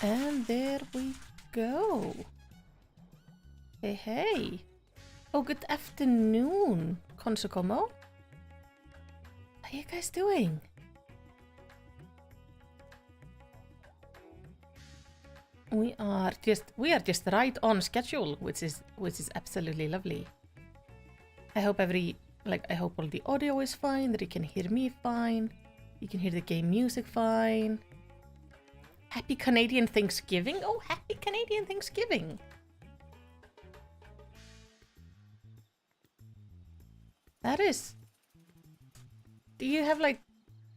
And there we go. Hey, hey. Oh, good afternoon, Konsokomo. How you guys doing? We are just right on schedule, which is absolutely lovely. I hope I hope all the audio is fine, that you can hear me fine, you can hear the game music fine. Happy Canadian Thanksgiving! Oh, happy Canadian Thanksgiving! That is... Do you have, like,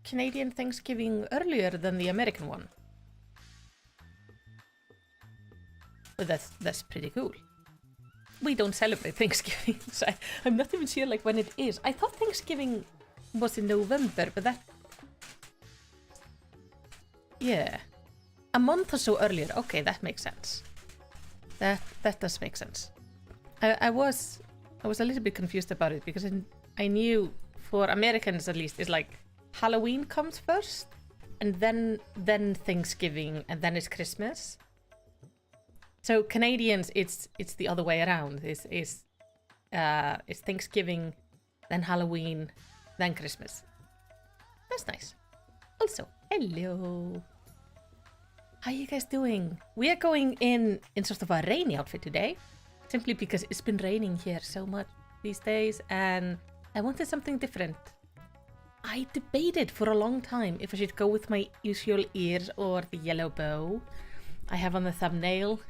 Canadian Thanksgiving earlier than the American one? But that's pretty cool. We don't celebrate Thanksgiving, so I'm not even sure, like, when it is. I thought Thanksgiving was in November, but that... Yeah. A month or so earlier. Okay, that makes sense. That does make sense. I was a little bit confused about it because I knew for Americans at least it's like Halloween comes first and then Thanksgiving and then it's Christmas. So Canadians it's the other way around. It's Thanksgiving, then Halloween, then Christmas. That's nice. Also, hello. How you guys doing? We are going in sort of a rainy outfit today, simply because it's been raining here so much these days and I wanted something different. I debated for a long time if I should go with my usual ears or the yellow bow I have on the thumbnail,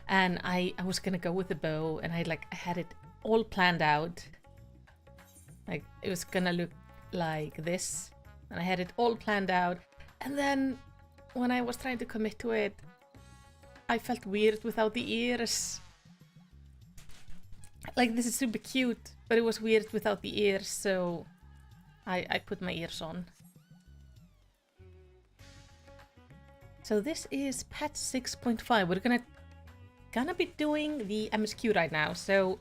and I was gonna go with the bow and I had it all planned out. Like it was gonna look like this and I had it all planned out, and then when I was trying to commit to it, I felt weird without the ears. Like, this is super cute, but it was weird without the ears, so I put my ears on. So this is patch 6.5. We're gonna be doing the MSQ right now, so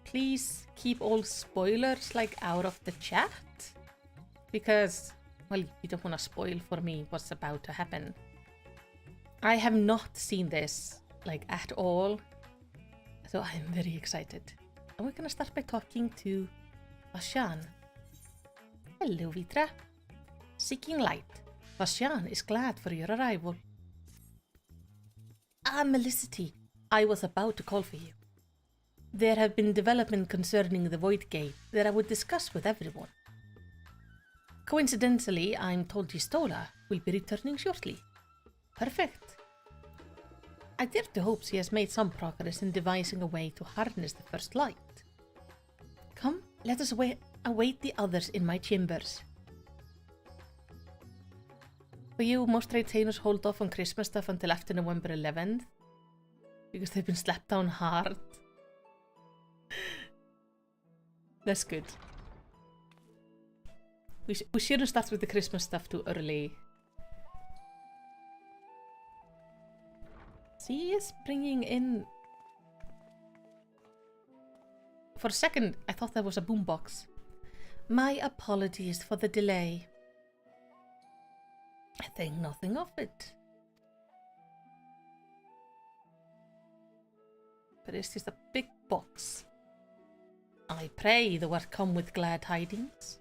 please keep all spoilers like out of the chat, because well, you don't want to spoil for me what's about to happen. I have not seen this, like, at all, so I'm very excited. And we're gonna start by talking to Vashan. Hello, Vitra. Seeking light. Vashan is glad for your arrival. Ah, Melicity, I was about to call for you. There have been developments concerning the Void Gate that I would discuss with everyone. Coincidentally, I'm told Gistola will be returning shortly. Perfect. I dare to hope she has made some progress in devising a way to harness the first light. Come, let us await the others in my chambers. For you, most retainers hold off on Christmas stuff until after November 11th, because they've been slapped down hard. That's good. We shouldn't start with the Christmas stuff too early. She is bringing in... For a second, I thought that was a boombox. My apologies for the delay. I think nothing of it. But it's just a big box. I pray thou art come with glad tidings.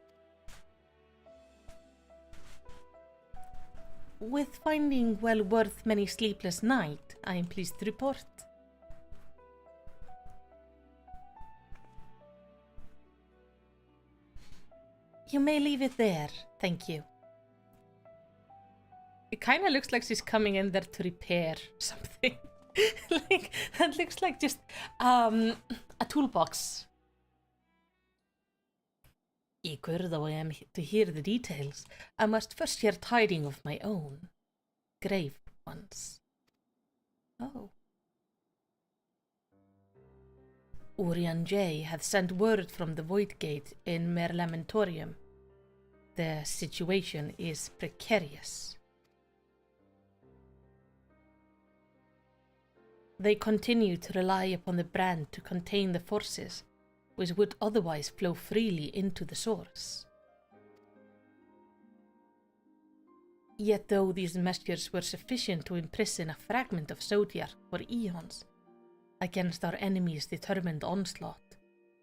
With finding well worth many sleepless nights, I am pleased to report. You may leave it there, thank you. It kind of looks like she's coming in there to repair something. Like, that looks like just a toolbox. Eager though I am to hear the details, I must first hear tidings of my own grave ones. Oh. Urian J hath sent word from the Void Gate in Mer Lamentorium. The situation is precarious. They continue to rely upon the brand to contain the forces which would otherwise flow freely into the source. Yet though these measures were sufficient to imprison a fragment of Zodiac for eons, against our enemies' determined onslaught,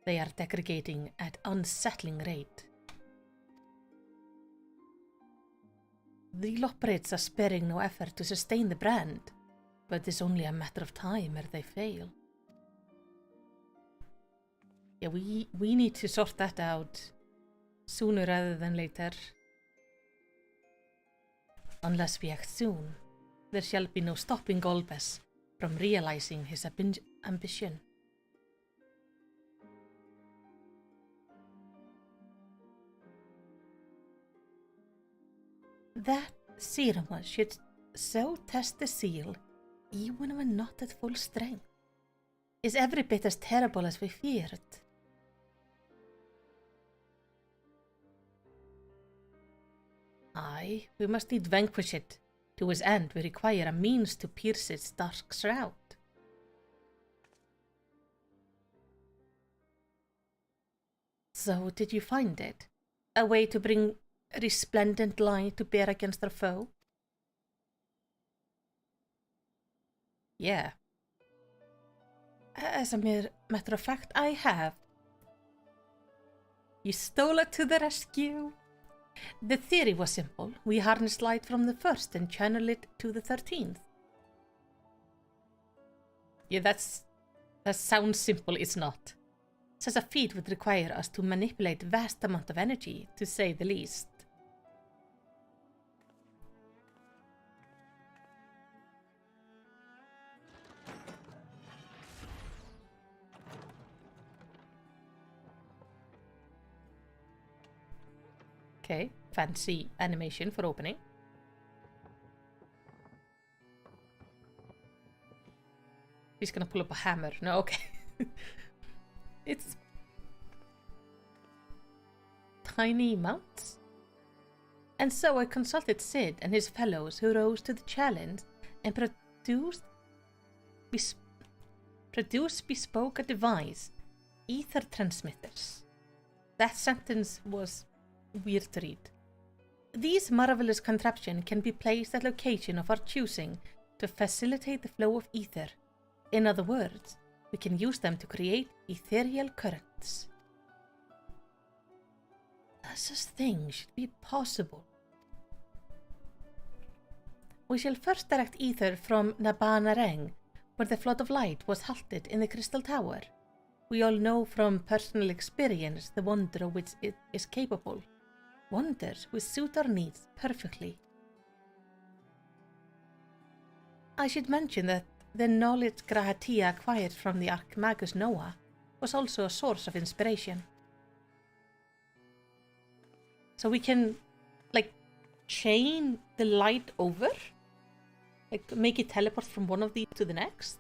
they are degrading at unsettling rate. The operates are sparing no effort to sustain the brand, but it's only a matter of time ere they fail. Yeah, we need to sort that out sooner rather than later. Unless we act soon, there shall be no stopping Golbez from realizing his ambition. That serum should so test the seal, even when not at full strength, is every bit as terrible as we feared. Aye, we must need vanquish it. To his end, we require a means to pierce its dark shroud. So, did you find it? A way to bring resplendent light to bear against our foe? Yeah. As a mere matter of fact, I have. You stole it to the rescue. The theory was simple. We harnessed light from the first and channel it to the 13th. Yeah, that sounds simple, it's not. Such a feat would require us to manipulate vast amount of energy, to say the least. Okay, fancy animation for opening. He's gonna pull up a hammer. No, okay. It's tiny mounts. And so I consulted Sid and his fellows who rose to the challenge and produced bespoke device, ether transmitters. That sentence was weird to read. These marvelous contraptions can be placed at location of our choosing to facilitate the flow of ether. In other words, we can use them to create ethereal currents. Such a thing should be possible. We shall first direct ether from Nabanareng, where the flood of light was halted in the Crystal Tower. We all know from personal experience the wonder of which it is capable. Wonders which suit our needs perfectly. I should mention that the knowledge Grahatia acquired from the Archmagus Noah was also a source of inspiration. So we can, like, chain the light over? Like, make it teleport from one of these to the next?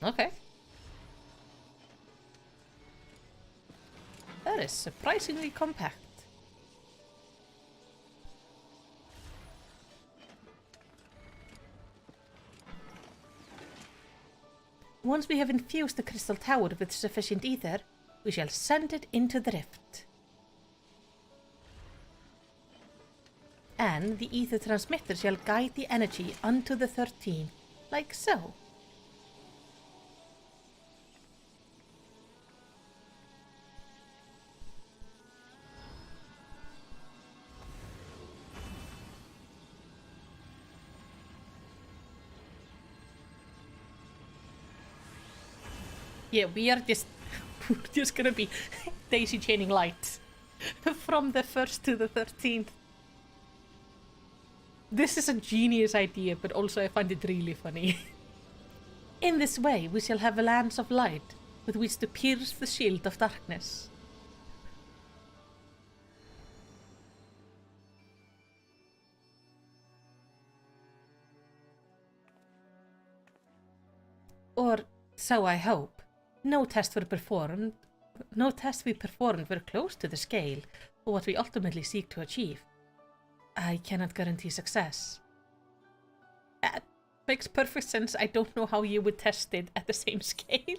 Okay. That is surprisingly compact. Once we have infused the Crystal Tower with sufficient ether, we shall send it into the rift. And the ether transmitter shall guide the energy unto the 13, like so. Yeah, we're just gonna be daisy chaining light from the 1st to the 13th. This is a genius idea, but also I find it really funny. In this way, we shall have a lance of light with which to pierce the shield of darkness. Or so I hope. No test we performed were close to the scale of what we ultimately seek to achieve. I cannot guarantee success. Makes perfect sense. I don't know how you would test it at the same scale.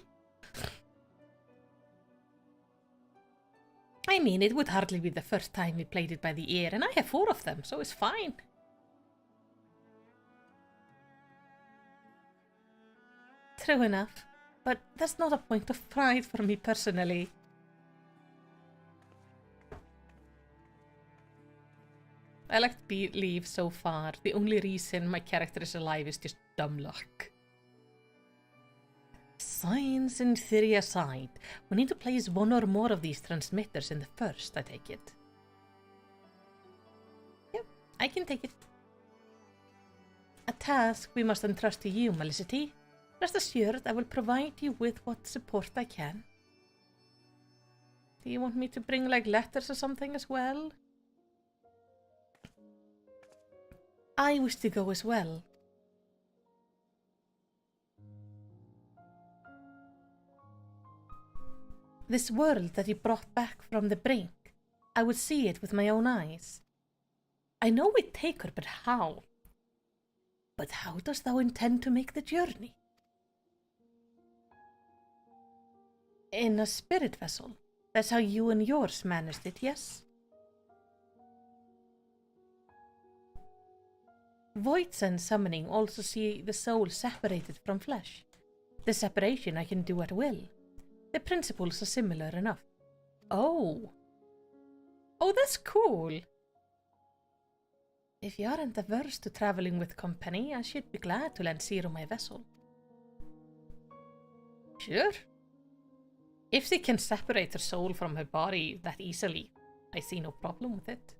I mean, it would hardly be the first time we played it by the ear, and I have 4 of them, so it's fine. True enough, but that's not a point of pride for me personally. I like to believe so far the only reason my character is alive is just dumb luck. Science and theory aside, we need to place 1 or more of these transmitters in the first, I take it. Yep, I can take it. A task we must entrust to you, Melicity. Rest assured I will provide you with what support I can. Do you want me to bring like letters or something as well? I wish to go as well. This world that you brought back from the brink, I would see it with my own eyes. I know we take her, but how? But how dost thou intend to make the journey? In a spirit vessel. That's how you and yours managed it, yes? Voids and summoning also see the soul separated from flesh. The separation I can do at will. The principles are similar enough. Oh. Oh, that's cool. If you aren't averse to traveling with company, I should be glad to lend Zero my vessel. Sure. If she can separate her soul from her body that easily, I see no problem with it.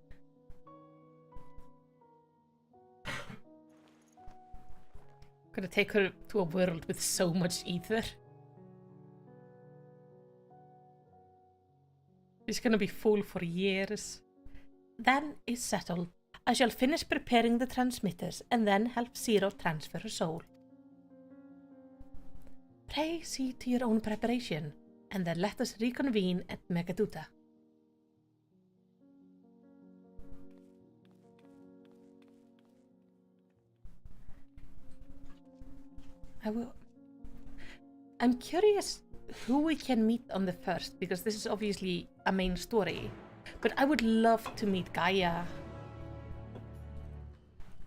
Gonna take her to a world with so much ether. She's gonna be full for years. Then it's settled. I shall finish preparing the transmitters and then help Zero transfer her soul. Pray see to your own preparation, and then let us reconvene at Megaduta. I'm curious who we can meet on the first, because this is obviously a main story. But I would love to meet Gaia.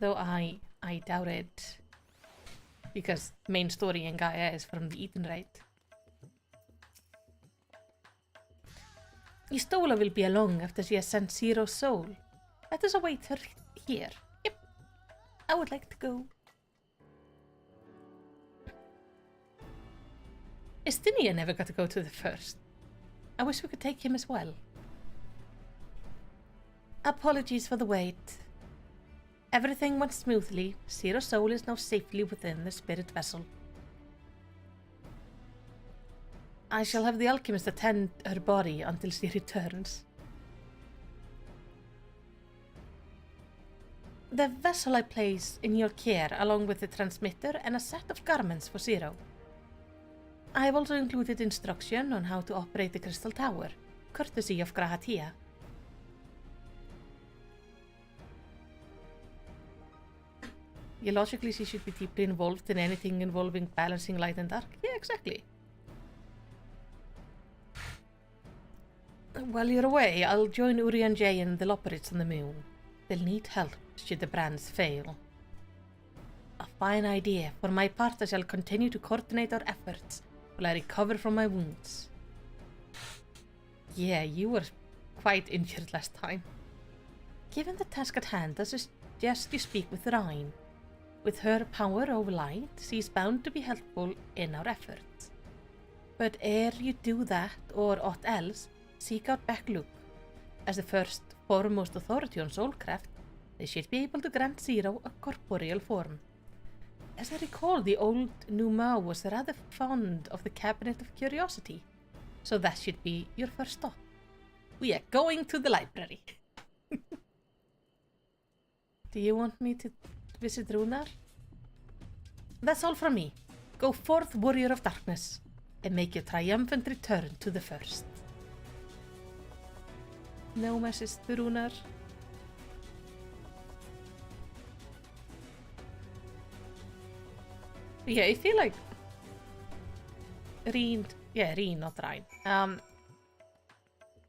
Though I doubt it. Because main story and Gaia is from the Eden Right. Istola will be along after she has sent Zero's soul. Let us await her here. Yep. I would like to go. Estinia never got to go to the first. I wish we could take him as well. Apologies for the wait. Everything went smoothly. Zero's soul is now safely within the spirit vessel. I shall have the alchemist attend her body until she returns. The vessel I place in your care along with the transmitter and a set of garments for Zero. I have also included instruction on how to operate the crystal tower, courtesy of Grahatia. Yeah, logically she should be deeply involved in anything involving balancing light and dark. Yeah, exactly. While you're away, I'll join Uri and Jay and the Loporits on the moon. They'll need help should the brands fail. A fine idea. For my part, I shall continue to coordinate our efforts while I recover from my wounds. Yeah, you were quite injured last time. Given the task at hand, I suggest you speak with Rhine. With her power over light, she's bound to be helpful in our efforts. But ere you do that, or aught else, seek out Beckluck. As the first foremost authority on soulcraft, they should be able to grant Zero a corporeal form. As I recall, the old Numau was rather fond of the Cabinet of Curiosity, so that should be your first stop. We are going to the library. Do you want me to visit Runar? That's all from me. Go forth, warrior of darkness, and make your triumphant return to the first. No message to Runar. Yeah, I feel like Reen, not Ryan.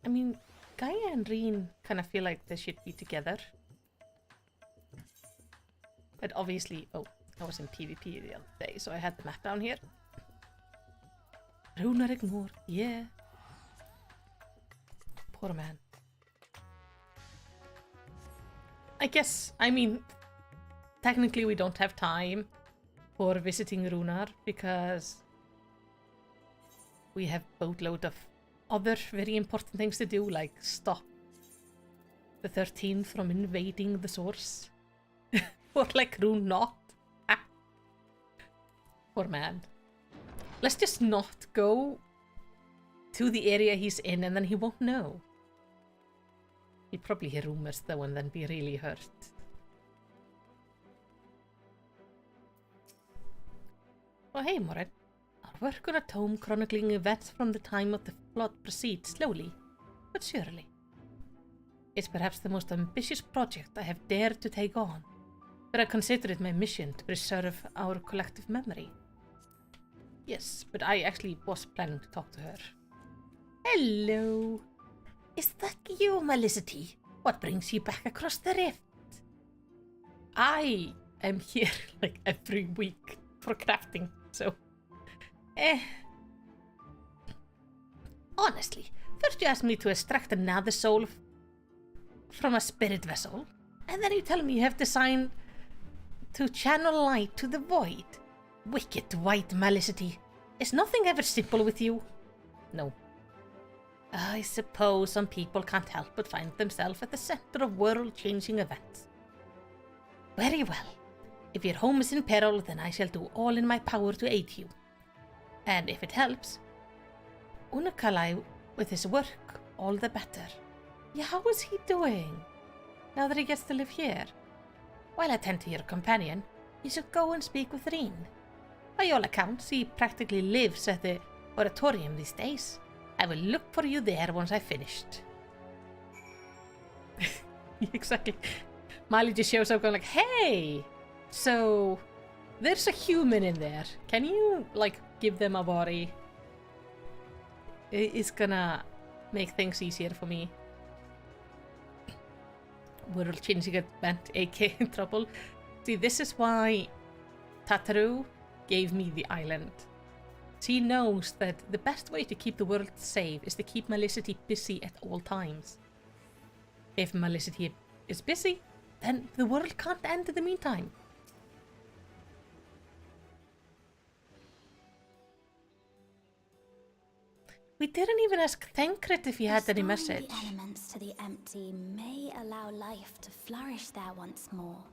I mean, Gaia and Reen kind of feel like they should be together. But obviously, oh, I was in PvP the other day, so I had the map down here. Runar ignore, yeah. Poor man. I guess, I mean, technically we don't have time for visiting Runar because we have boatload of other very important things to do, like stop the 13th from invading the source. Or like Rune not. Ah. Poor man. Let's just not go to the area he's in and then he won't know. He'd probably hear rumors though and then be really hurt. Oh hey Morin. Our work on a tome chronicling events from the time of the flood proceeds slowly, but surely. It's perhaps the most ambitious project I have dared to take on, but I consider it my mission to preserve our collective memory. Yes, but I actually was planning to talk to her. Hello! Is that you, Melicity? What brings you back across the rift? I am here like every week for crafting, so... Honestly, first you asked me to extract another soul from a spirit vessel, and then you tell me you have designed to channel light to the void. Wicked white Melicity. Is nothing ever simple with you? No. I suppose some people can't help but find themselves at the center of world-changing events. Very well. If your home is in peril, then I shall do all in my power to aid you. And if it helps, Unakalai with his work, all the better. Yeah, how is he doing? Now that he gets to live here? While I tend to your companion, you should go and speak with Reen. By all accounts, he practically lives at the oratorium these days. I will look for you there once I've finished. Exactly. Molly just shows up going like, hey! So, there's a human in there. Can you, like, give them a body? It's gonna make things easier for me. World changing event, AK in trouble. See, this is why Tataru gave me the island. She knows that the best way to keep the world safe is to keep Melicity busy at all times. If Melicity is busy, then the world can't end in the meantime. We didn't even ask Thancred if he had any message. The elements to the empty may allow life to flourish there once more.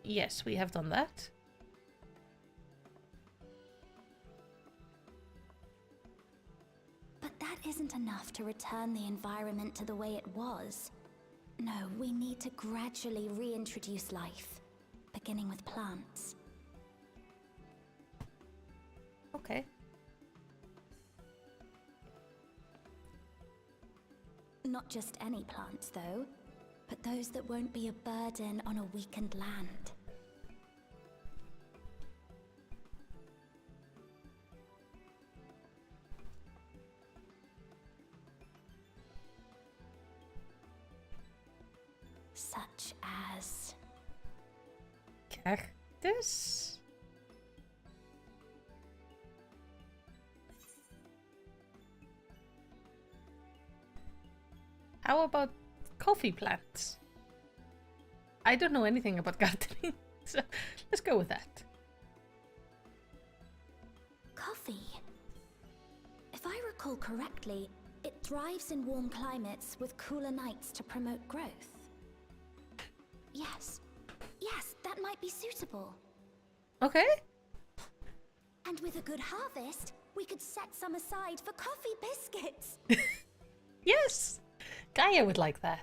Yes, we have done that. But that isn't enough to return the environment to the way it was. No, we need to gradually reintroduce life, beginning with plants. Okay. Not just any plants, though, but those that won't be a burden on a weakened land. Such as... Cactus? How about coffee plants? I don't know anything about gardening, so let's go with that. Coffee. If I recall correctly, it thrives in warm climates with cooler nights to promote growth. Yes, that might be suitable. Okay. And with a good harvest, we could set some aside for coffee biscuits. Yes, Gaia would like that.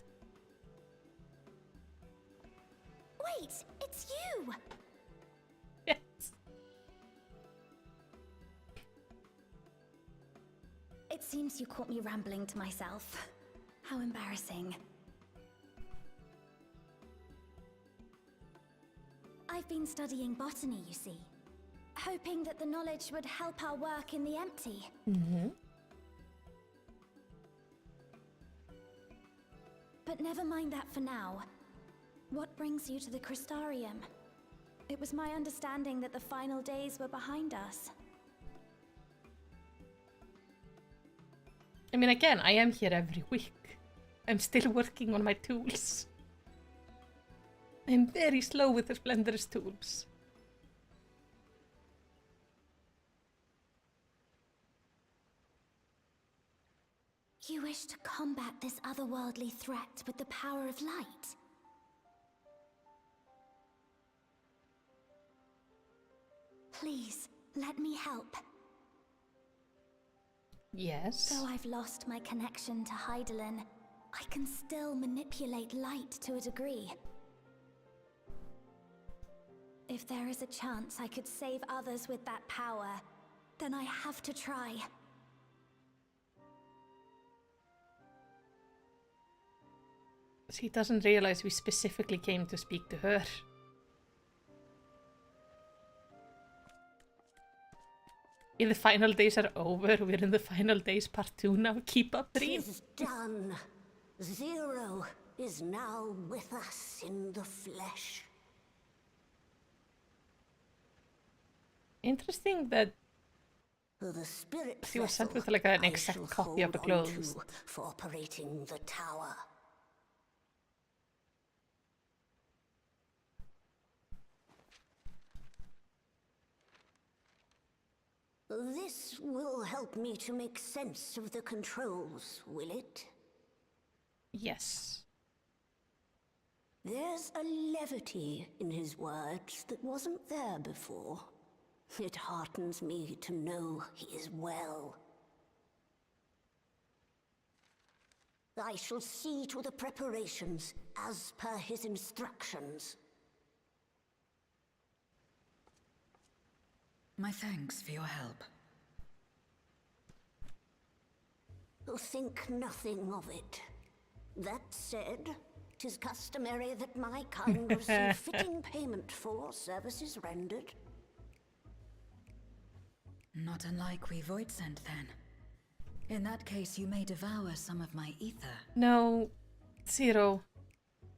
Wait, it's you! Yes. It seems you caught me rambling to myself. How embarrassing. I've been studying botany, you see. Hoping that the knowledge would help our work in the empty. But never mind that for now. What brings you to the Crystarium? It was my understanding that the final days were behind us. I mean, again, I am here every week. I'm still working on my tools. I'm very slow with the Splendorous tools. You wish to combat this otherworldly threat with the power of light? Please, let me help. Yes. Though I've lost my connection to Hydaelyn, I can still manipulate light to a degree. If there is a chance I could save others with that power, then I have to try. He doesn't realize we specifically came to speak to her. Yeah, the final days are over. We're in the final days part 2 now. Keep up, Dream. 'Tis done. Zero is now with us in the flesh. Interesting that The spirit he was sent vessel with like an I exact shall copy of the hold on clothes. to for operating the tower. This will help me to make sense of the controls, will it? Yes. There's a levity in his words that wasn't there before. It heartens me to know he is well. I shall see to the preparations as per his instructions. My thanks for your help. Think nothing of it. That said, 'tis customary that my kind receive fitting payment for services rendered. Not unlike we Void sent then. In that case, you may devour some of my ether. No, Zero.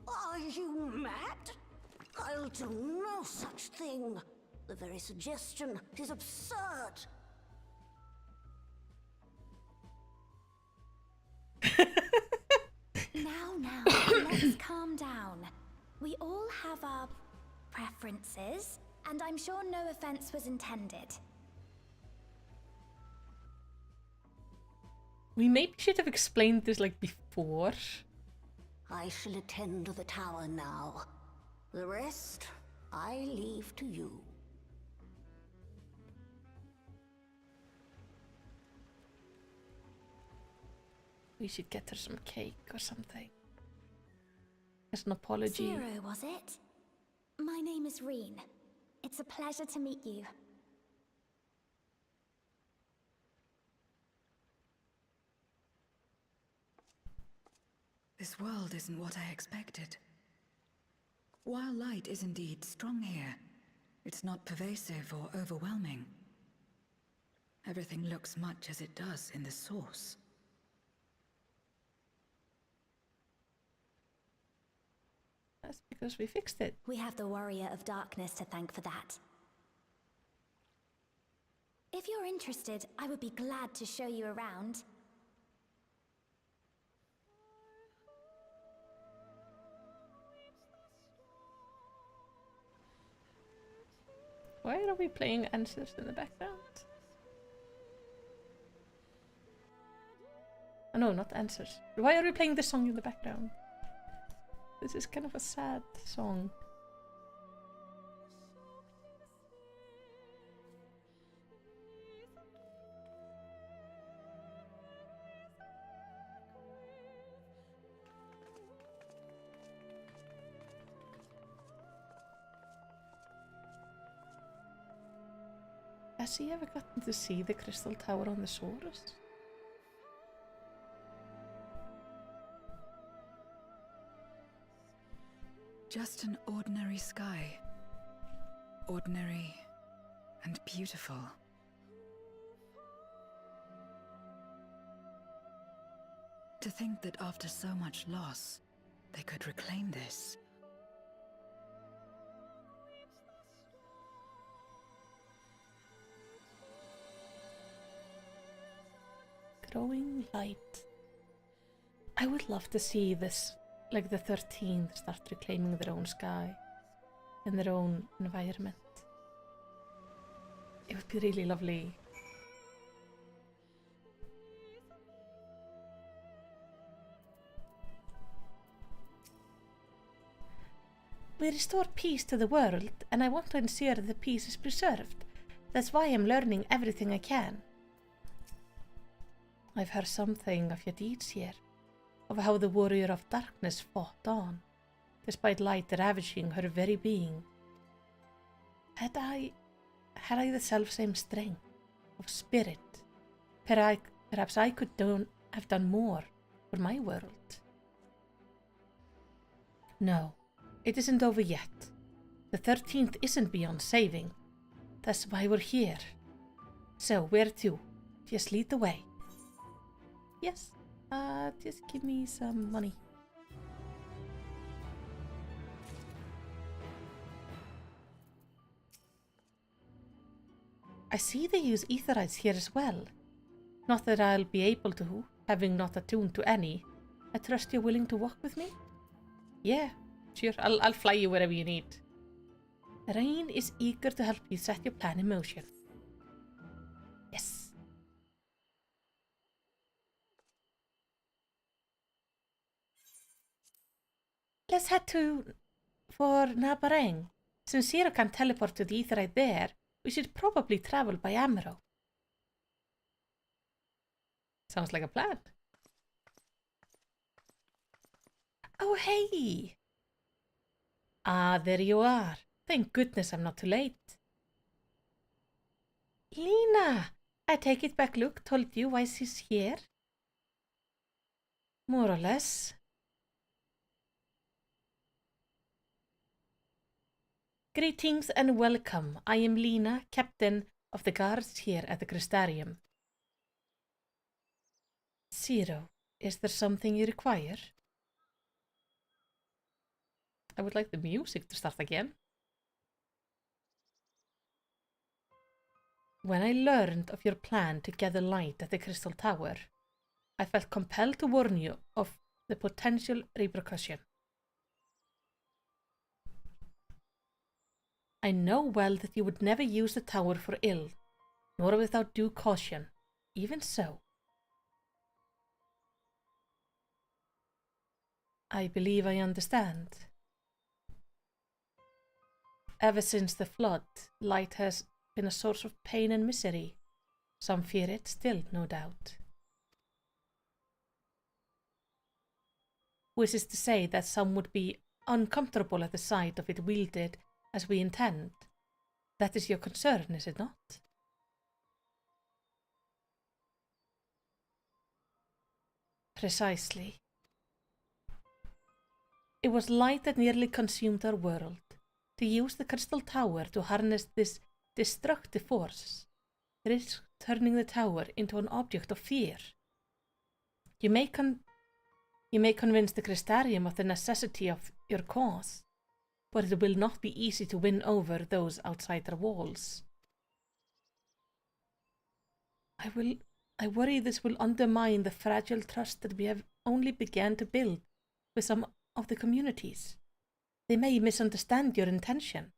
Are you mad? I'll do no such thing. The very suggestion is absurd. Now, let's calm down. We all have our preferences, and I'm sure no offense was intended. We maybe should have explained this like before. I shall attend to the tower now. The rest, I leave to you. We should get her some cake or something. As an apology. Zero, was it? My name is Reen. It's a pleasure to meet you. This world isn't what I expected. While light is indeed strong here, it's not pervasive or overwhelming. Everything looks much as it does in the source. That's because we fixed it. We have the Warrior of Darkness to thank for that. If you're interested, I would be glad to show you around. Why are we playing Answers in the background? Oh, no, not Answers. Why are we playing this song in the background? This is kind of a sad song. Has he ever gotten to see the crystal tower on the Saurus? Just an ordinary sky. Ordinary and beautiful. To think that after so much loss, they could reclaim this. Growing light. I would love to see this, like the 13th, start reclaiming their own sky and their own environment. It would be really lovely. We restore peace to the world, and I want to ensure the peace is preserved. That's why I'm learning everything I can. I've heard something of your deeds here, of how the warrior of darkness fought on, despite light ravaging her very being. Had I the self-same strength of spirit, perhaps I could have done more for my world. No, it isn't over yet. The 13th isn't beyond saving. That's why we're here. So, where to? Just lead the way. Yes, just give me some money. I see they use aetherites here as well. Not that I'll be able to, having not attuned to any. I trust you're willing to walk with me? Yeah, sure, I'll fly you wherever you need. Rain is eager to help you set your plan in motion. Yes. Let's head for Nabarang. Since Zero can teleport to the aetherite there, we should probably travel by Amaro. Sounds like a plan. Oh, hey! Ah, there you are. Thank goodness I'm not too late. Lena! I take it back Luke told you why she's here? More or less. Greetings and welcome. I am Lena, captain of the guards here at the Crystarium. Zero, is there something you require? I would like the music to start again. When I learned of your plan to gather light at the Crystal Tower, I felt compelled to warn you of the potential repercussion. I know well that you would never use the tower for ill, nor without due caution. Even so, I believe I understand. Ever since the flood, light has been a source of pain and misery. Some fear it still, no doubt. Which is to say that some would be uncomfortable at the sight of it wielded as we intend. That is your concern, is it not? Precisely. It was light that nearly consumed our world. To use the Crystal Tower to harness this destructive force, risk turning the tower into an object of fear. You may convince the Crystarium of the necessity of your cause, but it will not be easy to win over those outside their walls. I worry this will undermine the fragile trust that we have only begun to build with some of the communities. They may misunderstand your intention.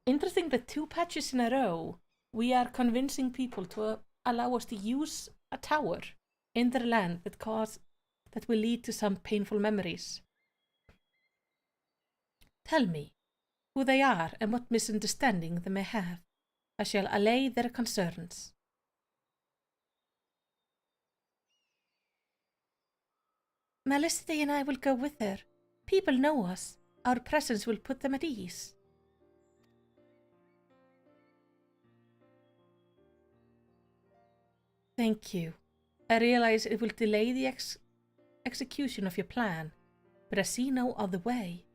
Interesting that 2 patches in a row, we are convincing people to allow us to use a tower in their land that will lead to some painful memories. Tell me who they are and what misunderstanding they may have. I shall allay their concerns. Melicity and I will go with her. People know us. Our presence will put them at ease. Thank you. I realize it will delay the execution of your plan, but I see no other way.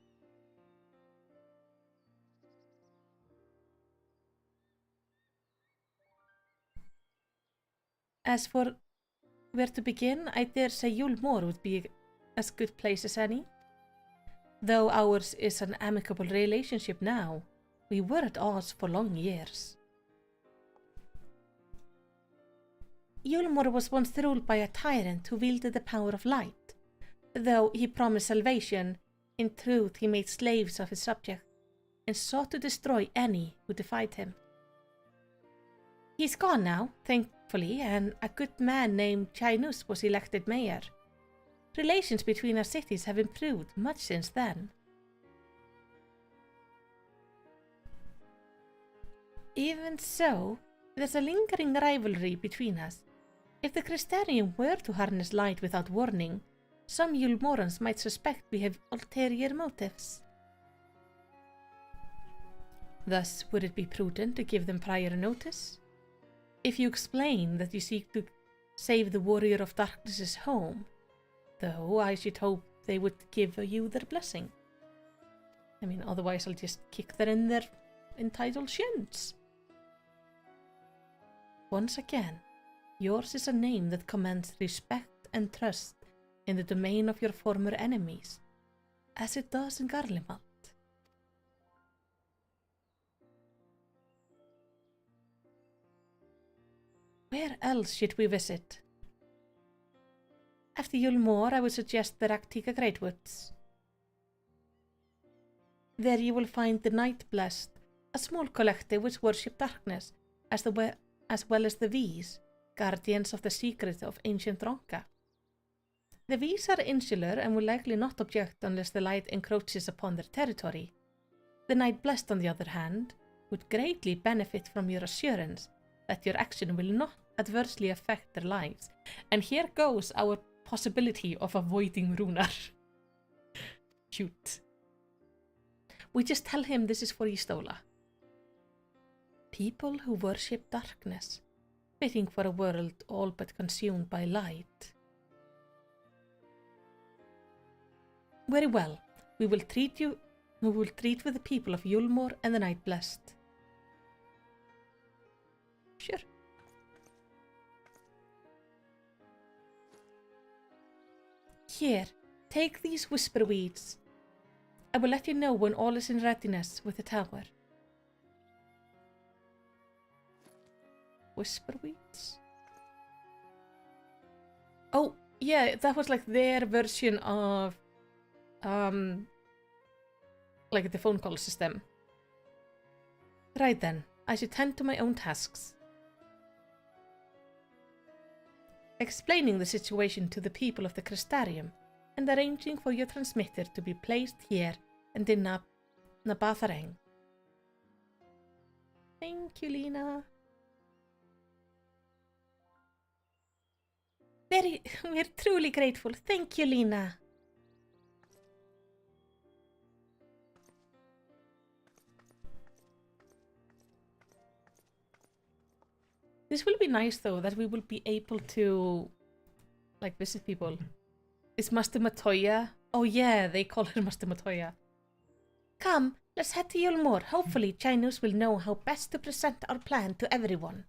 As for where to begin, I dare say Yulmore would be as good place as any. Though ours is an amicable relationship now, we were at odds for long years. Yulmore was once ruled by a tyrant who wielded the power of light. Though he promised salvation, in truth he made slaves of his subjects and sought to destroy any who defied him. He's gone now, thankfully, and a good man named Chinus was elected mayor. Relations between our cities have improved much since then. Even so, there's a lingering rivalry between us. If the Crystarium were to harness light without warning, some Yulmorans might suspect we have ulterior motives. Thus, would it be prudent to give them prior notice? If you explain that you seek to save the Warrior of Darkness's home, though I should hope they would give you their blessing. I mean, otherwise I'll just kick them in their entitled shins. Once again, yours is a name that commands respect and trust in the domain of your former enemies, as it does in Garlemald. Where else should we visit? After Yulmore, I would suggest the Raktika Greatwoods. There you will find the Night Blessed, a small collective which worship darkness, as well as the V's, guardians of the secret of ancient Ronka. The V's are insular and will likely not object unless the light encroaches upon their territory. The Night Blessed, on the other hand, would greatly benefit from your assurance that your action will not adversely affect their lives. And here goes our possibility of avoiding Runar. Cute. We just tell him this is for Istola. People who worship darkness, fitting for a world all but consumed by light. Very well, we will treat with the people of Yulmore and the Night Blessed. Sure. Here, take these whisper weeds. I will let you know when all is in readiness with the tower. Whisper weeds? Oh, yeah, that was like their version of like the phone call system. Right then, I should tend to my own tasks. Explaining the situation to the people of the Crystarium and arranging for your transmitter to be placed here and in Nabathareng. Thank you, Lena. We're truly grateful. Thank you, Lena. This will be nice, though, that we will be able to, like, visit people. Is Master Matoya? Oh yeah, they call her Master Matoya. Come, let's head to Yulmore. Hopefully, Chinus will know how best to present our plan to everyone.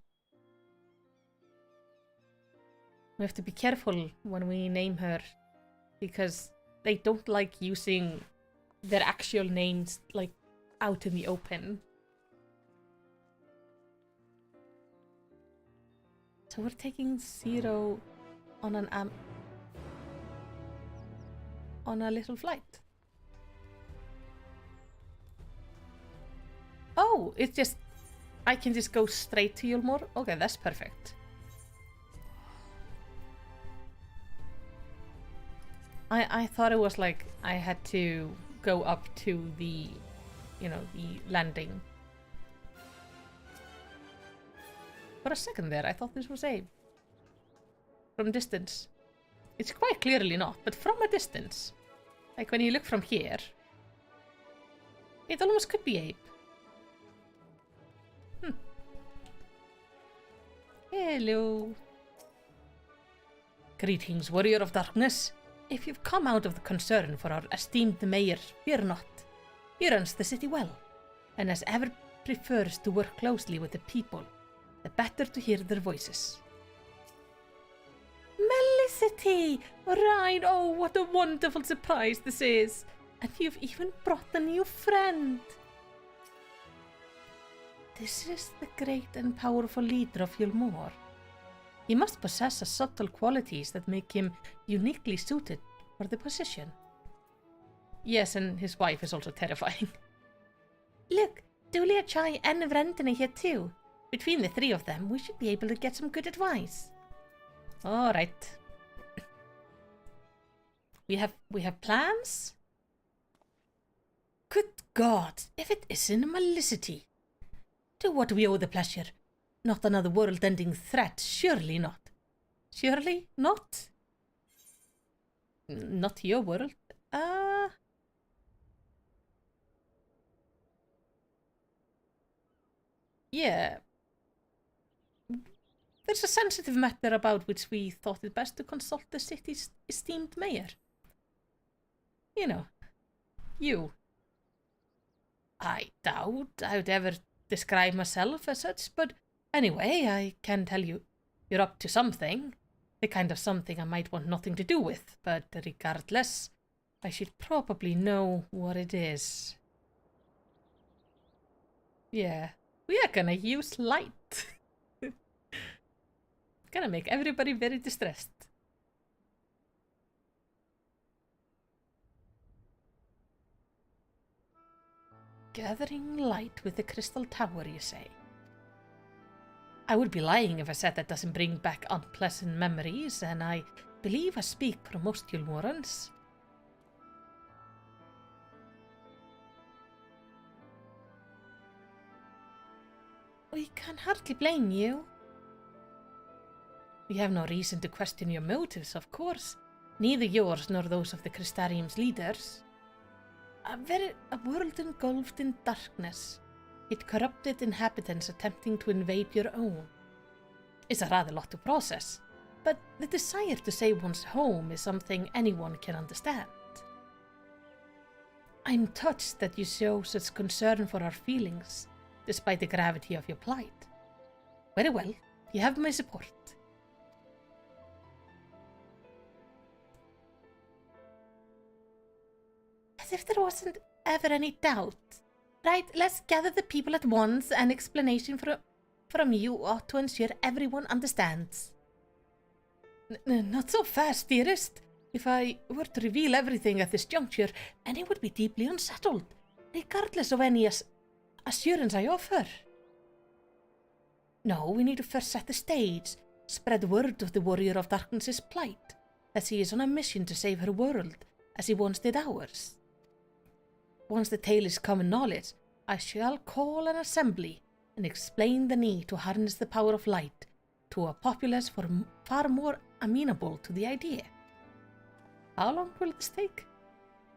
We have to be careful when we name her, because they don't like using their actual names, like, out in the open. So we're taking Zero on a little flight. Oh, it's just, I can just go straight to Yulmore? Okay, that's perfect. I thought it was like I had to go up to the, you know, the landing. For a second there, I thought this was Abe. From distance. It's quite clearly not, but from a distance. Like when you look from here, it almost could be Abe. Hello. Greetings, Warrior of Darkness. If you've come out of the concern for our esteemed mayor, fear not. He runs the city well, and as ever prefers to work closely with the people, the better to hear their voices. Melicity! Right, oh, what a wonderful surprise this is! And you've even brought a new friend! This is the great and powerful leader of Yulmore. He must possess subtle qualities that make him uniquely suited for the position. Yes, and his wife is also terrifying. Look, Julia, Chai, and Vrentini here too. Between the three of them, we should be able to get some good advice. All right. We have plans? Good God, if it isn't Melicity. To what we owe the pleasure. Not another world-ending threat, surely not. Surely not? Not your world. Yeah. There's a sensitive matter about which we thought it best to consult the city's esteemed mayor. You know, you. I doubt I would ever describe myself as such, but anyway, I can tell you, you're up to something. The kind of something I might want nothing to do with, but regardless, I should probably know what it is. Yeah, we are gonna use light. Gonna make everybody very distressed. Gathering light with the crystal tower, you say? I would be lying if I said that doesn't bring back unpleasant memories, and I believe I speak for most Yulmorans. We can hardly blame you. We have no reason to question your motives, of course. Neither yours nor those of the Crystarium's leaders. A world engulfed in darkness, yet corrupted inhabitants attempting to invade your own. It's a rather lot to process, but the desire to save one's home is something anyone can understand. I'm touched that you show such concern for our feelings, despite the gravity of your plight. Very well, you have my support. As if there wasn't ever any doubt. Right, let's gather the people at once. An explanation from you ought to ensure everyone understands. Not so fast, dearest. If I were to reveal everything at this juncture, Annie would be deeply unsettled, regardless of any assurance I offer. No, we need to first set the stage, spread word of the Warrior of Darkness's plight, that he is on a mission to save her world, as he once did ours. Once the tale is common knowledge, I shall call an assembly and explain the need to harness the power of light to a populace far more amenable to the idea. How long will this take?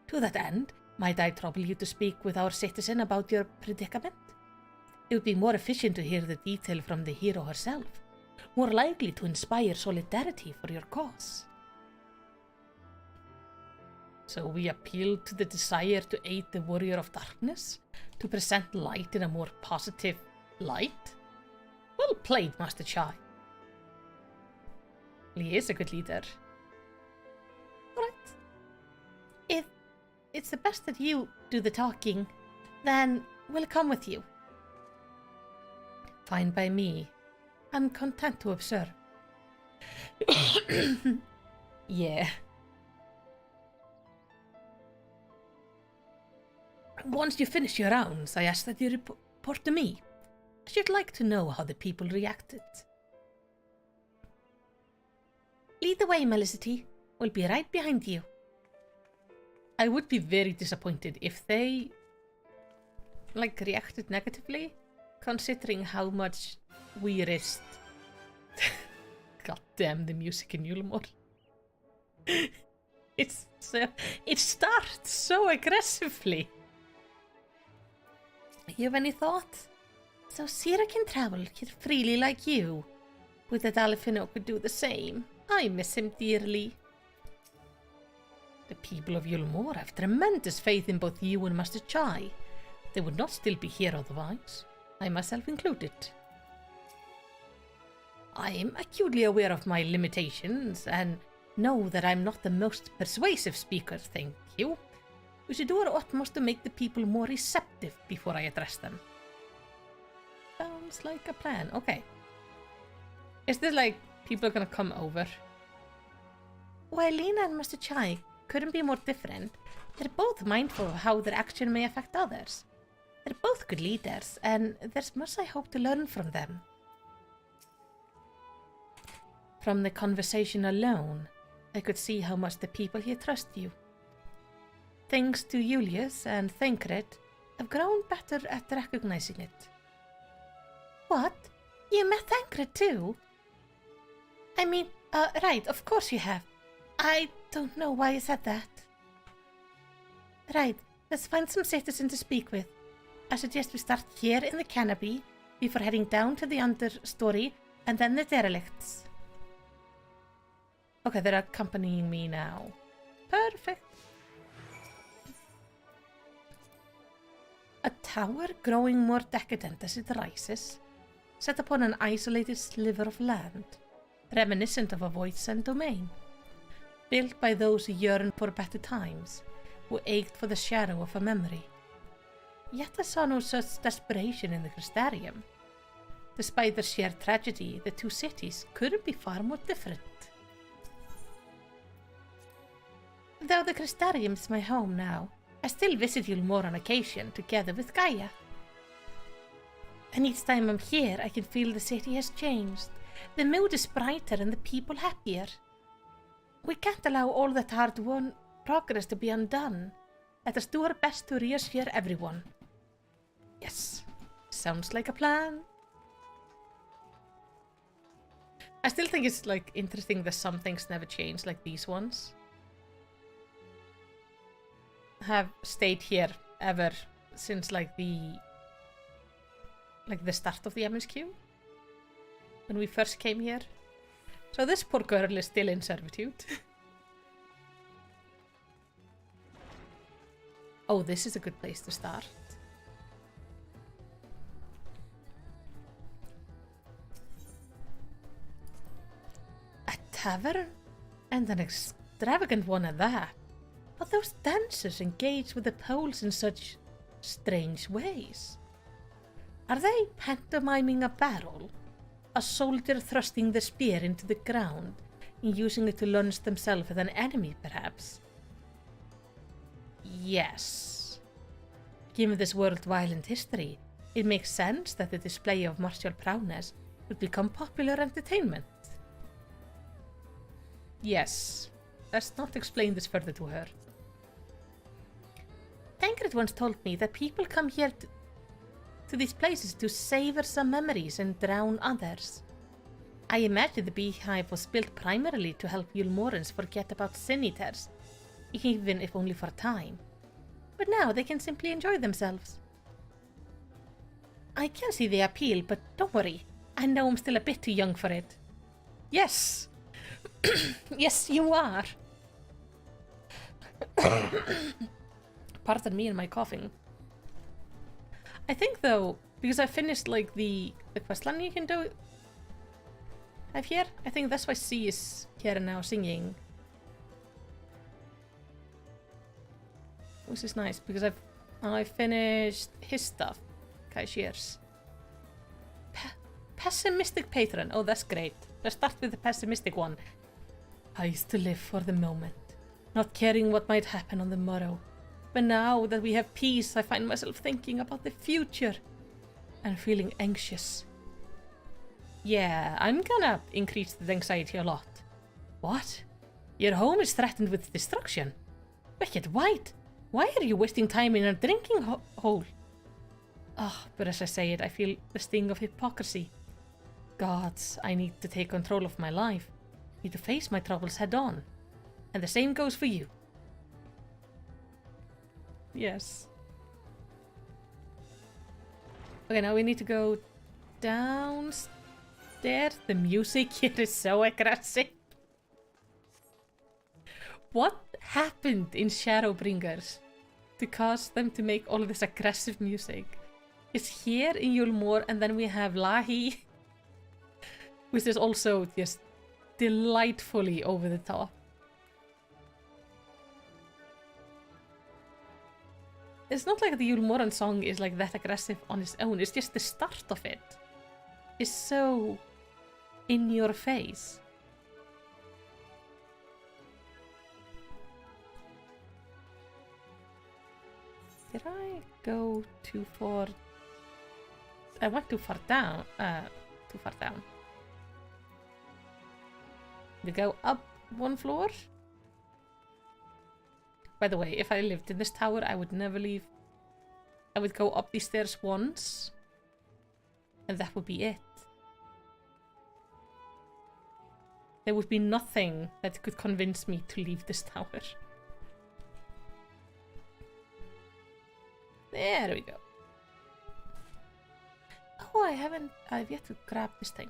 To that end, might I trouble you to speak with our citizen about your predicament? It would be more efficient to hear the detail from the hero herself, more likely to inspire solidarity for your cause. So we appeal to the desire to aid the Warrior of Darkness, to present light in a more positive light? Well played, Master Chai. He is a good leader. Alright. If it's the best that you do the talking, then we'll come with you. Fine by me. I'm content to observe. Yeah. Once you finish your rounds, I ask that you report to me. I should like to know how the people reacted. Lead the way, Melicity. We'll be right behind you. I would be very disappointed if they, reacted negatively, considering how much we risked. God damn the music in Yulmore. It starts so aggressively. You have any thoughts? So Sierra can travel freely like you. Would that Alfino could do the same? I miss him dearly. The people of Yulmore have tremendous faith in both you and Master Chai. They would not still be here otherwise, I myself included. I am acutely aware of my limitations and know that I'm not the most persuasive speaker, thank you. We should do our utmost to make the people more receptive before I address them. Sounds like a plan. Okay. Is this like people are gonna come over? While Lena and Master Chai couldn't be more different, they're both mindful of how their action may affect others. They're both good leaders, and there's much I hope to learn from them. From the conversation alone, I could see how much the people here trust you. Thanks to Julius and Thancred, I've grown better at recognizing it. What? You met Thancred too? I mean, right, of course you have. I don't know why you said that. Right, let's find some citizen to speak with. I suggest we start here in the canopy before heading down to the understory and then the derelicts. Okay, they're accompanying me now. Perfect. A tower growing more decadent as it rises, set upon an isolated sliver of land, reminiscent of a voice-sent domain, built by those who yearned for better times, who ached for the shadow of a memory. Yet I saw no such desperation in the Crystarium. Despite their shared tragedy, the two cities couldn't be far more different. Though the Crystarium is my home now, I still visit Yulmore on occasion, together with Gaia. And each time I'm here, I can feel the city has changed. The mood is brighter and the people happier. We can't allow all that hard-won progress to be undone. Let us do our best to reassure everyone. Yes, sounds like a plan. I still think it's like interesting that some things never change, like these ones have stayed here ever since like the start of the MSQ, when we first came here. So this poor girl is still in servitude. Oh, this is a good place to start. A tavern? And an extravagant one at that. But those dancers engage with the poles in such strange ways. Are they pantomiming a battle? A soldier thrusting the spear into the ground and using it to launch themselves at an enemy, perhaps? Yes. Given this world's violent history, it makes sense that the display of martial prowess would become popular entertainment. Yes. Let's not explain this further to her. Tancred once told me that people come here to these places to savor some memories and drown others. I imagine the beehive was built primarily to help Yulmorans forget about Sin Eaters, even if only for a time. But now they can simply enjoy themselves. I can see the appeal, but don't worry. I know I'm still a bit too young for it. Yes! Yes, you are! Pardon me and my coughing. I think though, because I finished like the questline you can do have here, I think that's why C is here now singing. Which is nice because I finished his stuff. Cashiers. Pessimistic patron. Oh, that's great. Let's start with the pessimistic one. I used to live for the moment, not caring what might happen on the morrow. But now that we have peace, I find myself thinking about the future and feeling anxious. Yeah, I'm gonna increase the anxiety a lot. What? Your home is threatened with destruction? Wicked White, why are you wasting time in a drinking hole? Oh, but as I say it, I feel the sting of hypocrisy. Gods, I need to take control of my life. Need to face my troubles head on. And the same goes for you. Yes. Okay, now we need to go downstairs. The music here is so aggressive. What happened in Shadowbringers to cause them to make all of this aggressive music? It's here in Yulmore, and then we have Lahi, which is also just delightfully over the top. It's not like the Yulmoran song is like that aggressive on its own, it's just the start of it is so in your face. Did I go too far? I went too far down. Too far down. To go up one floor? By the way, if I lived in this tower, I would never leave. I would go up these stairs once, and that would be it. There would be nothing that could convince me to leave this tower. There we go. Oh, I've yet to grab this thing.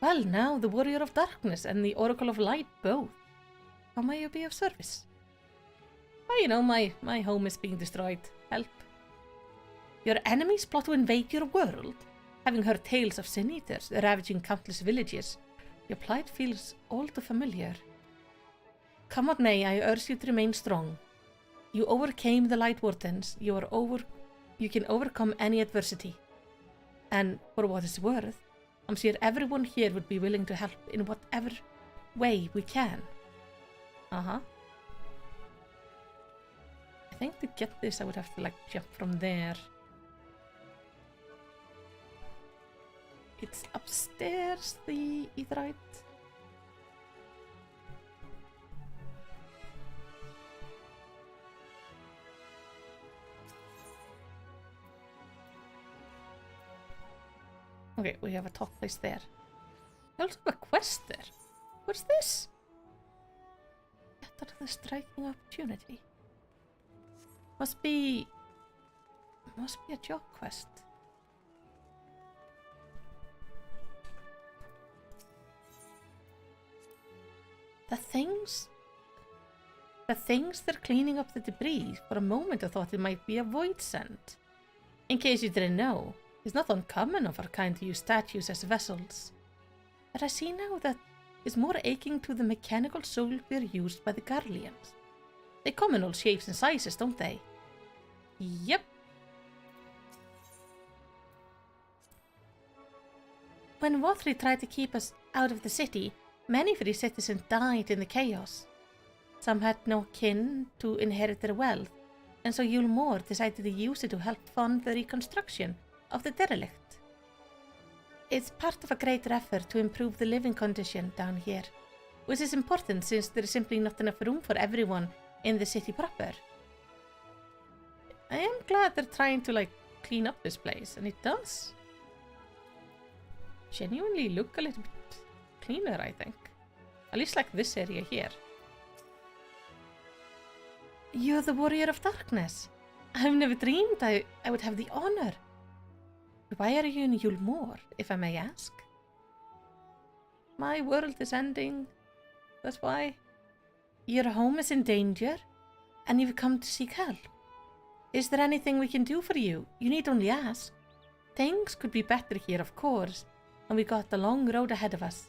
Well, now the Warrior of Darkness and the Oracle of Light both. How may you be of service? Oh, you know, my home is being destroyed. Help. Your enemies plot to invade your world. Having heard tales of sin eaters ravaging countless villages, your plight feels all too familiar. Come what may, I urge you to remain strong. You overcame the Light Wardens. You can overcome any adversity. And for what it's worth, I'm sure everyone here would be willing to help in whatever way we can. I think to get this I would have to like jump from there. It's upstairs, the Aetheryte. Okay, we have a top place there. We also have a quest there. What's this? After the striking opportunity. Must be a job quest. The things they're cleaning up the debris. For a moment I thought it might be a void scent. In case you didn't know, it's not uncommon of our kind to use statues as vessels. But I see now that it's more akin to the mechanical soulware used by the Garleans. They come in all shapes and sizes, don't they? Yep. When Wothry tried to keep us out of the city, many free citizens died in the chaos. Some had no kin to inherit their wealth, and so Yulmore decided to use it to help fund the reconstruction of the derelict. It's part of a greater effort to improve the living condition down here, which is important since there is simply not enough room for everyone in the city proper. I am glad they're trying to like clean up this place, and it does genuinely look a little bit cleaner, I think. At least like this area here. You're the Warrior of Darkness. I've never dreamed I would have the honor. Why are you in Yulmore, if I may ask? My world is ending. That's why. Your home is in danger, and you've come to seek help. Is there anything we can do for you? You need only ask. Things could be better here, of course, and we got a long road ahead of us.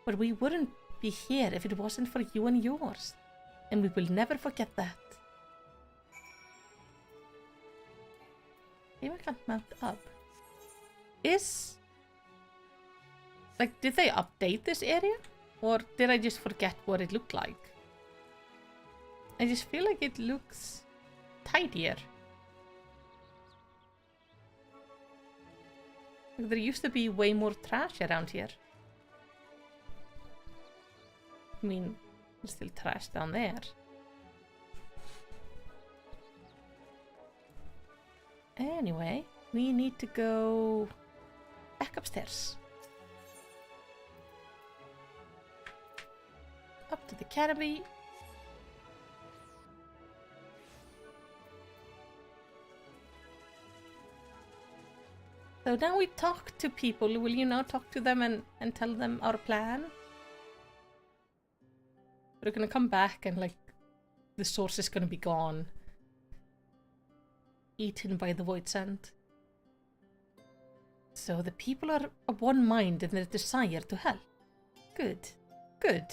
But we wouldn't be here if it wasn't for you and yours, and we will never forget that. Maybe I can't mount up. Did they update this area? Or did I just forget what it looked like? I just feel like it looks tidier. Like there used to be way more trash around here. I mean, there's still trash down there. Anyway, we need to go back upstairs. Up to the canopy. So now we talk to people. Will you now talk to them and tell them our plan? We're gonna come back and, like, the source is gonna be gone. Eaten by the Void Sand. So the people are of one mind in their desire to help. Good. Good.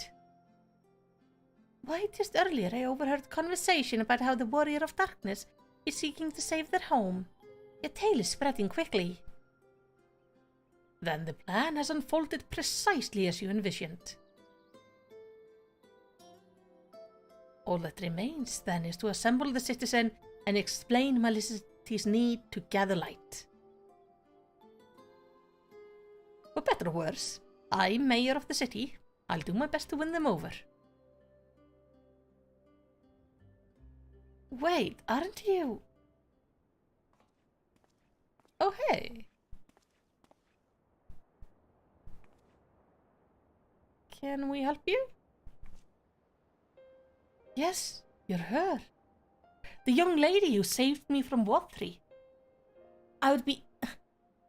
Why, just earlier I overheard conversation about how the Warrior of Darkness is seeking to save their home. Your tale is spreading quickly. Then the plan has unfolded precisely as you envisioned. All that remains, then, is to assemble the citizen and explain Melicity's need to gather light. For better or worse, I'm mayor of the city. I'll do my best to win them over. Wait, aren't you? Oh, hey. Can we help you? Yes, you're her. The young lady who saved me from Wathree. I'd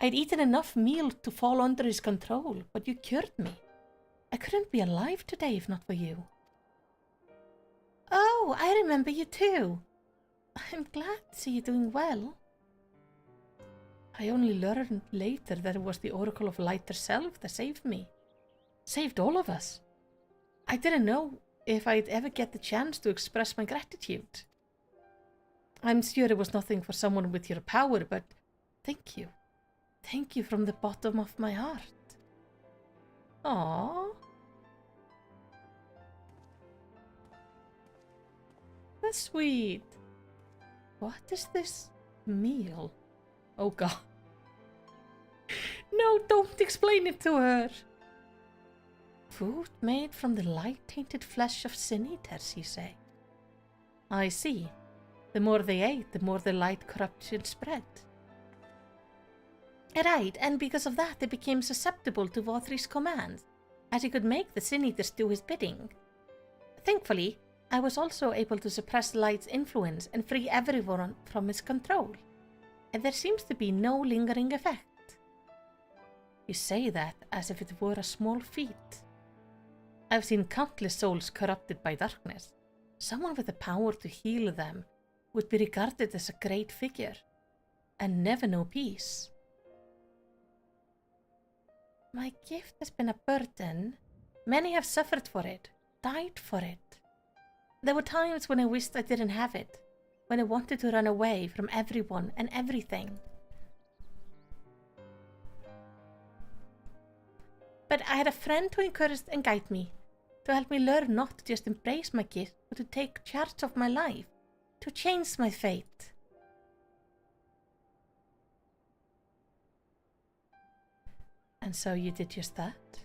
eaten enough meal to fall under his control, but you cured me. I couldn't be alive today if not for you. Oh, I remember you too. I'm glad to see you doing well. I only learned later that it was the Oracle of Light herself that saved me. Saved all of us. I didn't know if I'd ever get the chance to express my gratitude. I'm sure it was nothing for someone with your power, but thank you. Thank you from the bottom of my heart. Aww. That's sweet. What is this meal? Oh god. No, don't explain it to her. Food made from the light-tainted flesh of sin-eaters, you say? I see. The more they ate, the more the light corruption spread. Right, and because of that, they became susceptible to Wathree's commands, as he could make the sin-eaters do his bidding. Thankfully, I was also able to suppress Light's influence and free everyone from his control, and there seems to be no lingering effect. You say that as if it were a small feat. I've seen countless souls corrupted by darkness. Someone with the power to heal them would be regarded as a great figure, and never know peace. My gift has been a burden. Many have suffered for it, died for it. There were times when I wished I didn't have it, when I wanted to run away from everyone and everything. But I had a friend to encourage and guide me, to help me learn not to just embrace my gift, but to take charge of my life, to change my fate. And so you did just that.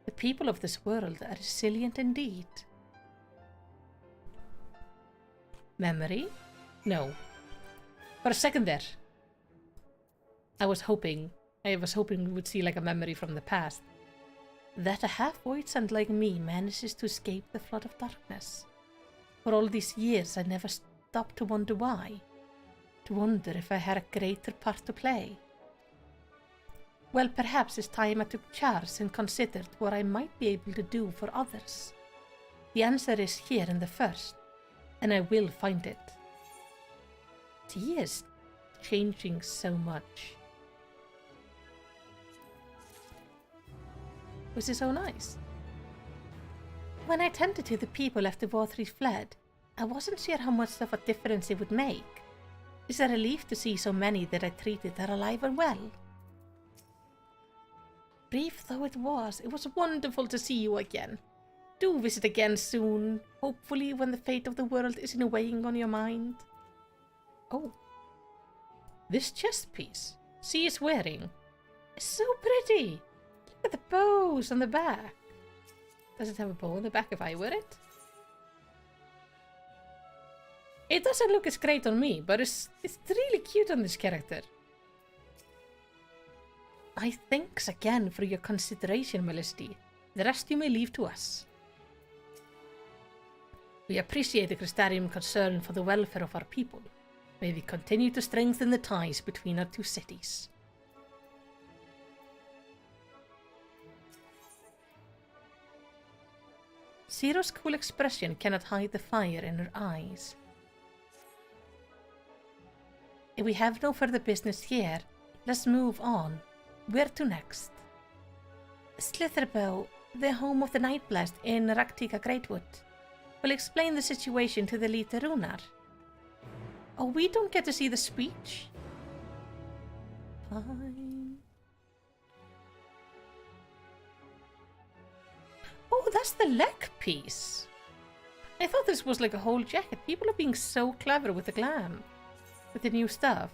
The people of this world are resilient indeed. Memory? No. For a second there. I was hoping we would see like a memory from the past. That a half-void sand like me manages to escape the flood of darkness. For all these years I never stopped to wonder why. To wonder if I had a greater part to play. Well, perhaps it's time I took charge and considered what I might be able to do for others. The answer is here in the first, and I will find it. She is changing so much. Was it so nice? When I tended to the people after Wathree fled, I wasn't sure how much of a difference it would make. It's a relief to see so many that I treated are alive and well. Brief though it was wonderful to see you again. Do visit again soon, hopefully when the fate of the world isn't weighing on your mind. Oh. This chest piece she is wearing is so pretty. Look at the bows on the back. Does it have a bow on the back if I wear it? It doesn't look as great on me, but it's really cute on this character. Thanks again for your consideration, Melicity. The rest you may leave to us. We appreciate the Crystarium concern for the welfare of our people. May we continue to strengthen the ties between our two cities. Zero's cool expression cannot hide the fire in her eyes. If we have no further business here, let's move on. Where to next? Slitherbow, the home of the Night Blast in Raktika Greatwood, will explain the situation to the leader Runar. Oh, we don't get to see the speech? Fine. Oh, that's the leg piece. I thought this was like a whole jacket. People are being so clever with the glam. With the new stuff.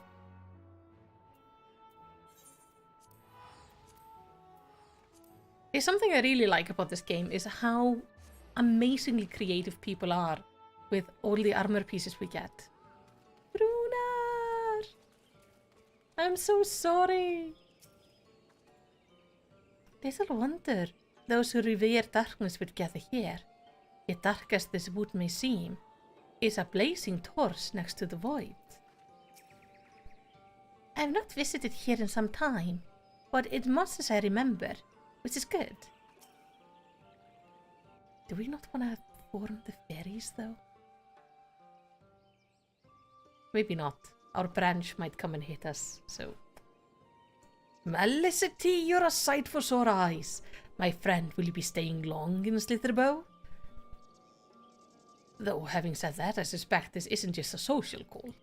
There's something I really like about this game is how amazingly creative people are with all the armor pieces we get. Runar! I'm so sorry. Little wonder those who revere darkness would gather here. Yet dark as this wood may seem, is a blazing torch next to the void. I have not visited here in some time, but it's much as I remember, which is good. Do we not want to form the fairies, though? Maybe not. Our branch might come and hit us, so... Melicity, you're a sight for sore eyes. My friend, will you be staying long in Slitherbow? Though, having said that, I suspect this isn't just a social call.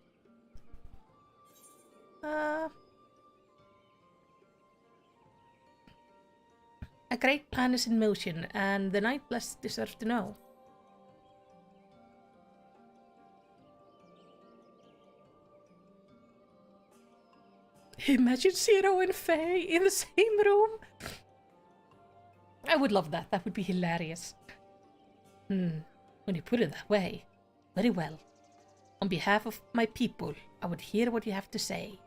A great plan is in motion, and the Night Blast deserves to know. Imagine Zero and Faye in the same room. I would love that. That would be hilarious. When you put it that way. Very well. On behalf of my people, I would hear what you have to say.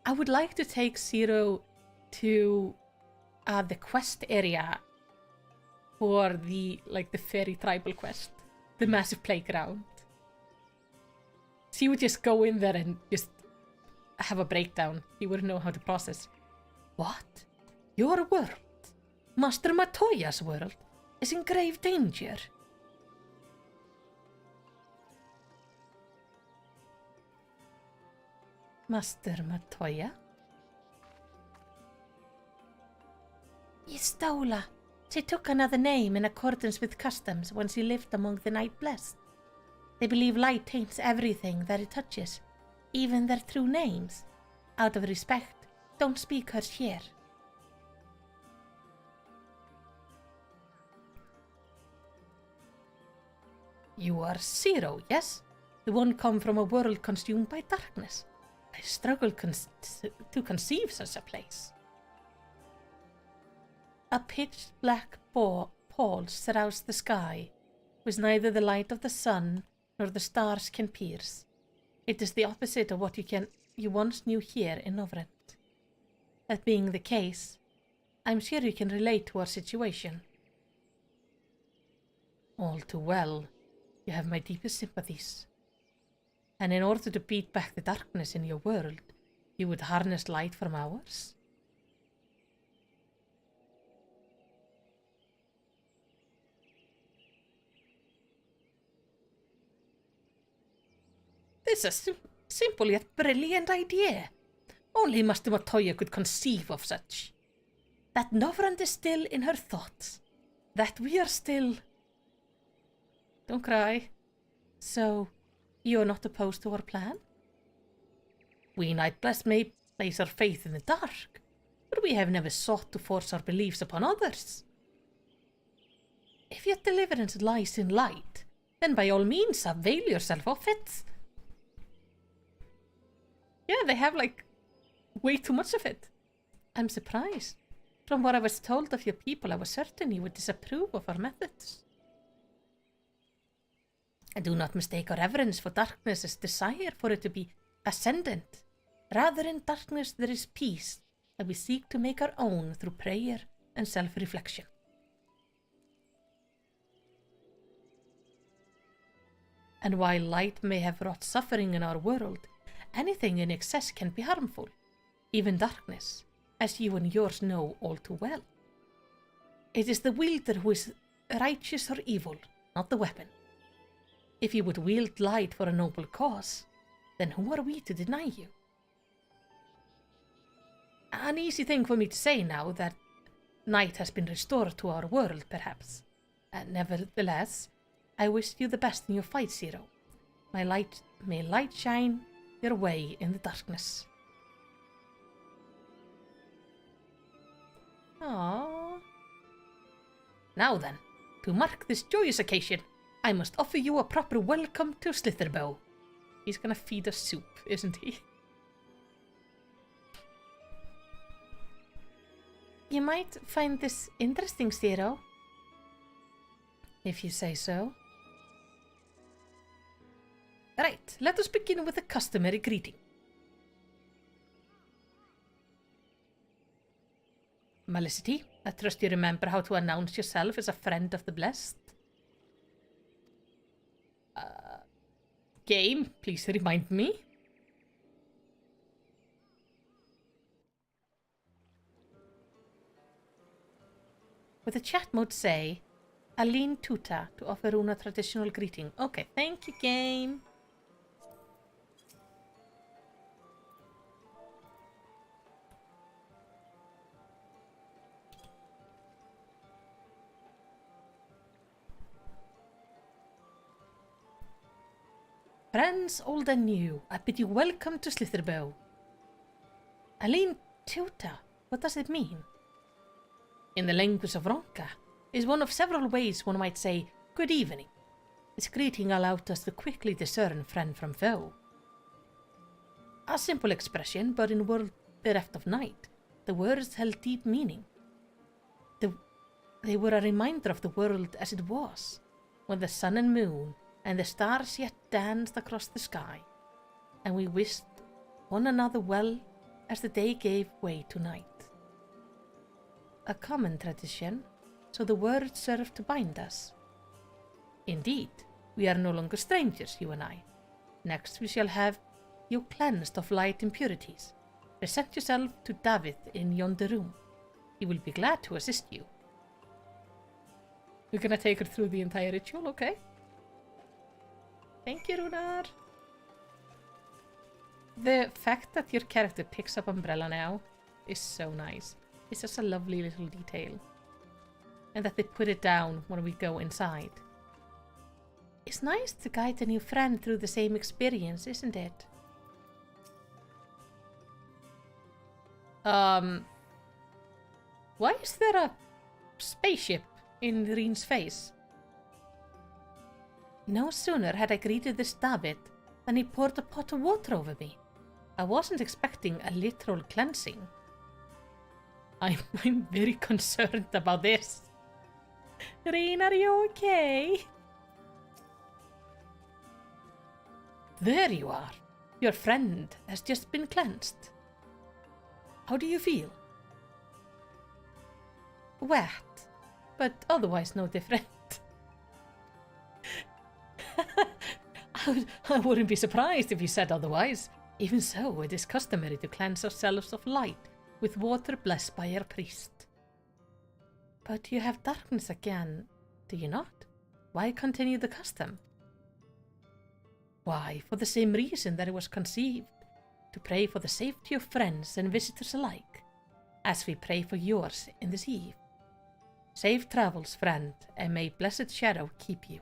I would like to take Zero to the quest area for the fairy tribal quest. The massive playground. She would just go in there and just have a breakdown. He wouldn't know how to process. What? Your world? Master Matoya's world is in grave danger. Master Matoya? Yistola. She took another name in accordance with customs when she lived among the Night Blessed. They believe light taints everything that it touches, even their true names. Out of respect, don't speak hers here. You are Zero, yes? The one come from a world consumed by darkness. I struggle to conceive such a place. A pitch-black pall surrounds the sky, which neither the light of the sun nor the stars can pierce. It is the opposite of what you once knew here in Novrent. That being the case, I'm sure you can relate to our situation. All too well. You have my deepest sympathies. And in order to beat back the darkness in your world, you would harness light from ours? This is a simple yet brilliant idea. Only Master Matoya could conceive of such. That Novrand is still in her thoughts. That we are still... Don't cry. So, you are not opposed to our plan? We Night Blessed may place our faith in the dark, but we have never sought to force our beliefs upon others. If your deliverance lies in light, then by all means avail yourself of it. Yeah, they have way too much of it. I'm surprised. From what I was told of your people, I was certain you would disapprove of our methods. And do not mistake our reverence for darkness's desire for it to be ascendant. Rather in darkness there is peace that we seek to make our own through prayer and self-reflection. And while light may have wrought suffering in our world, anything in excess can be harmful, even darkness, as you and yours know all too well. It is the wielder who is righteous or evil, not the weapon. If you would wield light for a noble cause, then who are we to deny you? An easy thing for me to say now that night has been restored to our world, perhaps. Nevertheless, I wish you the best in your fight, Zero. May light shine your way in the darkness. Aww. Now then, to mark this joyous occasion, I must offer you a proper welcome to Slitherbow. He's gonna feed us soup, isn't he? You might find this interesting, Zero. If you say so. Right, let us begin with the customary greeting. Melicity, I trust you remember how to announce yourself as a friend of the blessed. Game, please remind me. With the chat mode say, Aline Tuta to offer Runa traditional greeting. Okay, thank you, game. Friends old and new, I bid you welcome to Slitherbow. Aline Tuta, what does it mean? In the language of Ronka, is one of several ways one might say good evening. This greeting allowed us to quickly discern friend from foe. A simple expression, but in a world bereft of night, the words held deep meaning. They were a reminder of the world as it was, when the sun and moon and the stars yet danced across the sky, and we wished one another well as the day gave way to night. A common tradition, so the words serve to bind us. Indeed, we are no longer strangers, you and I. Next we shall have you cleansed of light impurities. Present yourself to David in yonder room. He will be glad to assist you. We're gonna take her through the entire ritual, okay? Thank you, Runar. The fact that your character picks up umbrella now is so nice. It's just a lovely little detail. And that they put it down when we go inside. It's nice to guide a new friend through the same experience, isn't it? Why is there a spaceship in Reen's face? No sooner had I greeted this David than he poured a pot of water over me. I wasn't expecting a literal cleansing. I'm very concerned about this. Reen, are you okay? There you are. Your friend has just been cleansed. How do you feel? Wet, but otherwise no different. I wouldn't be surprised if you said otherwise. Even so, it is customary to cleanse ourselves of light with water blessed by our priest. But you have darkness again, do you not? Why continue the custom? Why, for the same reason that it was conceived, to pray for the safety of friends and visitors alike, as we pray for yours in this eve. Safe travels, friend, and may blessed shadow keep you.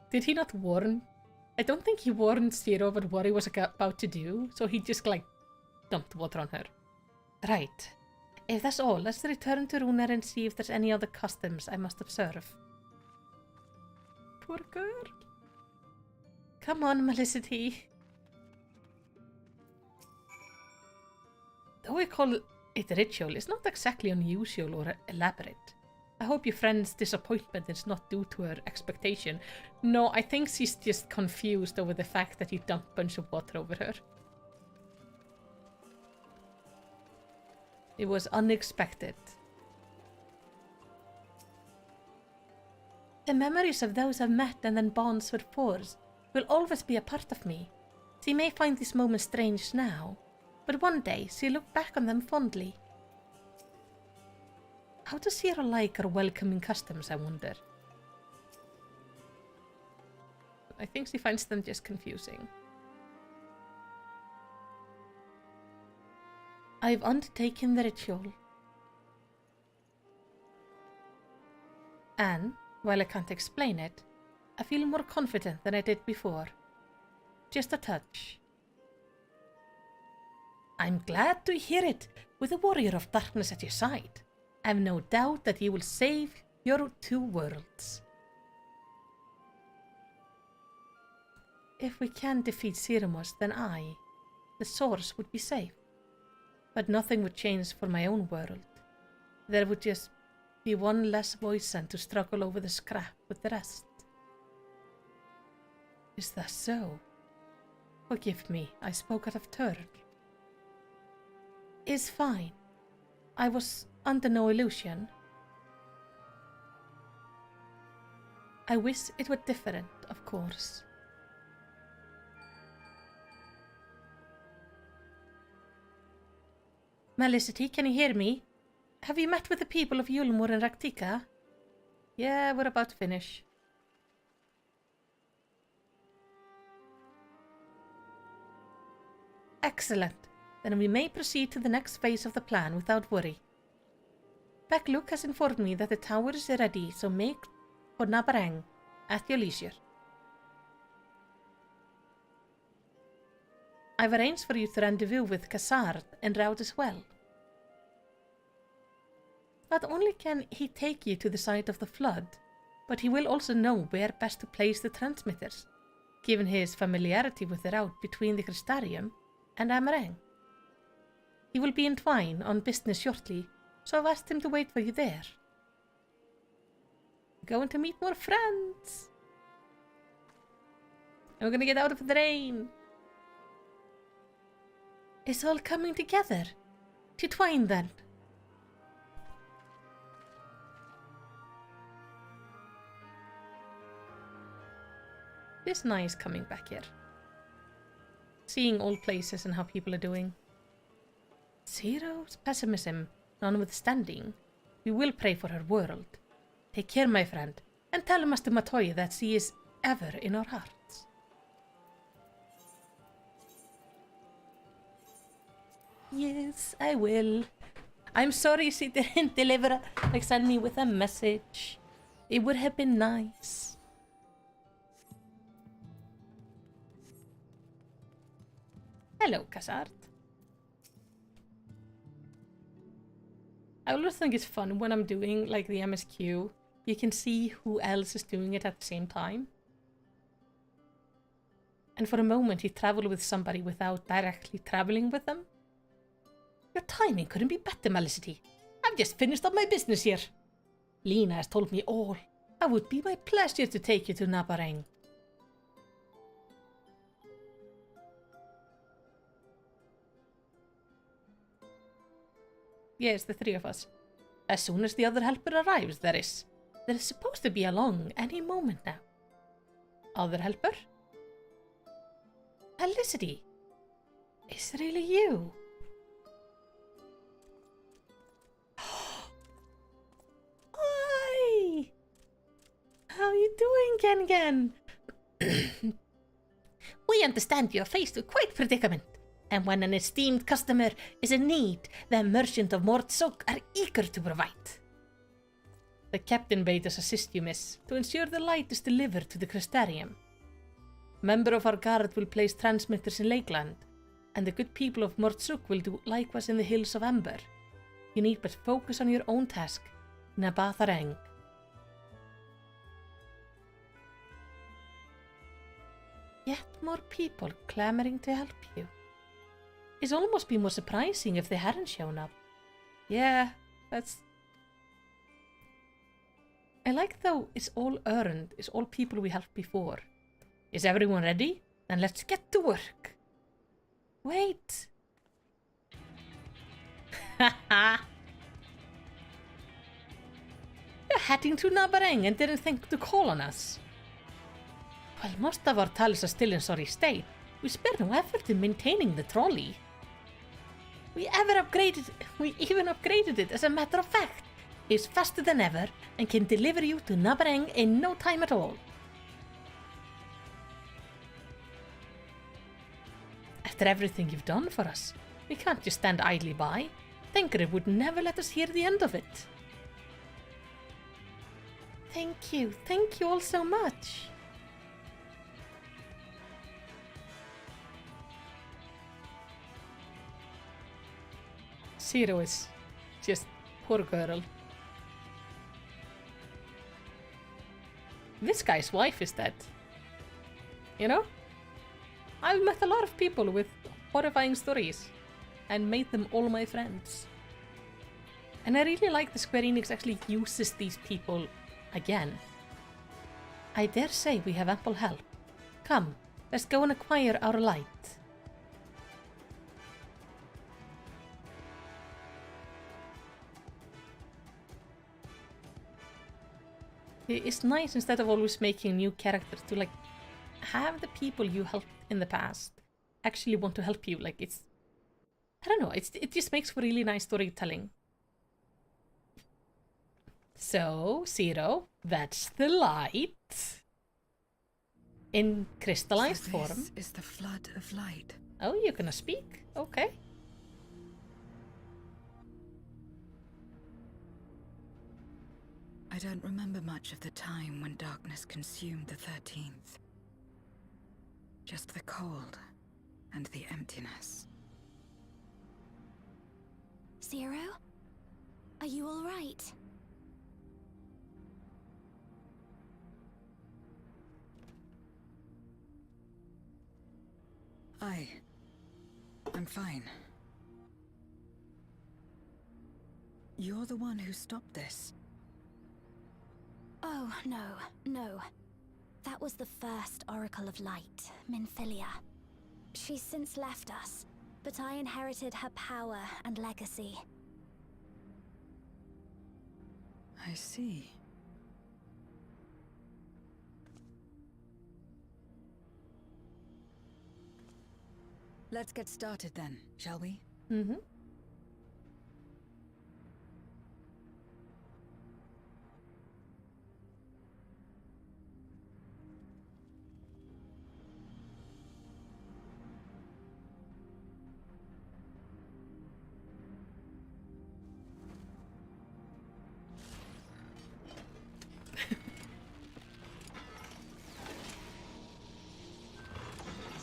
Did he not warn? I don't think he warned Zero about what he was about to do, so he just dumped water on her. Right. If that's all, let's return to Runar and see if there's any other customs I must observe. Poor girl. Come on, Melicity. Though we call it a ritual, it's not exactly unusual or elaborate. I hope your friend's disappointment is not due to her expectation. No, I think she's just confused over the fact that you dumped a bunch of water over her. It was unexpected. The memories of those I've met and then bonds with force will always be a part of me. She may find this moment strange now, but one day she'll look back on them fondly. How does Zero like our welcoming customs, I wonder? I think she finds them just confusing. I've undertaken the ritual. And, while I can't explain it, I feel more confident than I did before. Just a touch. I'm glad to hear it, with a warrior of darkness at your side. I've no doubt that you will save your two worlds. If we can defeat Ceramos, then the source, would be safe. But nothing would change for my own world. There would just be one less voice to struggle over the scrap with the rest. Is that so? Forgive me, I spoke out of turn. It's fine. I was under no illusion. I wish it were different, of course. Melicity, can you hear me? Have you met with the people of Yulmur and Raktika? Yeah, we're about to finish. Excellent. Then we may proceed to the next phase of the plan without worry. Beck-Luke has informed me that the tower is ready, so make for Nabarang at your leisure. I've arranged for you to rendezvous with Kassard en route as well. Not only can he take you to the site of the flood, but he will also know where best to place the transmitters, given his familiarity with the route between the Crystarium and Amarang. He will be in Twine on business shortly, so I've asked him to wait for you there. Going to meet more friends. And we're gonna get out of the rain. It's all coming together. To Twine then. It's nice coming back here. Seeing old places and how people are doing. Zero's pessimism notwithstanding, we will pray for her world. Take care, my friend, and tell Master Matoya that she is ever in our hearts. Yes, I will. I'm sorry she didn't send me with a message. It would have been nice. Hello, Kassard. I always think it's fun when I'm doing like the MSQ. You can see who else is doing it at the same time. And for a moment you travel with somebody without directly traveling with them. Your timing couldn't be better, Melicity. I've just finished up my business here. Lena has told me all. It would be my pleasure to take you to Nabarang. Yes, the three of us. As soon as the other helper arrives, there is. There is supposed to be along any moment now. Other helper? Felicity. It's really you. Hi! How you doing, Gen? We understand you're faced with quite predicament. And when an esteemed customer is in need, the merchant of Mortsok are eager to provide. The captain bade us assist you, miss, to ensure the light is delivered to the Crystarium. A member of our guard will place transmitters in Lakeland, and the good people of Mortsok will do likewise in the Hills of Amber. You need but focus on your own task, Nabatharang. Yet more people clamoring to help you. It's almost been more surprising if they hadn't shown up. Yeah, that's... I like though it's all earned, it's all people we helped before. Is everyone ready? Then let's get to work. Wait. Haha. You're heading to Nabarang and didn't think to call on us. Well, most of our tales are still in sorry state. We spare no effort in maintaining the trolley. We even upgraded it, as a matter of fact. It's faster than ever and can deliver you to Nabareng in no time at all. After everything you've done for us, we can't just stand idly by. Thancred would never let us hear the end of it. Thank you all so much. Zero is just poor girl. This guy's wife is dead. You know? I've met a lot of people with horrifying stories and made them all my friends. And I really like that Square Enix actually uses these people again. I dare say we have ample help. Come, let's go and acquire our light. It's nice, instead of always making new characters, to like have the people you helped in the past actually want to help you. Like, it's, I don't know, it just makes for really nice storytelling. So, Zero, that's the light in crystallized So form. this is the flood of light. Oh, you're gonna speak? Okay. I don't remember much of the time when darkness consumed the 13th. Just the cold and the emptiness. Zero? Are you all right? I'm fine. You're the one who stopped this. Oh, no. That was the first Oracle of Light, Minfilia. She's since left us, but I inherited her power and legacy. I see. Let's get started then, shall we? Mm-hmm.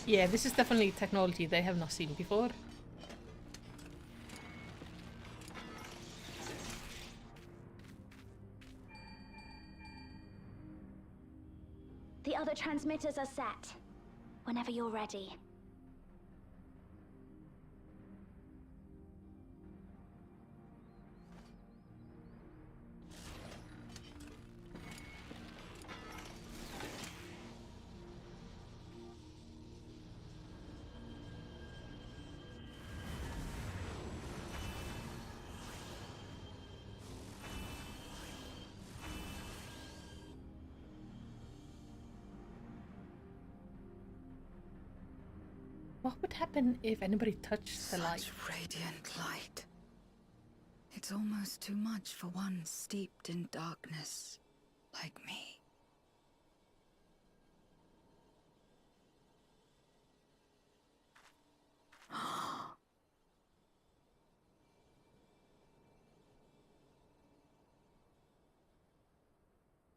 Yeah, this is definitely technology they have not seen before. The other transmitters are set. Whenever you're ready. What would happen if anybody touched the light? Such radiant light. It's almost too much for one steeped in darkness like me.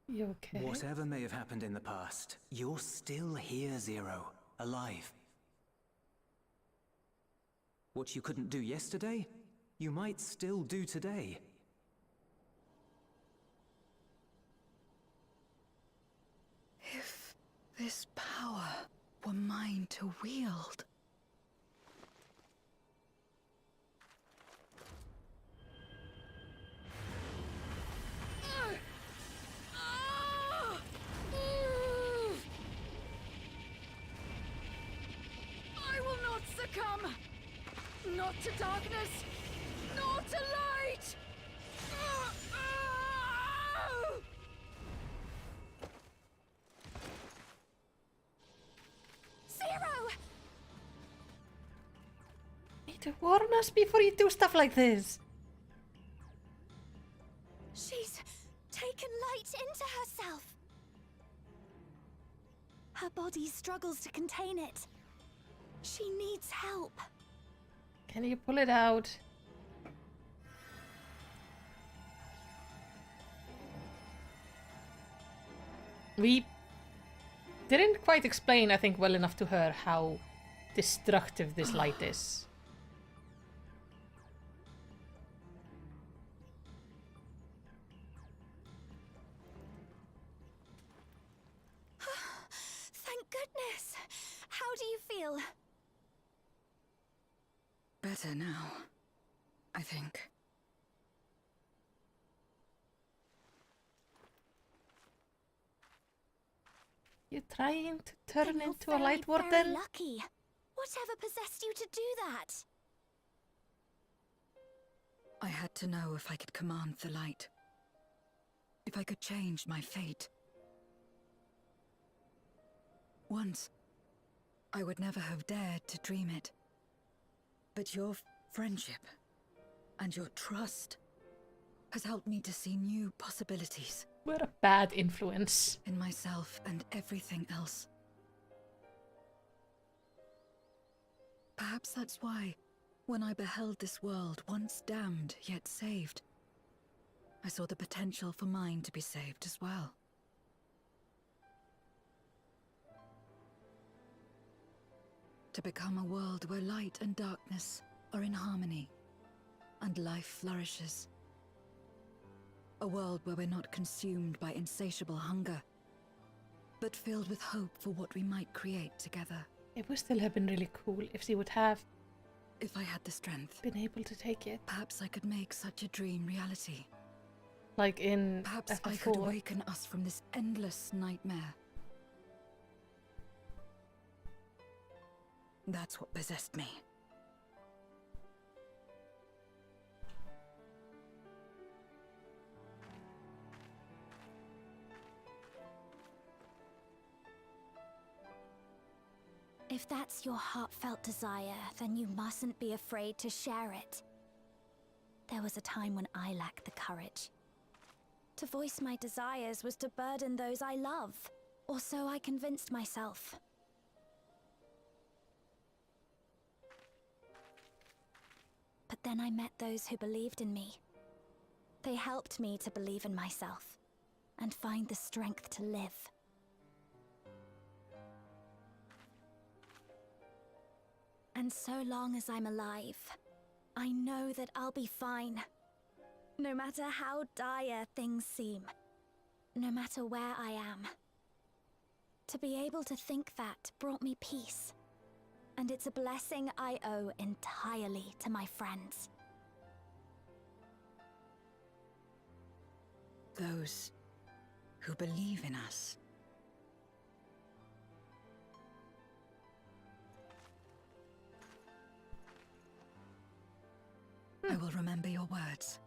You okay? Whatever may have happened in the past, you're still here, Zero. Alive. What you couldn't do yesterday, you might still do today. If this power were mine to wield. I will not succumb! Not to darkness! Not to light! Zero! Me to warn us before you do stuff like this. She's taken light into herself. Her body struggles to contain it. She needs help. Can you pull it out? We didn't quite explain, I think, well enough to her how destructive this light is. Thank goodness. How do you feel? Better now, I think. You trying to turn Then into you're a light very warden? lucky. Whatever possessed you to do that? I had to know if I could command the light. If I could change my fate. Once, I would never have dared to dream it. But your friendship and your trust has helped me to see new possibilities We're a bad influence. in myself and everything else. Perhaps that's why, when I beheld this world once damned yet saved, I saw the potential for mine to be saved as well. To become a world where light and darkness are in harmony, and life flourishes. A world where we're not consumed by insatiable hunger, but filled with hope for what we might create together. It would still have been really cool if she would have If I had the strength, been able to take it. perhaps I could make such a dream reality. Like in Perhaps I could FF4. awaken us from this endless nightmare. That's what possessed me. If that's your heartfelt desire, then you mustn't be afraid to share it. There was a time when I lacked the courage. To voice my desires was to burden those I love, or so I convinced myself. But then I met those who believed in me. They helped me to believe in myself, and find the strength to live. And so long as I'm alive, I know that I'll be fine. No matter how dire things seem, no matter where I am. To be able to think that brought me peace. And it's a blessing I owe entirely to my friends. Those who believe in us. I will remember your words.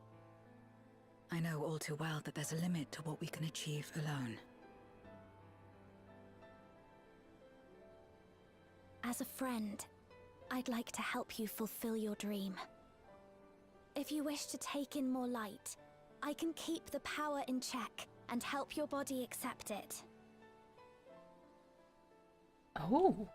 I know all too well that there's a limit to what we can achieve alone. As a friend, I'd like to help you fulfill your dream. If you wish to take in more light, I can keep the power in check and help your body accept it. Oh.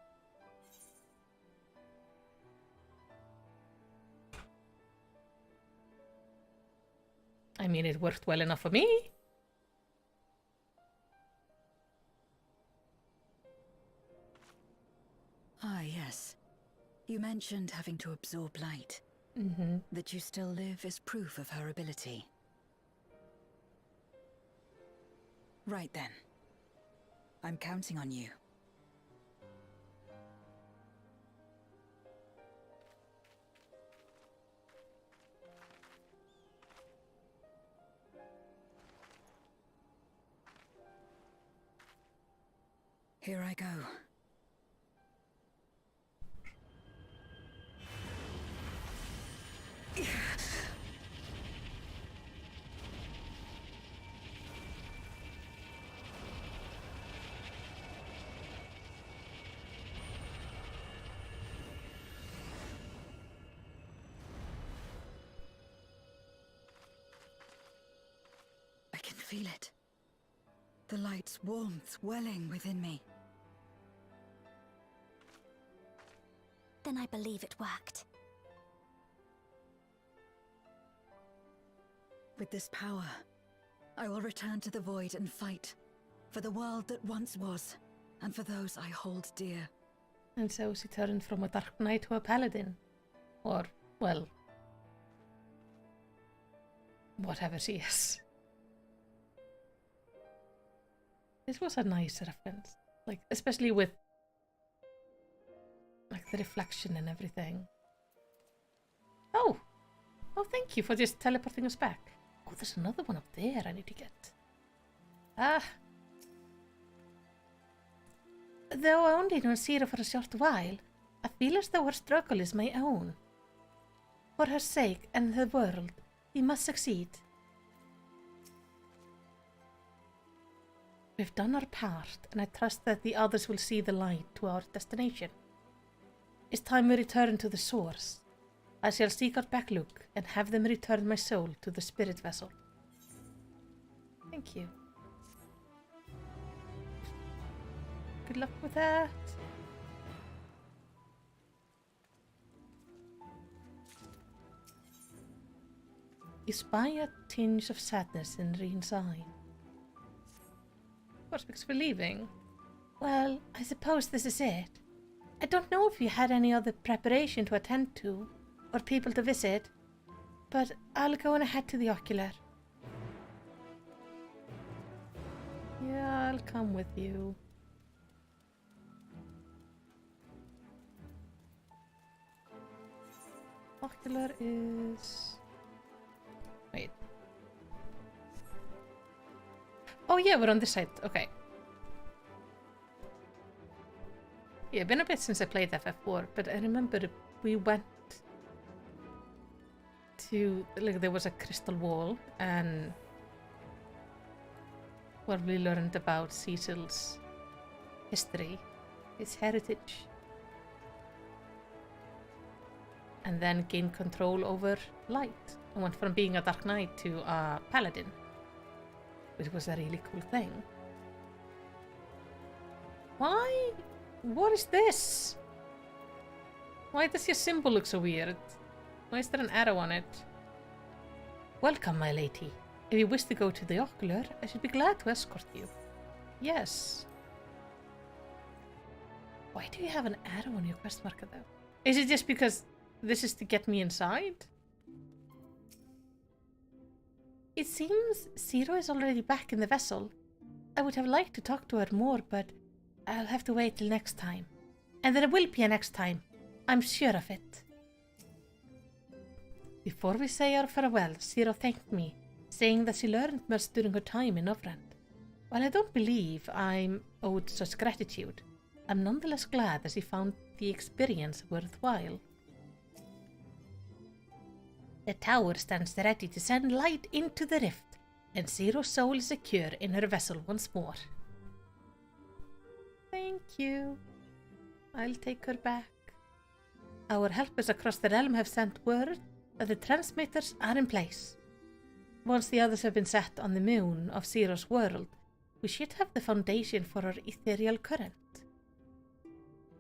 I mean, it worked well enough for me. Ah, yes. You mentioned having to absorb light. Mm-hmm. That you still live is proof of her ability. Right then. I'm counting on you. Here I go. feel it. The light's warmth welling within me. Then I believe it worked. With this power, I will return to the void and fight for the world that once was, and for those I hold dear. And so she turned from a dark knight to a paladin. Or, well, whatever she is. This was a nice reference. Like, especially with like the reflection and everything. Oh! Oh, thank you for just teleporting us back. Oh, there's another one up there I need to get. Ah! Though I only know Zero for a short while, I feel as though her struggle is my own. For her sake and the world, we must succeed. We've done our part, and I trust that the others will see the light to our destination. It's time we return to the source. I shall seek out Backluk and have them return my soul to the spirit vessel. Thank you. Good luck with that. You spy a tinge of sadness in Reen's eye. Of course, because we're leaving. Well, I suppose this is it. I don't know if you had any other preparation to attend to, or people to visit, but I'll go on ahead to the ocular. Yeah, I'll come with you. Ocular is... Wait. Oh yeah, we're on this side. Okay. Yeah, been a bit since I played FF4, but I remember we went to, like, there was a crystal wall, and where we learned about Cecil's history, his heritage, and then gained control over light, and went from being a Dark Knight to a Paladin, which was a really cool thing. Why? What is this? Why does your symbol look so weird? Why is there an arrow on it? Welcome, my lady. If you wish to go to the ocular, I should be glad to escort you. Yes. Why do you have an arrow on your quest marker, though? Is it just because this is to get me inside? It seems Zero is already back in the vessel. I would have liked to talk to her more, but I'll have to wait till next time. And there will be a next time. I'm sure of it. Before we say our farewells, Zero thanked me, saying that she learned much during her time in Overend. While I don't believe I'm owed such gratitude, I'm nonetheless glad that she found the experience worthwhile. The tower stands ready to send light into the rift, and Zero's soul is secure in her vessel once more. Thank you. I'll take her back. Our helpers across the realm have sent word that the transmitters are in place. Once the others have been set on the moon of Zero's world, we should have the foundation for our ethereal current.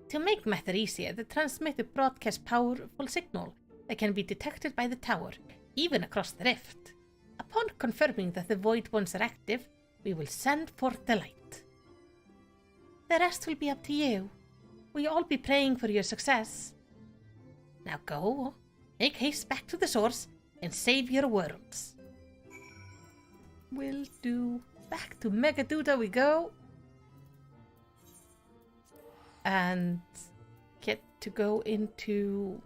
To make matter easier, the transmitter broadcasts powerful signal that can be detected by the tower, even across the rift. Upon confirming that the void ones are active, we will send forth the light. The rest will be up to you. We'll all be praying for your success. Now go, make haste back to the source, and save your worlds. Will do. Back to Megaduda we go. And get to go into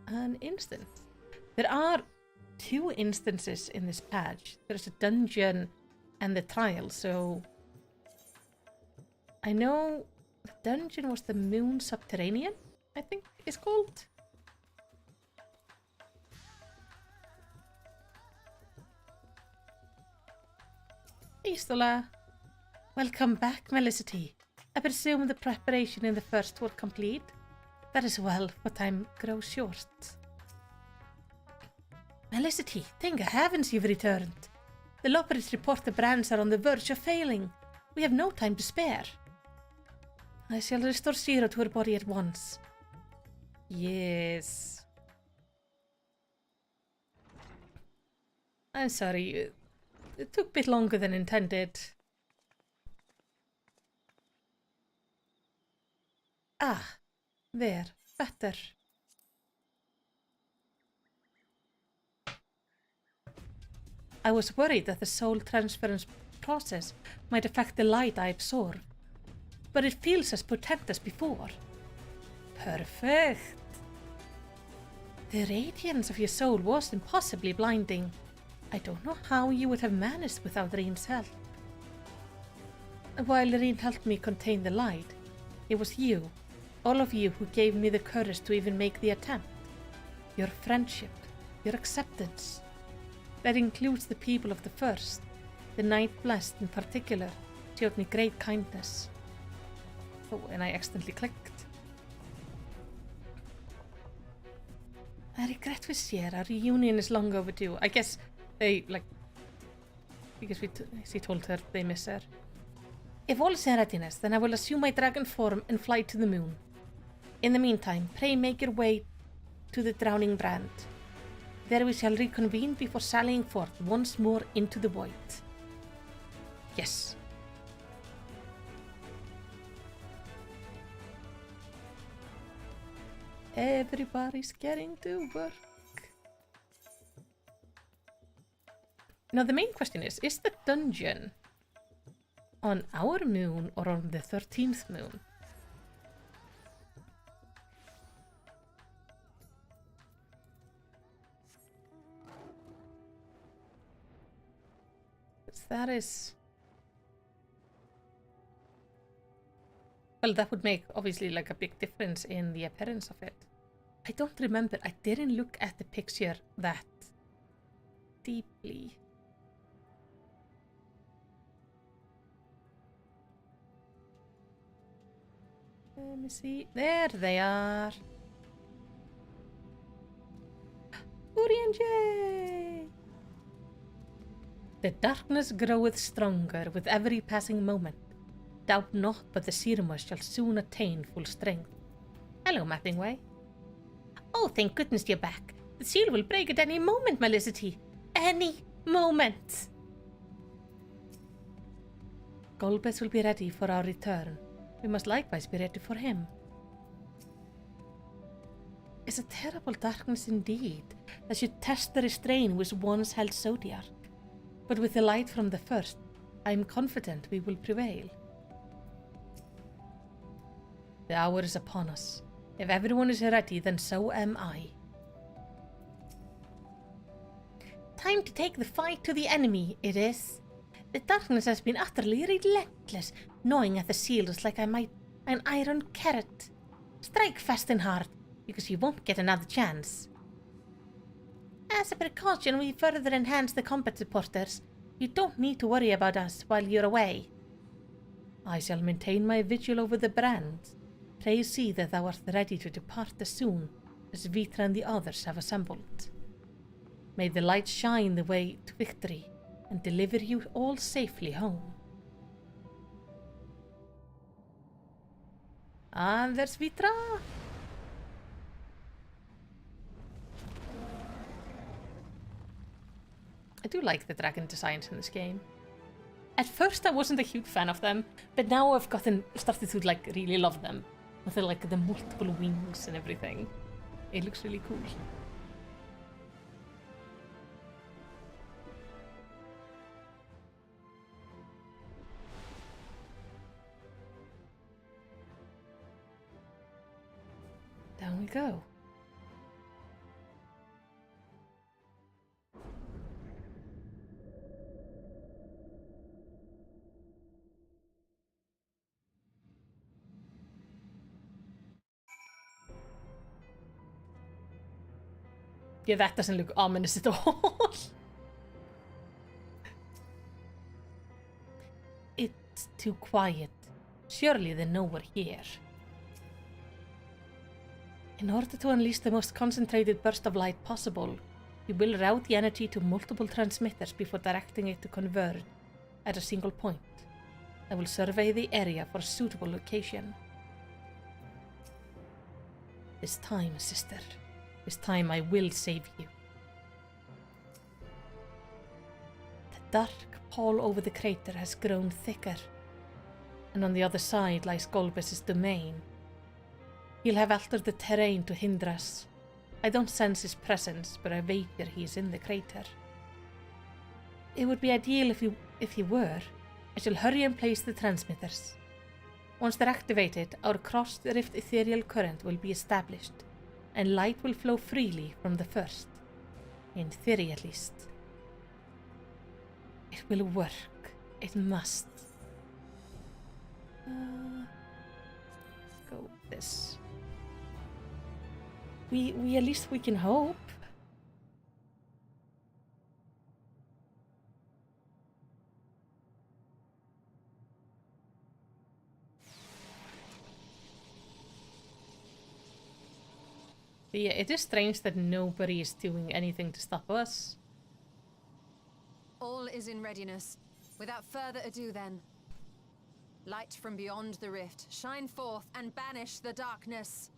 an instance. There are 2 instances in this patch. There's a dungeon and the trial, so I know the dungeon was the Moon Subterranean, I think it's called. Istola, welcome back, Melicity. I presume the preparation in the first were complete. That is well, for time grows short. Melicity, thank heavens you've returned. The loppers report the brands are on the verge of failing. We have no time to spare. I shall restore Zero to her body at once. Yes. I'm sorry. It took a bit longer than intended. Ah, there. Better. I was worried that the soul transference process might affect the light I absorb, but it feels as potent as before. Perfect. The radiance of your soul was impossibly blinding. I don't know how you would have managed without Reen's help. While Reen helped me contain the light, it was you, all of you, who gave me the courage to even make the attempt. Your friendship, your acceptance. That includes the people of the First. The Night Blessed in particular showed me great kindness. Oh, and I accidentally clicked. I regret to share our reunion is long overdue. I guess they, because she told her they miss her. If all is in readiness, then I will assume my dragon form and fly to the moon. In the meantime, pray make your way to the Drowning Brand. There we shall reconvene before sallying forth once more into the void. Yes. Everybody's getting to work. Now the main question is the dungeon on our moon or on the 13th moon? That is... Well, that would make, obviously, a big difference in the appearance of it. I don't remember. I didn't look at the picture that deeply. Let me see. There they are. Urianger! The darkness groweth stronger with every passing moment. Doubt not but the Sirmus shall soon attain full strength. Hello, Mappingway. Oh, thank goodness you're back. The seal will break at any moment, Melicity. Any moment. Golbez will be ready for our return. We must likewise be ready for him. It's a terrible darkness indeed that should test the restraint which once held Zodiac. But with the light from the First, I am confident we will prevail. The hour is upon us. If everyone is ready, then so am I. Time to take the fight to the enemy, it is. The darkness has been utterly relentless, gnawing at the seals like an iron carrot. Strike fast and hard, because you won't get another chance. As a precaution, we further enhance the combat supporters. You don't need to worry about us while you're away. I shall maintain my vigil over the brand. Pray see that thou art ready to depart as soon as Vitra and the others have assembled. May the light shine the way to victory and deliver you all safely home. And there's Vitra! I do like the dragon designs in this game. At first I wasn't a huge fan of them, but now I've started to really love them. With the multiple wings and everything. It looks really cool. Down we go. Yeah, that doesn't look ominous at all. It's too quiet. Surely they know we're here. In order to unleash the most concentrated burst of light possible, You will route the energy to multiple transmitters before directing it to converge at a single point. I will survey the area for a suitable location. This time, sister. This time I will save you. The dark pall over the crater has grown thicker, and on the other side lies Golbez's domain. He'll have altered the terrain to hinder us. I don't sense his presence, but I wager he is in the crater. It would be ideal if he were. I shall hurry and place the transmitters. Once they're activated, our cross-rift ethereal current will be established, and light will flow freely from the first. In theory, at least. It will work. It must. Let's go with this. We at least we can hope. But yeah, it is strange that nobody is doing anything to stop us. All is in readiness. Without further ado then. Light from beyond the rift, shine forth and banish the darkness.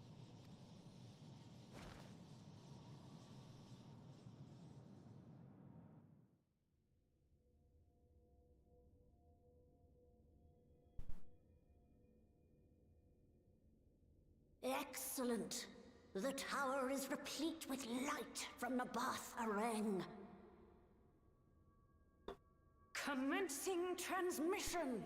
Excellent. The tower is replete with light from the Bath Areng. Commencing transmission.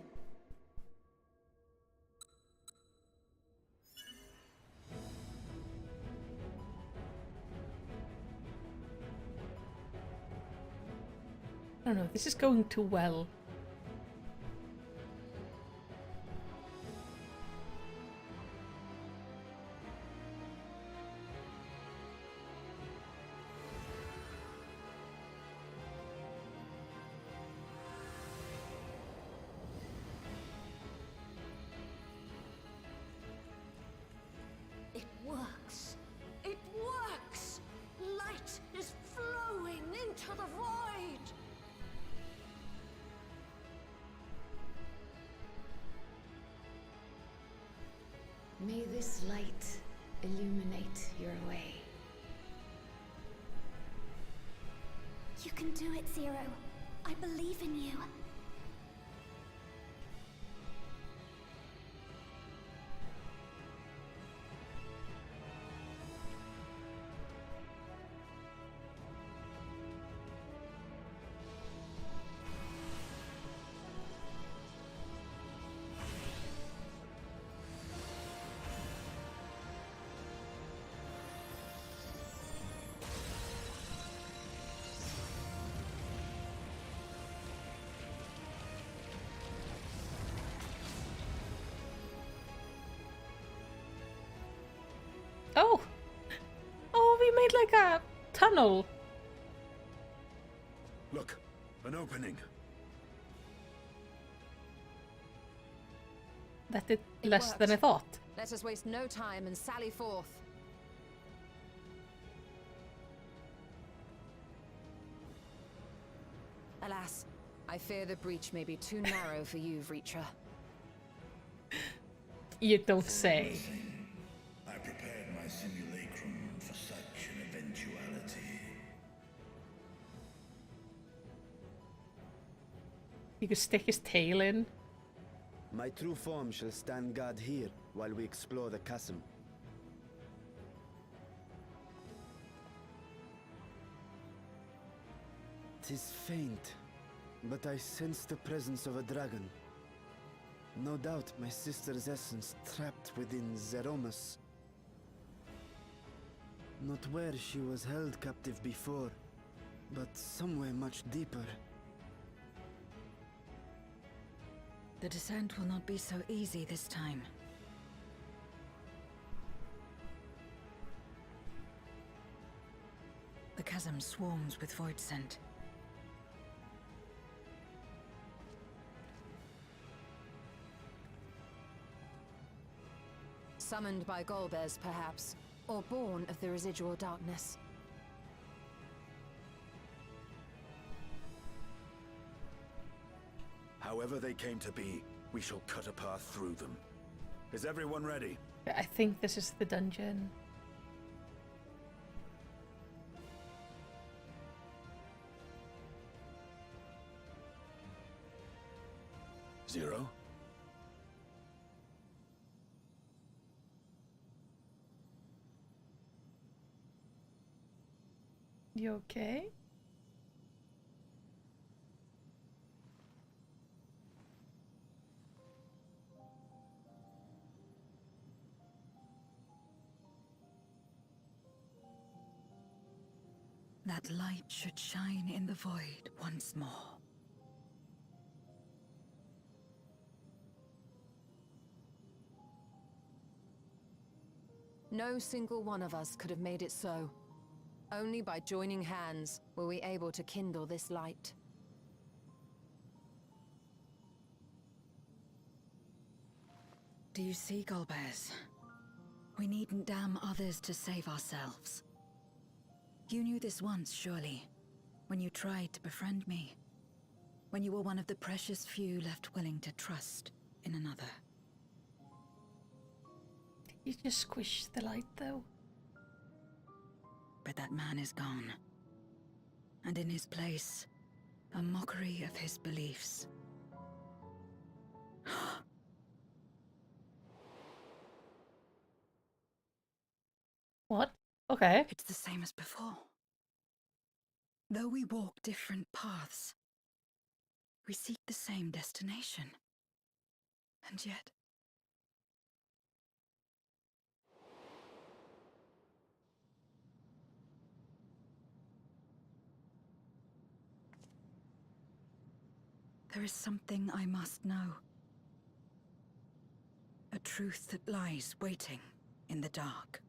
I don't know, this is going too well. It works. It works. Light is flowing into the void. May this light illuminate your way. You can do it, Zero. I believe in you. Oh! Oh, we made like a tunnel. Look, an opening. That did It less than I worked. thought. Let us waste no time and sally forth. Alas, I fear the breach may be too narrow for you, Vreetra. You don't say. I prepared my simulacrum for such an eventuality. You could stick his tail in. My true form shall stand guard here while we explore the chasm. Tis faint, but I sense the presence of a dragon. No doubt my sister's essence trapped within Zeromus. Not where she was held captive before, but somewhere much deeper. The descent will not be so easy this time. The chasm swarms with void scent. Summoned by Golbez, perhaps, or born of the residual darkness. However they came to be, we shall cut a path through them. Is everyone ready? I think this is the dungeon. Zero? You okay? That light should shine in the void once more. No single one of us could have made it so. Only by joining hands were we able to kindle this light. Do you see, Golbez? We needn't damn others to save ourselves. You knew this once, surely, when you tried to befriend me. When you were one of the precious few left willing to trust in another. You just squish the light, though. But that man is gone. And in his place, a mockery of his beliefs. What? Okay. It's the same as before. Though we walk different paths, we seek the same destination. And yet... there is something I must know. A truth that lies waiting in the dark.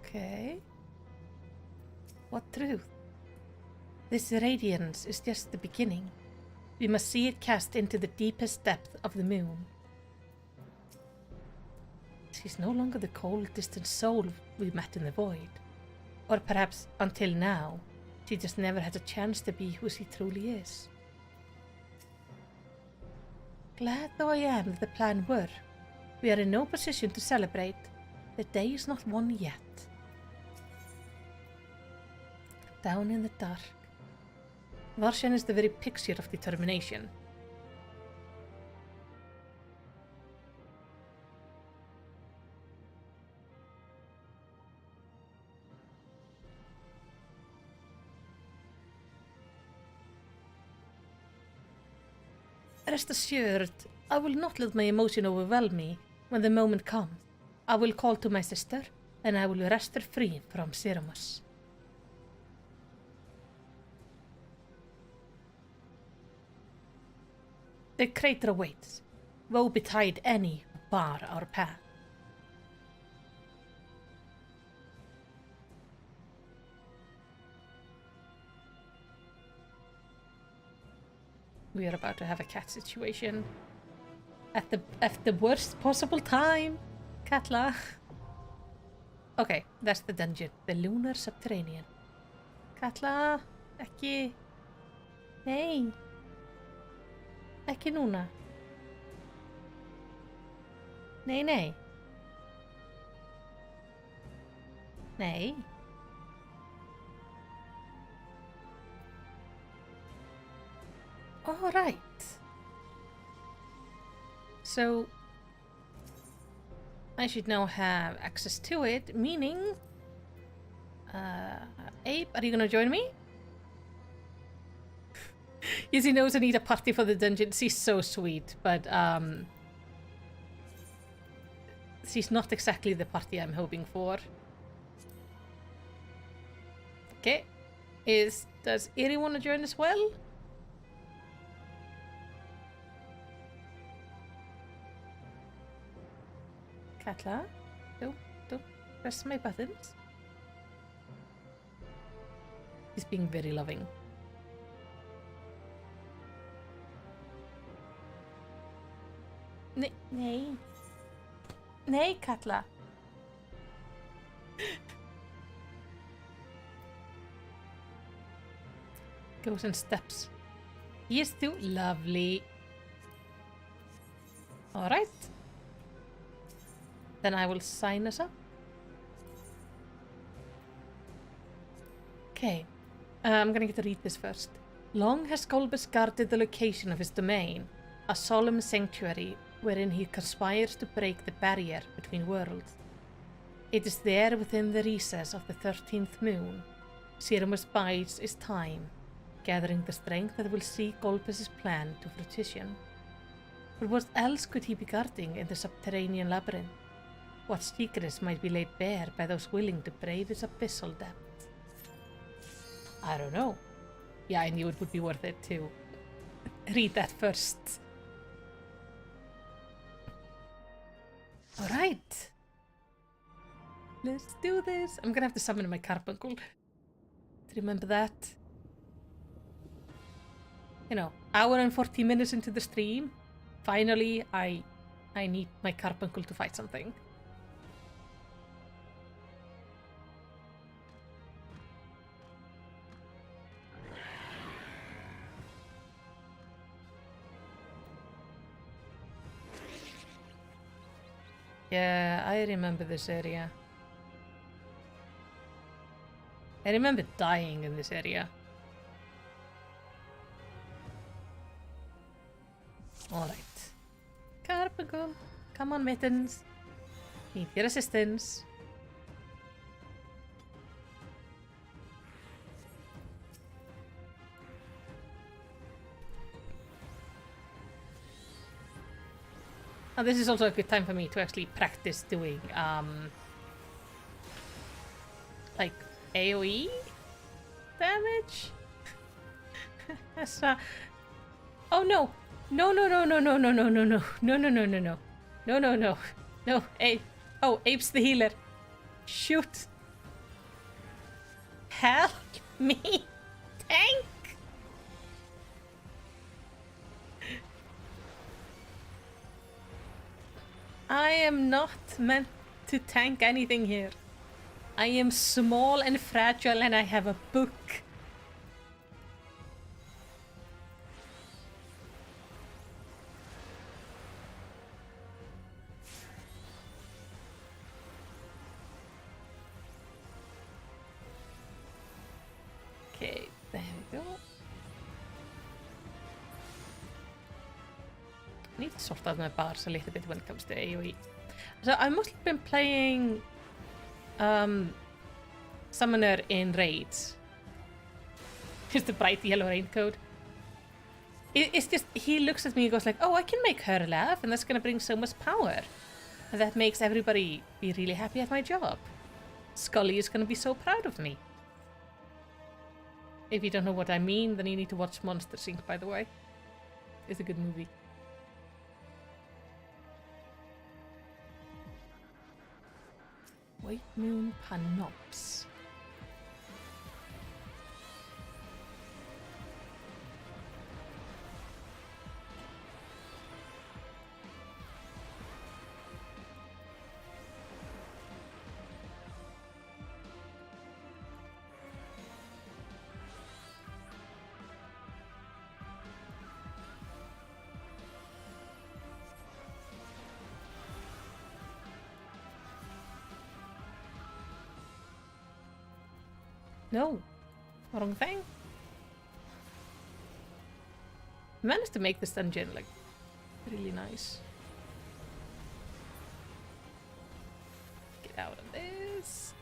Okay. What truth? This radiance is just the beginning. We must see it cast into the deepest depth of the moon. She's no longer the cold, distant soul we met in the void. Or perhaps, until now, she just never had a chance to be who she truly is. Glad though I am that the plan worked, we are in no position to celebrate. The day is not won yet. Down in the dark. Varshan is the very picture of determination. Rest assured, I will not let my emotion overwhelm me when the moment comes. I will call to my sister, and I will wrest her free from Ceremus. The crater awaits. Woe betide any who bar our path. We are about to have a cat situation. At the worst possible time, Katla. Okay, that's the dungeon. The lunar subterranean. Katla, ekki. Nei. Ekki núna. Nei, nei. Nei. All right. So I should now have access to it, meaning Abe, are you gonna join me? Yes, he knows I need a party for the dungeon. She's so sweet, but she's not exactly the party I'm hoping for. Okay. Does Iri want to join as well? Katla, don't press my buttons. He's being very loving. Nei. Nei, Katla. Goes in steps. He is too lovely. Alright. Then I will sign us up. Okay. I'm gonna get to read this first. Long has Golbus guarded the location of his domain, a solemn sanctuary wherein he conspires to break the barrier between worlds. It is there within the recess of the 13th moon. Siramus bides his time, gathering the strength that will see Golbus's plan to fruition. But what else could he be guarding in the subterranean labyrinth? What secrets might be laid bare by those willing to brave its abyssal depths? I don't know. Yeah, I knew it would be worth it to read that first. Alright. Let's do this. I'm gonna have to summon my carbuncle to remember that. You know, hour and 40 minutes into the stream. Finally, I need my carbuncle to fight something. Yeah, I remember this area. I remember dying in this area. Alright. Carbuncle. Come on, Mittens. Need your assistance. And this is also a good time for me to actually practice doing, like, AoE damage? Oh no! No, no, no, no, no, no, no, no, no, no, no, no, no, no. No, no, no. No, Ape. Oh, Ape's the healer. Shoot. Help me, tank! I am not meant to tank anything here. I am small and fragile and I have a book. Okay, there we go. I need to sort out my bars a little bit when it comes to AoE. So I've mostly been playing Summoner in raids. Just the bright yellow raincoat. It's just, he looks at me and goes like, oh, I can make her laugh and that's gonna bring so much power. And that makes everybody be really happy at my job. Scully is gonna be so proud of me. If you don't know what I mean, then you need to watch Monster Inc., by the way. It's a good movie. White Moon Panops. No, wrong thing. Managed to make this dungeon like really nice. Get out of this.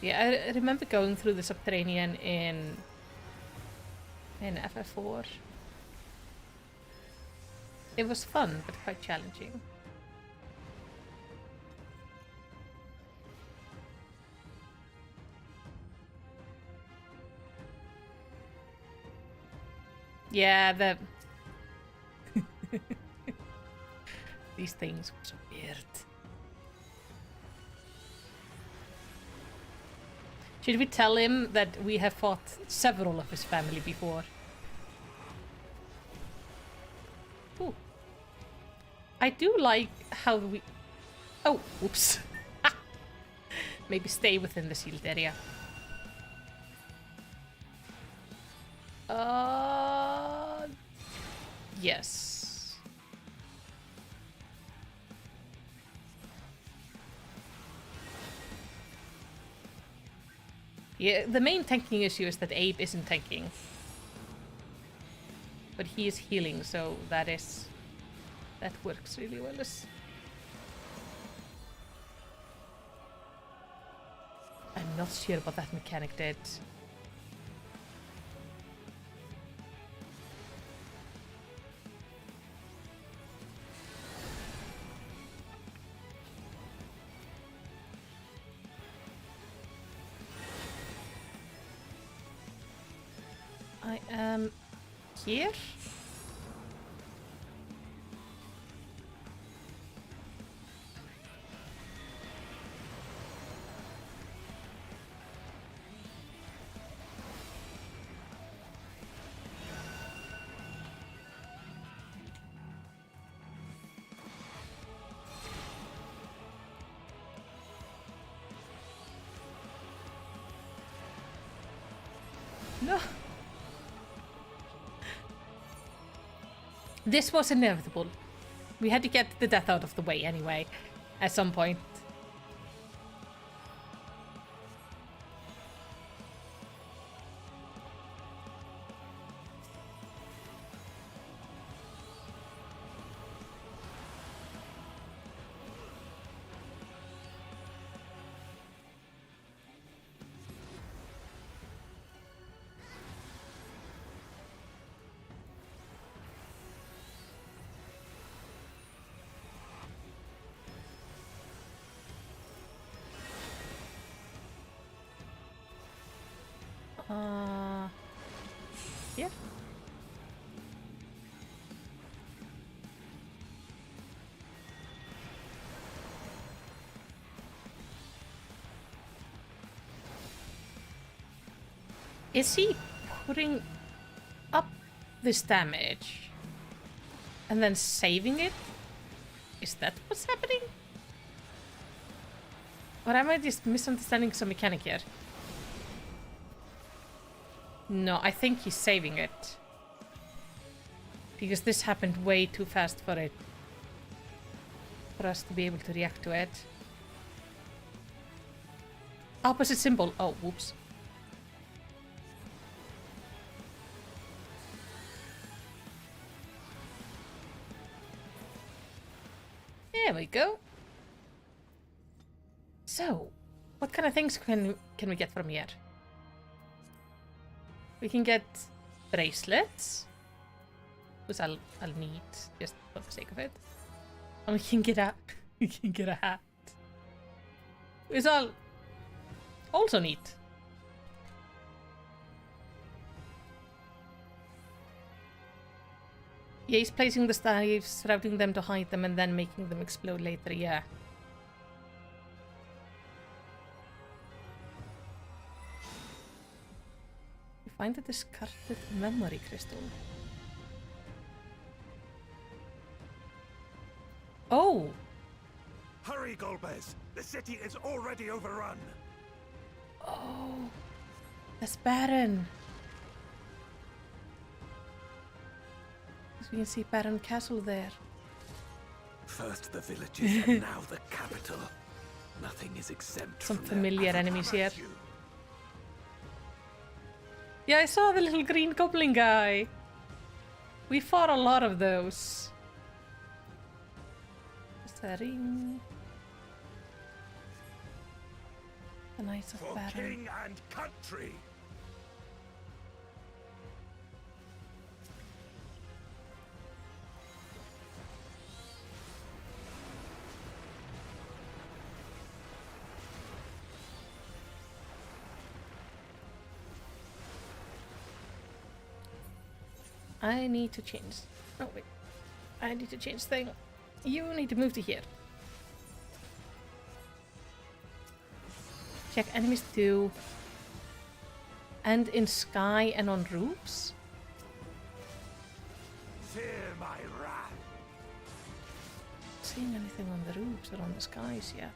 Yeah, I remember going through the subterranean in FF4. It was fun, but quite challenging. Yeah, the... These things were so weird. Should we tell him that we have fought several of his family before? Ooh. I do like how we... Oh, oops. Maybe stay within the sealed area. Yes. Yeah, the main tanking issue is that Abe isn't tanking. But he is healing, so that works really well. I'm not sure about that mechanic did. I am here. No. This was inevitable. We had to get the death out of the way anyway, at some point. Yeah. Is he putting up this damage and then saving it? Is that what's happening? Or am I just misunderstanding some mechanic here? No, I think he's saving it. Because this happened way too fast for us to be able to react to it. Opposite symbol. Oh, whoops. There we go. So, what kind of things can we get from here? We can get bracelets, which I'll need just for the sake of it. And we can get a hat, which I'll also need. Yeah, he's placing the staves, routing them to hide them, and then making them explode later. Yeah. Find a discarded memory crystal. Oh! Hurry, Golbez! The city is already overrun! Oh! That's Baron! We can see Baron Castle there. First the villages and now the capital. Nothing is exempt Some from familiar their enemies here. virtue. Yeah, I saw the little green goblin guy. We fought a lot of those. Is that a ring? The Knights of For Baron. king and country! I need to change. Oh wait. I need to change thing. You need to move to here. Check enemies 2. And in sky and on roofs? Fear my wrath. Not seeing anything on the roofs or on the skies yet.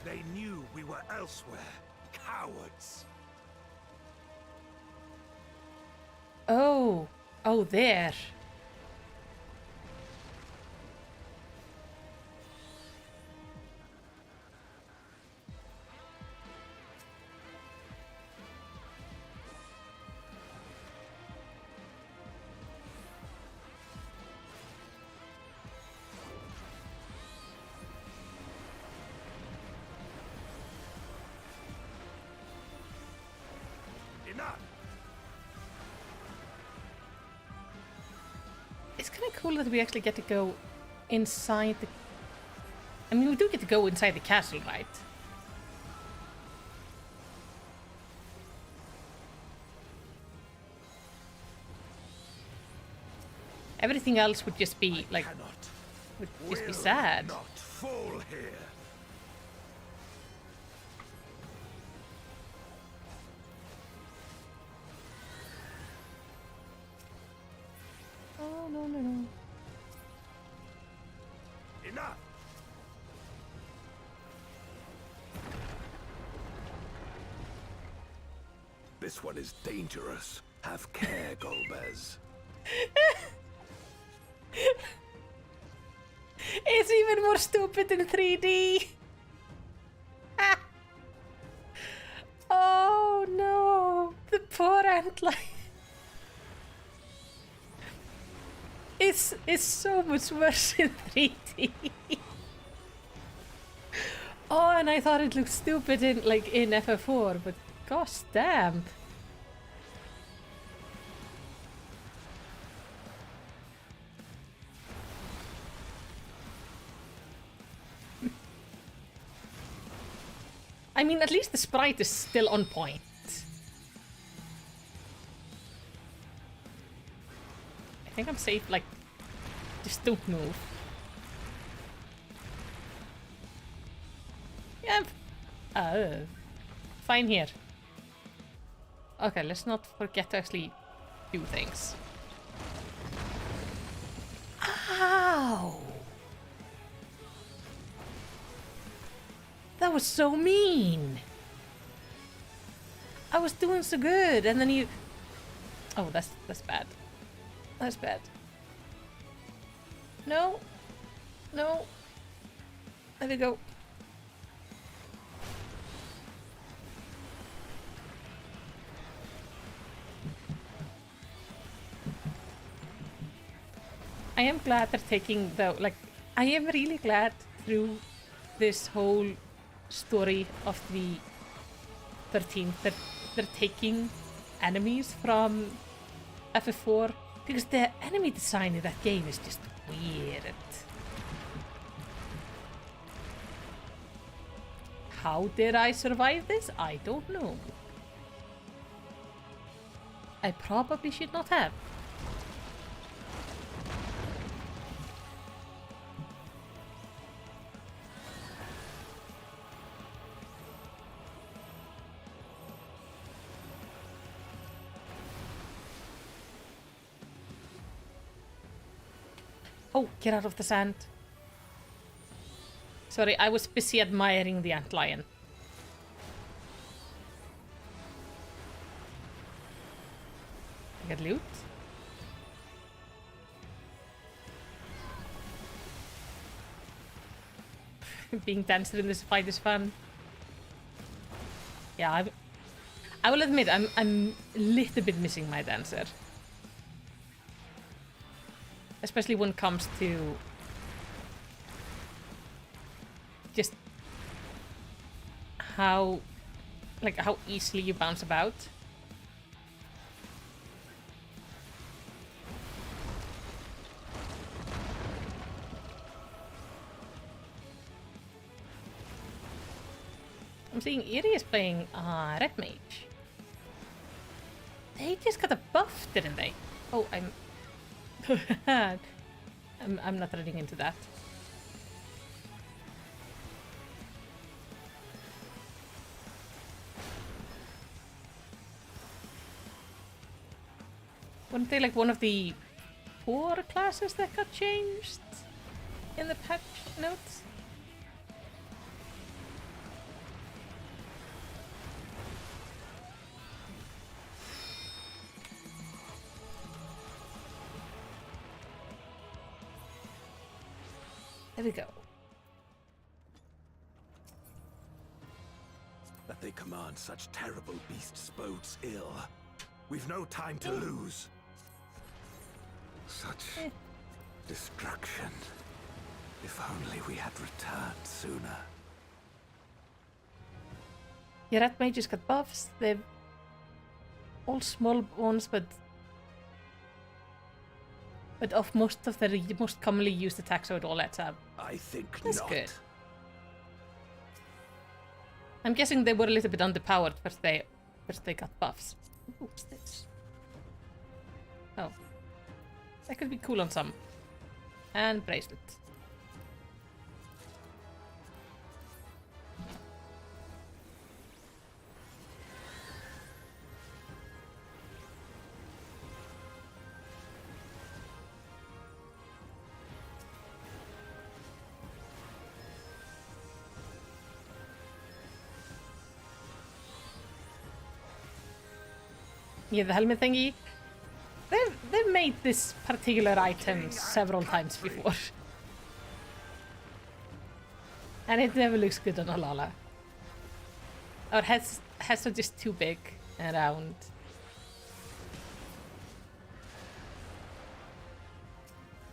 They knew we were elsewhere. Cowards. Oh. Oh, there. Enough. It's kind of cool that we actually get to go inside the... I mean, we do get to go inside the castle, right? Everything else would just be, like... would just be sad. Not fall here. Oh, no, no, no. Enough. This one is dangerous. Have care, Golbez. It's even more stupid in 3D. Oh no, the poor antlion. It's so much worse in 3D. Oh, and I thought it looked stupid in in FF4, but gosh damn. I mean, at least the sprite is still on point. I think I'm safe, like, just don't move. Yeah, fine here. Okay, let's not forget to actually do things. Ow! That was so mean. I was doing so good, and then you... Oh, that's bad. That's bad. No. No. There we go. I am glad they're taking the... Like, I am really glad through this whole story of the 13th that they're taking enemies from FF4, because the enemy design in that game is just weird. How did I survive this? I don't know. I probably should not have. Oh, get out of the sand. Sorry, I was busy admiring the antlion. I got loot. Being dancer in this fight is fun. Yeah, I will admit I'm a little bit missing my dancer. Especially when it comes to just how easily you bounce about. I'm seeing Eerie is playing Red Mage. They just got a buff, didn't they? Oh, I'm... I'm not running into that. Weren't they like one of the 4 classes that got changed in the patch notes? There we go. That they command such terrible beasts bodes ill. We've no time to lose. Such destruction. If only we had returned sooner. Yeah, rat mages got buffs. They're all small ones, but of most of the most commonly used attacks, so it all adds up. I think That's not. good. I'm guessing they were a little bit underpowered, but they got buffs. Ooh, what's this? Oh. That could be cool on some. And bracelet. Yeah, the helmet thingy. They've made this particular item several times before. And it never looks good on Alala. Our heads are just too big and round.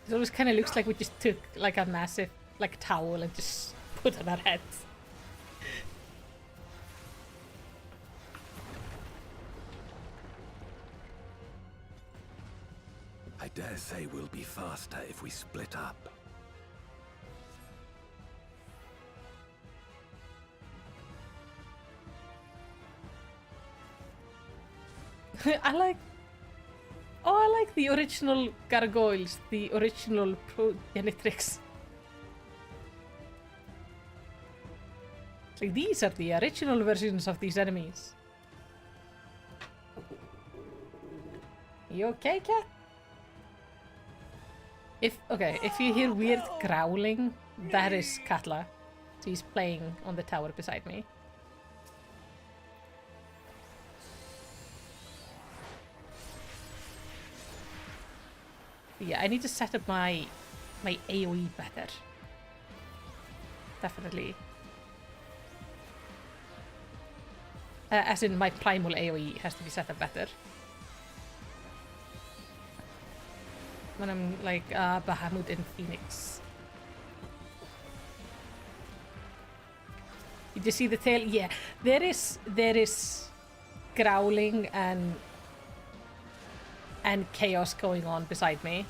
It always kind of looks like we just took like a massive like towel and just put on our heads. I dare say we'll be faster if we split up. I like the original gargoyles, the original progenitrix. Like these are the original versions of these enemies. You okay, cat? If you hear weird growling, that is Katla. She's playing on the tower beside me. Yeah, I need to set up my AoE better. Definitely. As in my primal AoE has to be set up better. When I'm like Bahamut and Phoenix. Did you see the tail? Yeah, there is growling and chaos going on beside me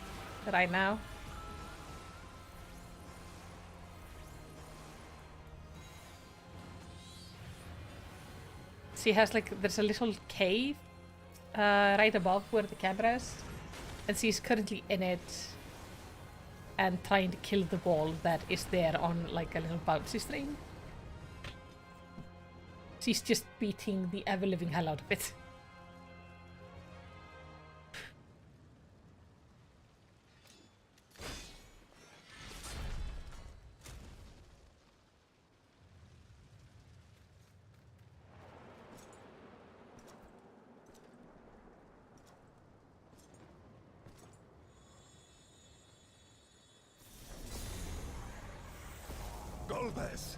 right now. She has like, there's a little cave right above where the camera is. And she's currently in it and trying to kill the ball that is there on like a little bouncy string. She's just beating the ever-living hell out of it. Golbez!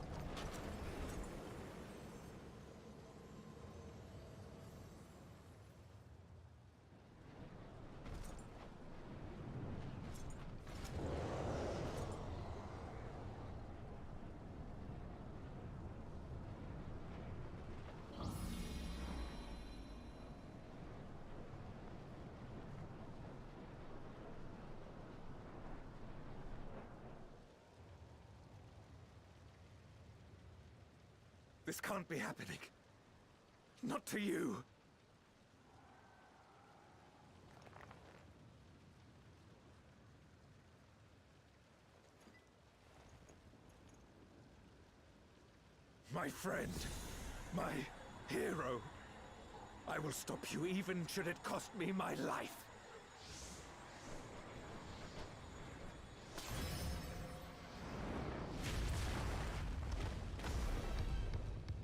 This can't be happening. Not to you. My friend. My hero. I will stop you even should it cost me my life.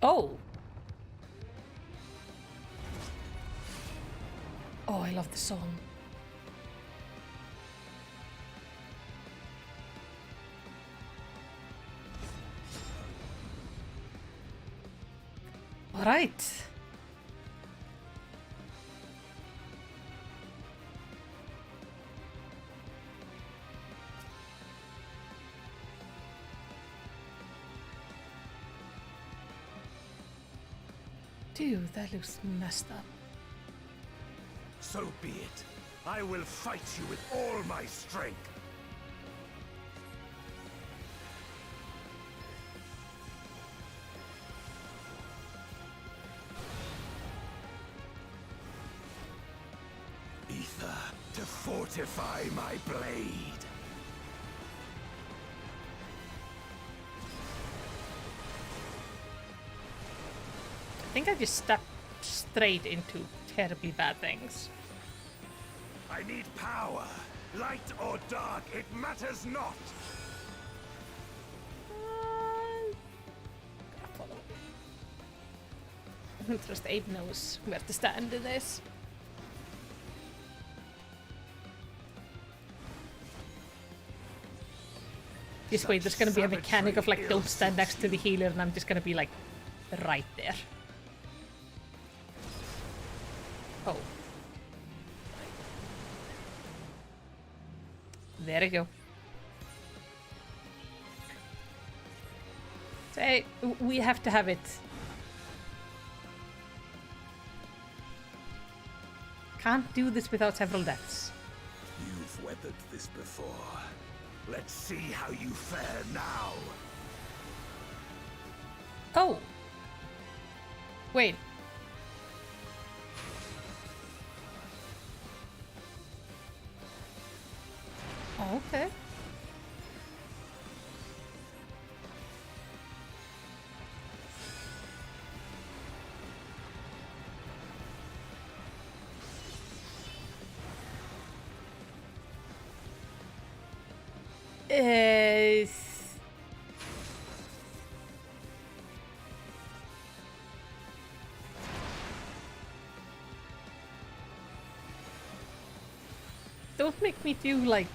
Oh. Oh, I love the song. All right. Dude, that looks messed up. So be it. I will fight you with all my strength. Ether to fortify my blade. I think I just stepped straight into terribly bad things. I need power. Light or dark, it matters not. I don't trust Abe knows where to stand in this. Just wait, there's gonna be a mechanic of like don't stand next to the healer and I'm just gonna be like right there. Oh. There you go. Say, we have to have it. Can't do this without several deaths. You've weathered this before. Let's see how you fare now. Oh. Wait. Oh, okay. Don't make me do like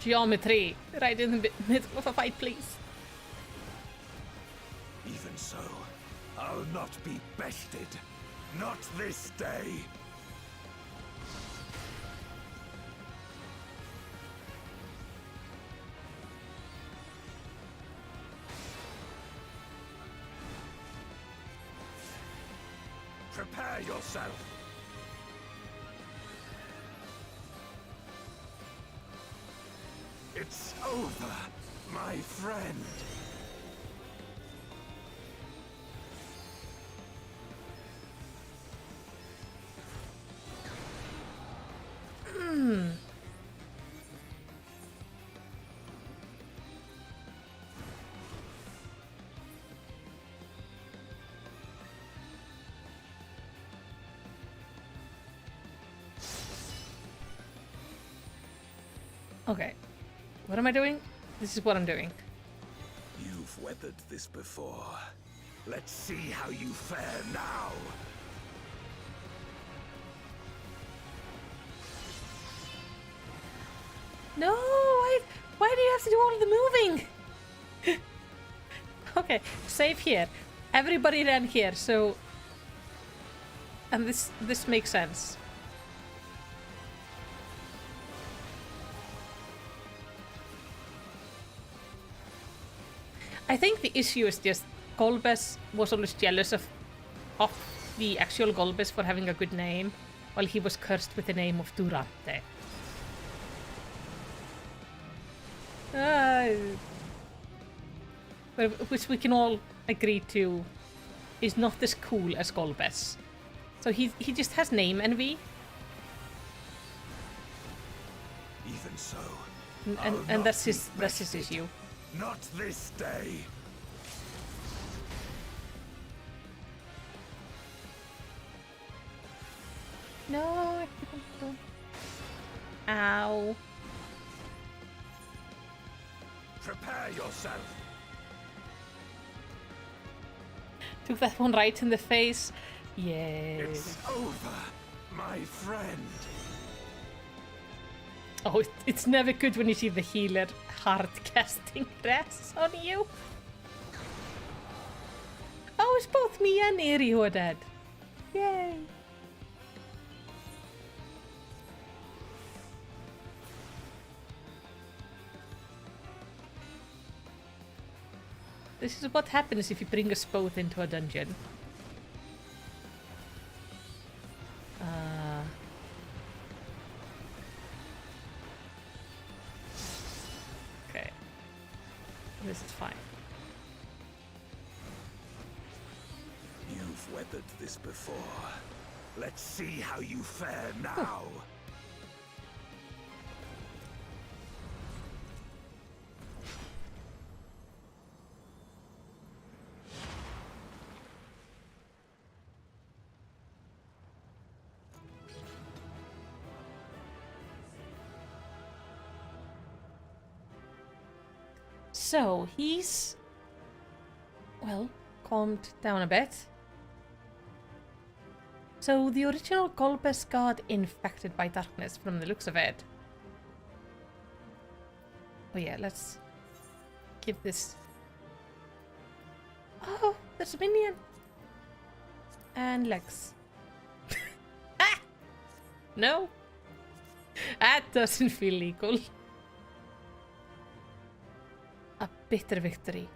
geometry right in the middle of a fight, please. Even so, I'll not be bested. Not this day. Prepare yourself. It's over, my friend. Okay. What am I doing? This is what I'm doing. You've weathered this before. Let's see how you fare now. No, why do you have to do all of the moving? Okay, save here. Everybody ran here, so... And this makes sense. I think the issue is just Golbez was always jealous of the actual Golbez for having a good name, while he was cursed with the name of Durante. Which we can all agree to is not as cool as Golbez. So he just has name envy. Even so, and that's his issue. Not this day. No, I couldn't do. Ow. Prepare yourself. Took that one right in the face. Yay. It's over, my friend. Oh, it's never good when you see the healer hard casting rest on you. Oh, it's both me and Eri who are dead. Yay. This is what happens if you bring us both into a dungeon. Okay. This is fine. You've weathered this before. Let's see how you fare now. So, he's, well, calmed down a bit. So, the original Golbez got infected by darkness from the looks of it. Oh yeah, let's give this... Oh, there's a minion! And legs. Ah! No! That doesn't feel legal. A bitter victory.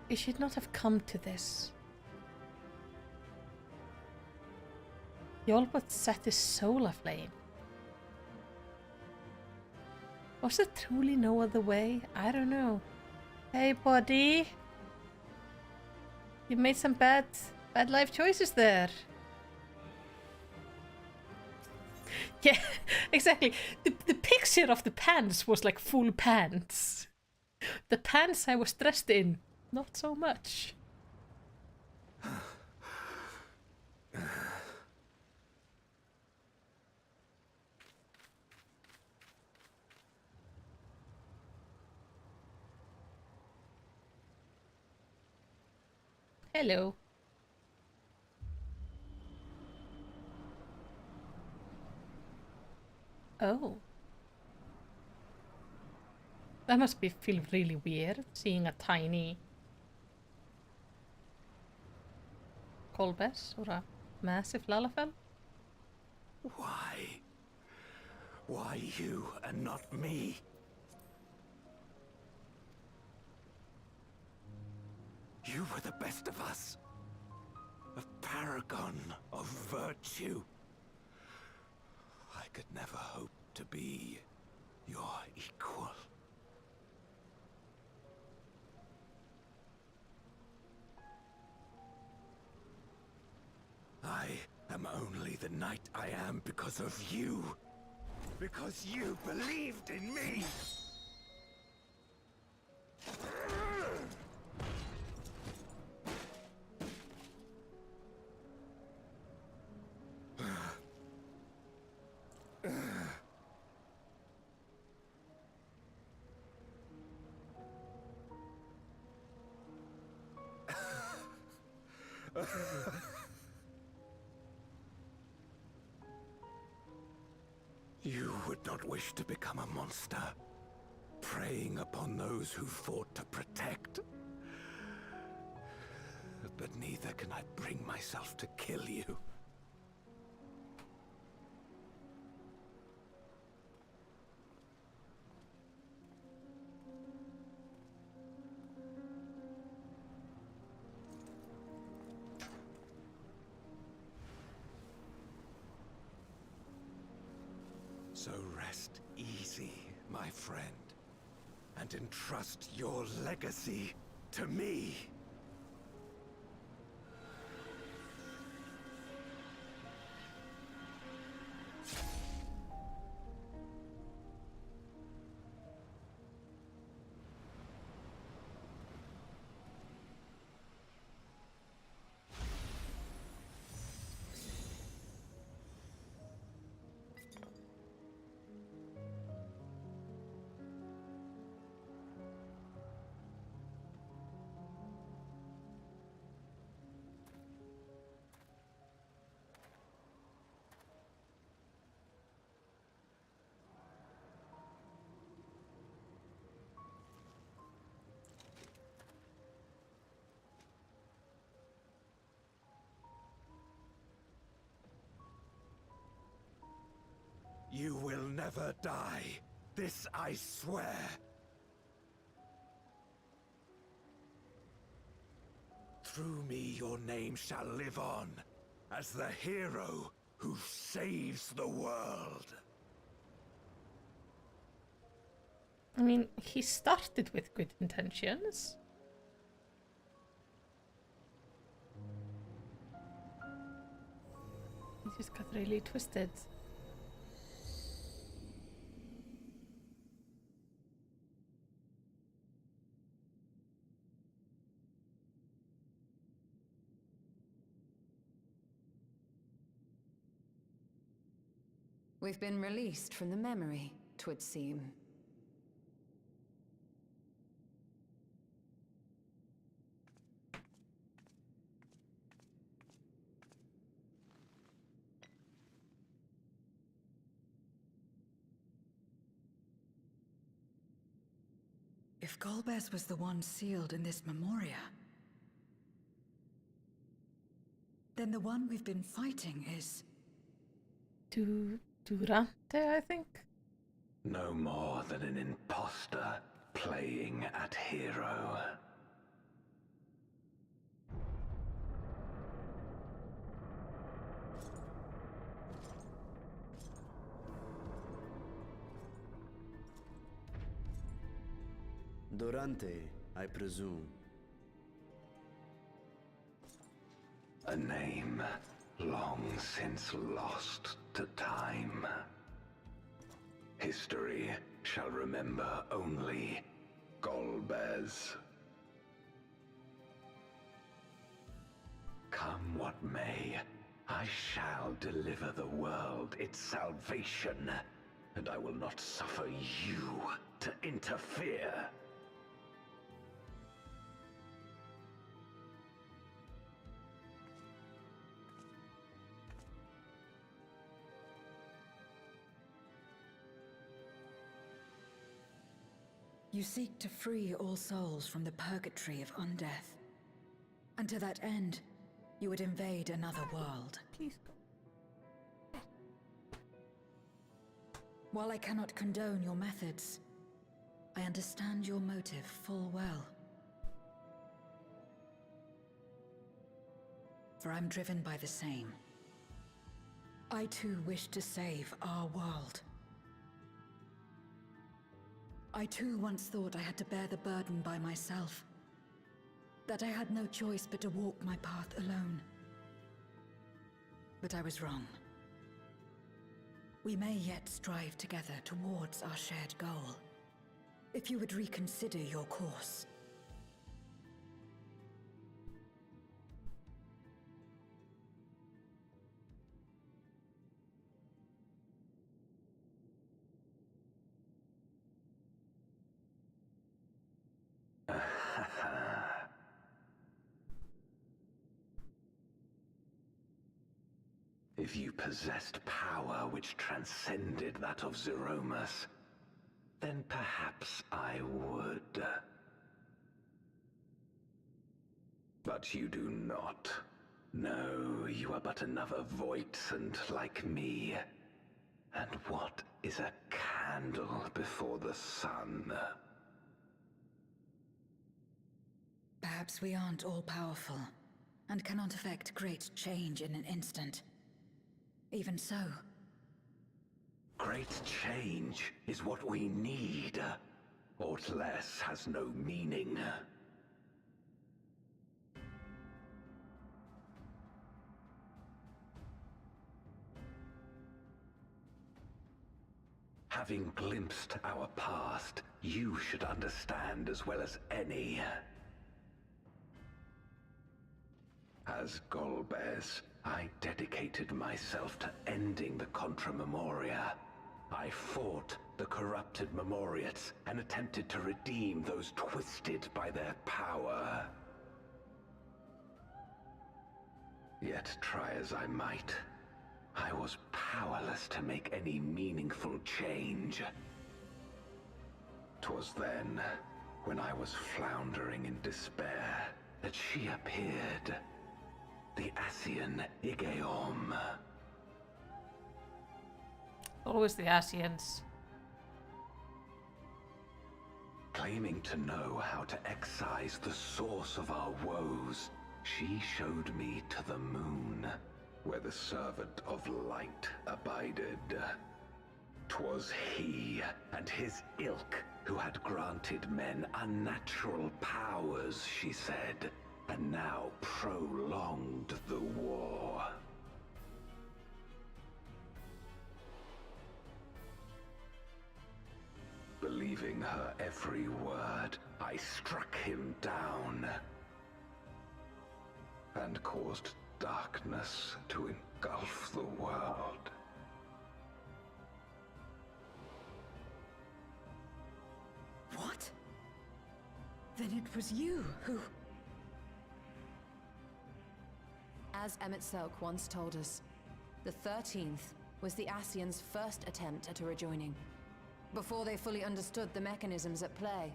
It should not have come to this. He all but set his soul aflame. Was there truly no other way? I don't know. Hey, buddy. You made some bad life choices there. Yeah, exactly. The picture of the pants was like full pants. The pants I was dressed in, not so much. Hello. Oh. That must feel really weird, seeing a tiny Golbez or a massive Lalafell. Why? Why you and not me? You were the best of us. A paragon of virtue. I could never hope to be your equal. I am only the knight I am because of you. Because you believed in me. You would not wish to become a monster, preying upon those who fought to protect. But neither can I bring myself to kill you. So rest easy, my friend, and entrust your legacy to me. You will never die. This I swear. Through me your name shall live on, as the hero who saves the world. I mean, he started with good intentions. He just got really twisted. We've been released from the memory, 'twould seem. If Golbez was the one sealed in this memoria, then the one we've been fighting is... Durante, I think? No more than an imposter playing at hero. Durante, I presume. A name long since lost to time. History shall remember only Golbez. Come what may, I shall deliver the world its salvation, and I will not suffer you to interfere. You seek to free all souls from the purgatory of undeath. And to that end, you would invade another world. Please go. While I cannot condone your methods, I understand your motive full well. For I'm driven by the same. I too wish to save our world. I too once thought I had to bear the burden by myself. That I had no choice but to walk my path alone. But I was wrong. We may yet strive together towards our shared goal. If you would reconsider your course. If you possessed power which transcended that of Zeromus, then perhaps I would. But you do not. No, you are but another Voidsent like me. And what is a candle before the sun? Perhaps we aren't all-powerful, and cannot effect great change in an instant. Even so. Great change is what we need. Aught less has no meaning. Having glimpsed our past, you should understand as well as any. As Golbez, I dedicated myself to ending the Contra Memoria. I fought the corrupted Memoriates and attempted to redeem those twisted by their power. Yet try as I might, I was powerless to make any meaningful change. 'Twas then, when I was floundering in despair, that she appeared. The Asian Igeom. Always the Asians. Claiming to know how to excise the source of our woes, she showed me to the moon, where the servant of light abided. 'Twas he and his ilk who had granted men unnatural powers, she said, and now prolonged the war. Believing her every word, I struck him down and caused darkness to engulf the world. What? Then it was you who... As Emmett Selk once told us, the 13th was the Asians' first attempt at a rejoining, before they fully understood the mechanisms at play.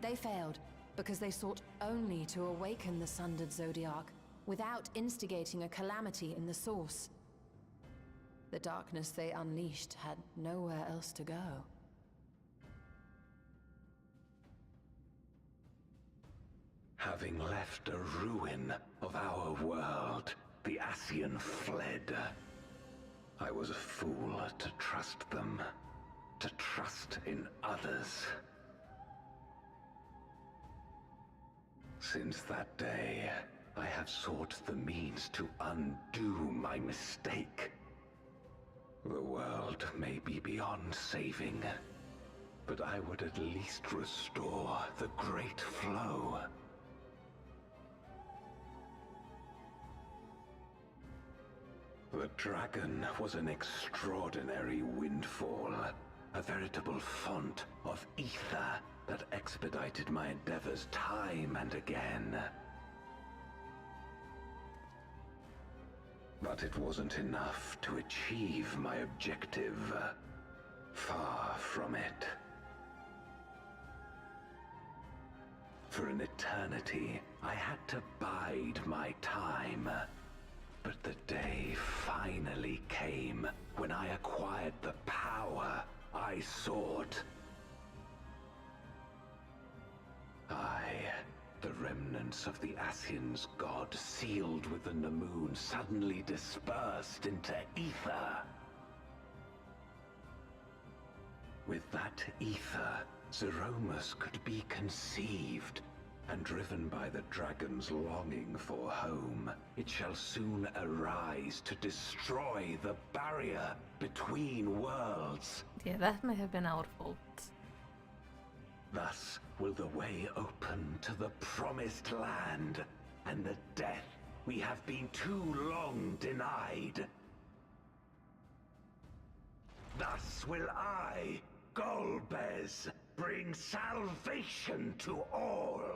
They failed because they sought only to awaken the sundered Zodiac without instigating a calamity in the source. The darkness they unleashed had nowhere else to go. Having left a ruin of our world, the Asian fled. I was a fool to trust them, to trust in others. Since that day, I have sought the means to undo my mistake. The world may be beyond saving, but I would at least restore the great flow. The dragon was an extraordinary windfall, a veritable font of ether that expedited my endeavors time and again. But it wasn't enough to achieve my objective. Far from it. For an eternity, I had to bide my time. But the day finally came when I acquired the power I sought. The remnants of the Asians' god sealed within the moon suddenly dispersed into ether. With that ether, Zeromus could be conceived, and driven by the dragon's longing for home, it shall soon arise to destroy the barrier between worlds. Yeah, that may have been our fault. Thus will the way open to the promised land, and the death we have been too long denied. Thus will I, Golbez, bring salvation to all.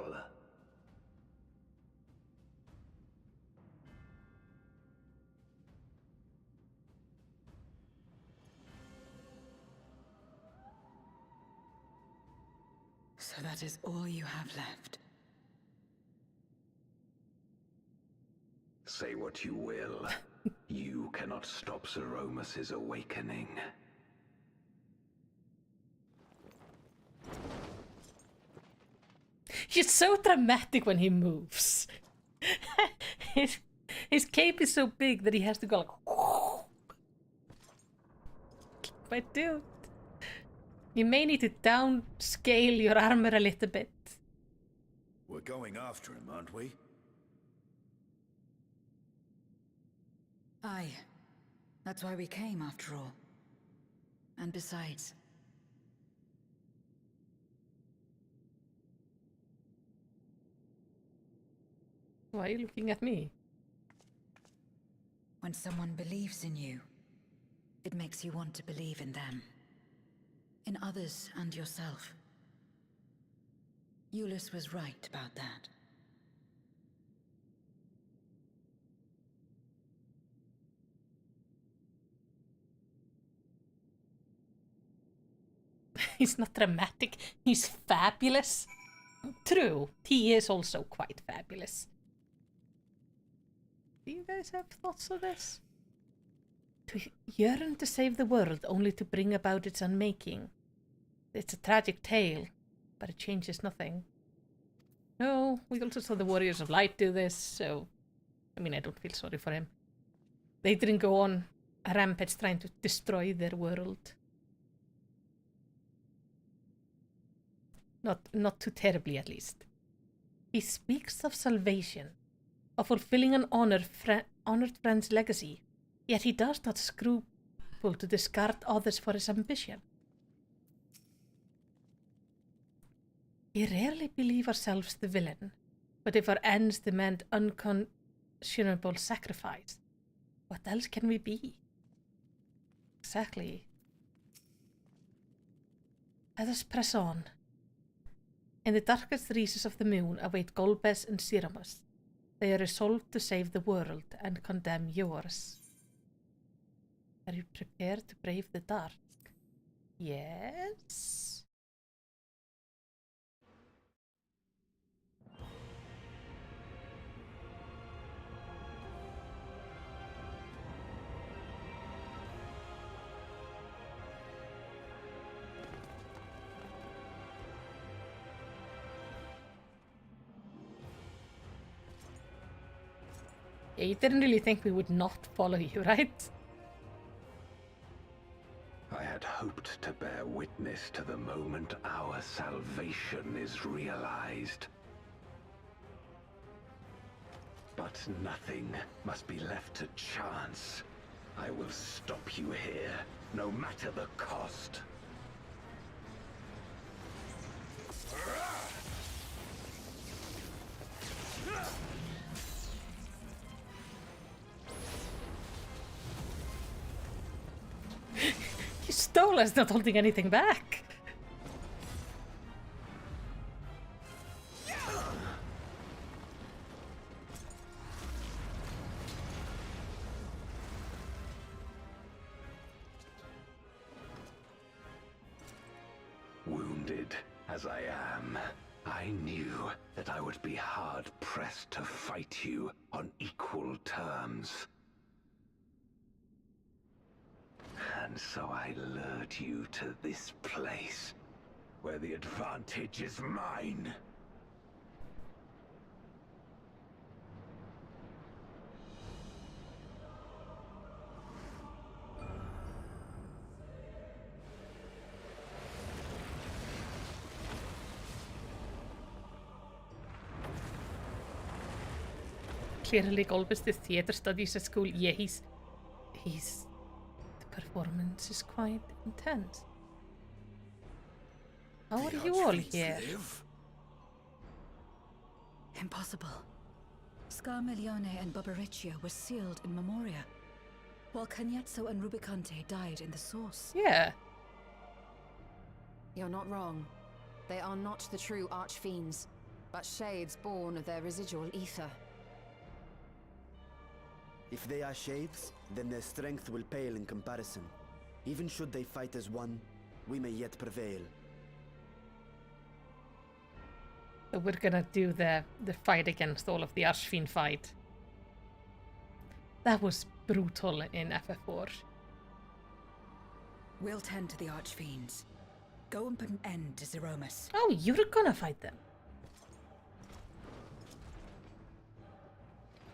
So that is all you have left. Say what you will. You cannot stop Zeromus's awakening. He's so dramatic when he moves. his cape is so big that he has to go like... But dude, you may need to downscale your armor a little bit. We're going after him, aren't we? Aye. That's why we came, after all. And besides... Why are you looking at me? When someone believes in you, it makes you want to believe in them. In others and yourself. Euless was right about that. He's not dramatic, he's fabulous. True, he is also quite fabulous. Do you guys have thoughts on this? To yearn to save the world only to bring about its unmaking. It's a tragic tale, but it changes nothing. No, we also saw the Warriors of Light do this, so... I mean, I don't feel sorry for him. They didn't go on a rampage trying to destroy their world. Not too terribly, at least. He speaks of salvation, of fulfilling an honored friend's legacy, yet he does not scruple to discard others for his ambition. We rarely believe ourselves the villain, but if our ends demand unconscionable sacrifice, what else can we be? Exactly. Let us press on. In the darkest recesses of the moon await Golbez and Siramus. They are resolved to save the world and condemn yours. Are you prepared to brave the dark? Yes? Yeah, you didn't really think we would not follow you, right? I had hoped to bear witness to the moment our salvation is realized. But nothing must be left to chance. I will stop you here, no matter the cost. You stole us, not holding anything back. Wounded as I am, I knew that I would be hard-pressed to fight you on equal terms. And so I lured you to this place, where the advantage is mine. Clearly, Golbez did theatre studies at school. Yeah, he's... The performance is quite intense. How are you all here? Impossible. Scarmiglione and Barbariccia were sealed in Memoria, while Cagnezzo and Rubicante died in the source. Yeah. You're not wrong. They are not the true archfiends, but shades born of their residual ether. If they are shades, then their strength will pale in comparison. Even should they fight as one, we may yet prevail. So we're gonna do the fight against all of the Archfiend fight. That was brutal in FF4. We'll tend to the Archfiends. Go and put an end to Zeromus. Oh, you're gonna fight them.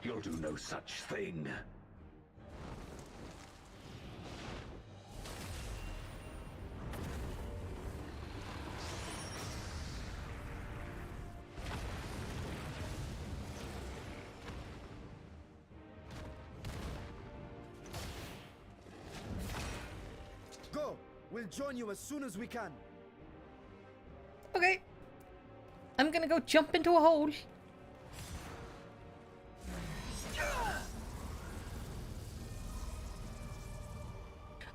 You'll do no such thing. Go! We'll join you as soon as we can. Okay. I'm gonna go jump into a hole.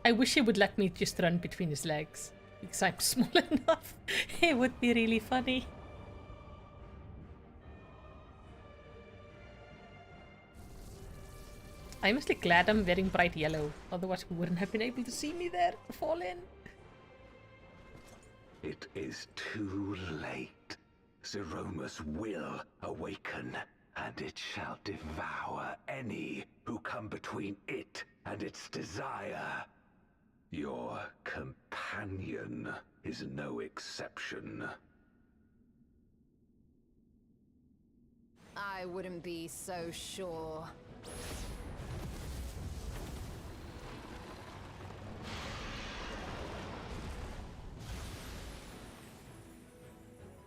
I wish he would let me just run between his legs, because I'm small enough. It would be really funny. I'm mostly glad I'm wearing bright yellow, otherwise we wouldn't have been able to see me there, fall in. It is too late. Zeromus will awaken. and it shall devour any who come between it and its desire. Your companion is no exception. I wouldn't be so sure.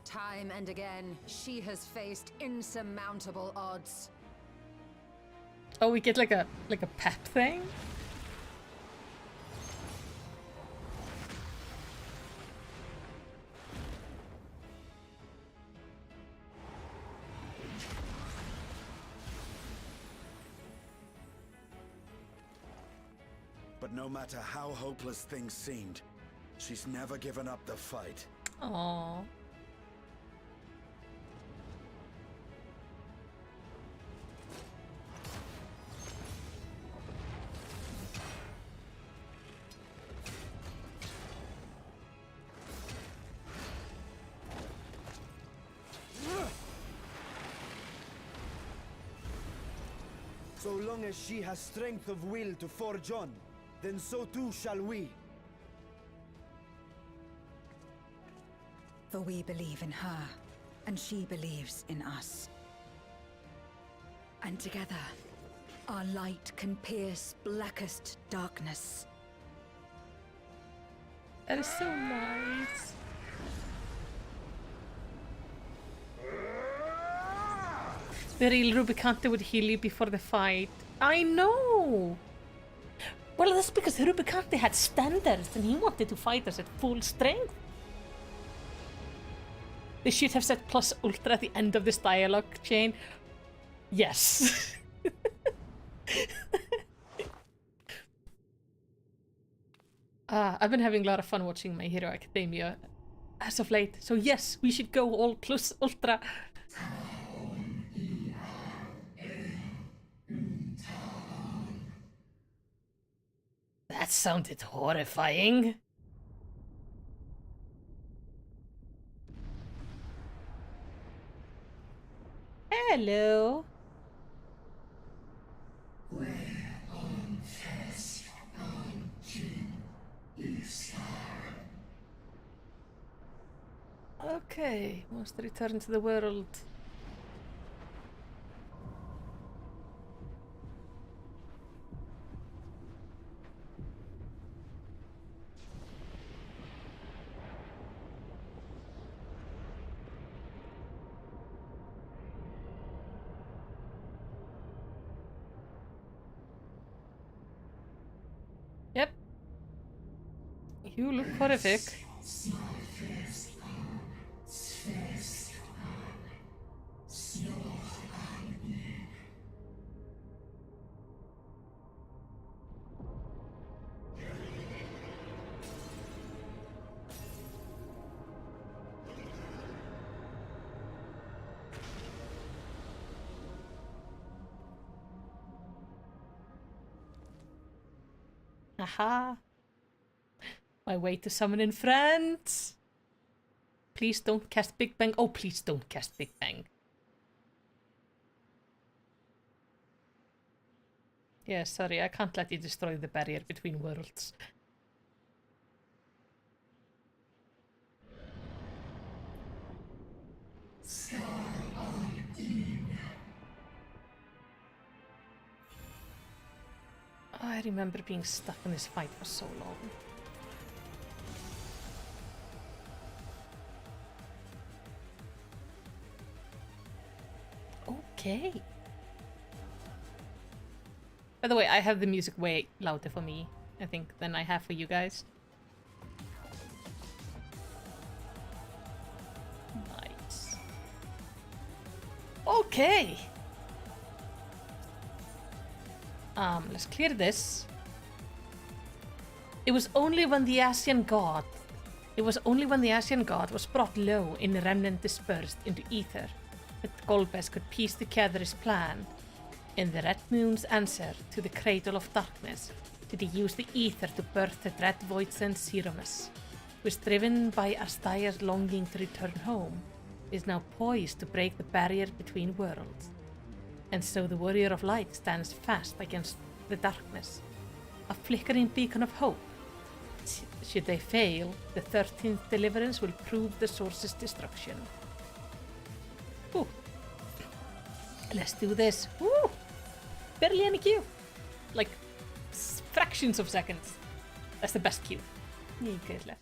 Time and again, she has faced insurmountable odds. Oh, we get like a pep thing? But no matter how hopeless things seemed, she's never given up the fight. Aww. So long as she has strength of will to forge on, then so too shall we. For we believe in her, and she believes in us. And together, our light can pierce blackest darkness. That is so nice. The real Rubicante would heal you before the fight. I know! Well, that's because Rubicante had standards and he wanted to fight us at full strength. They should have said plus ultra at the end of this dialogue chain. Yes. I've been having a lot of fun watching My Hero Academia as of late. So yes, we should go all plus ultra. That sounded horrifying. Hello. Okay, must return to the world. Yep. You look horrific. Aha. My way to summon in friends. Please don't cast Big Bang. Oh, please don't cast Big Bang. Yeah, sorry, I can't let you destroy the barrier between worlds. I remember being stuck in this fight for so long. Okay. By the way, I have the music way louder for me, I think, than I have for you guys. Nice. Okay. Let's clear this. It was only when the Asian god was brought low and the remnant dispersed into ether that Golbez could piece together his plan. In the Red Moon's answer to the Cradle of Darkness, did he use the ether to birth the dread Voidsent Seromus, who is driven by Astaya's longing to return home, is now poised to break the barrier between worlds. And so the Warrior of Light stands fast against the darkness, a flickering beacon of hope. Should they fail, the 13th deliverance will prove the source's destruction. Ooh. Let's do this. Woo! Barely any Q. Like, fractions of seconds. That's the best Q. Good luck.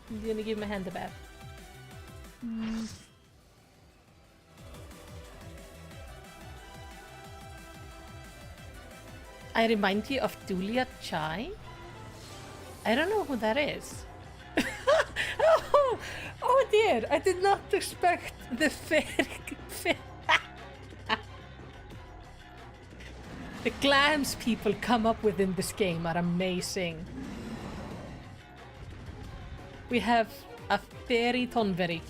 I'm gonna give my hand a bath. I remind you of Dulia Chai. I don't know who that is. Oh dear, I did not expect the the clams people come up with in this game are amazing. We have a fairy Tonberry.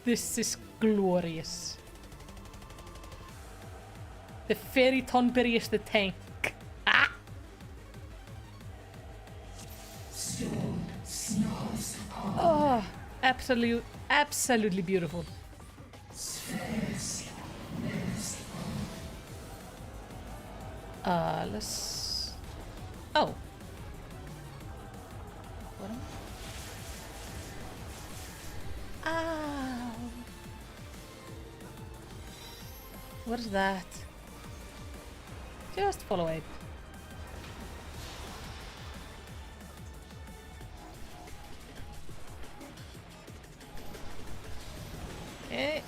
This is glorious. The fairy Tonberry is the tank. Ah! Oh, absolutely beautiful. Let's... Oh. What am I? Ow. What is that? Just follow it. Okay.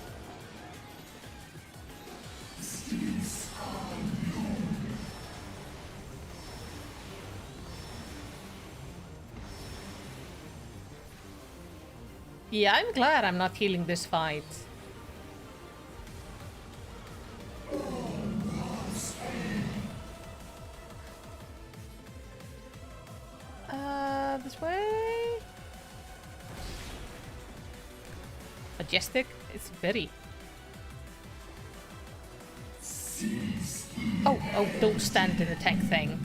Yeah, I'm glad I'm not healing this fight. This way? Majestic? It's very... Oh, don't stand in the tank thing.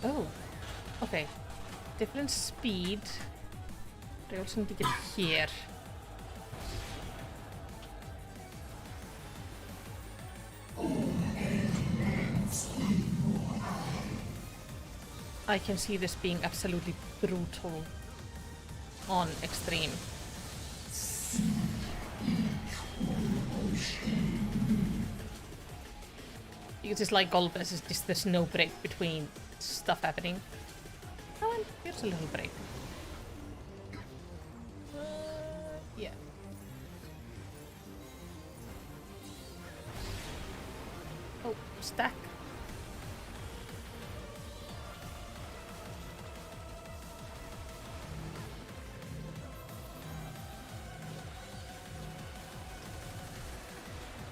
Oh, okay. Different speed. But I also need to get here. I can see this being absolutely brutal on extreme. Because it's like Golbez, it's just there's no break between stuff happening. Oh, and here's a little break. Yeah. Oh, stack.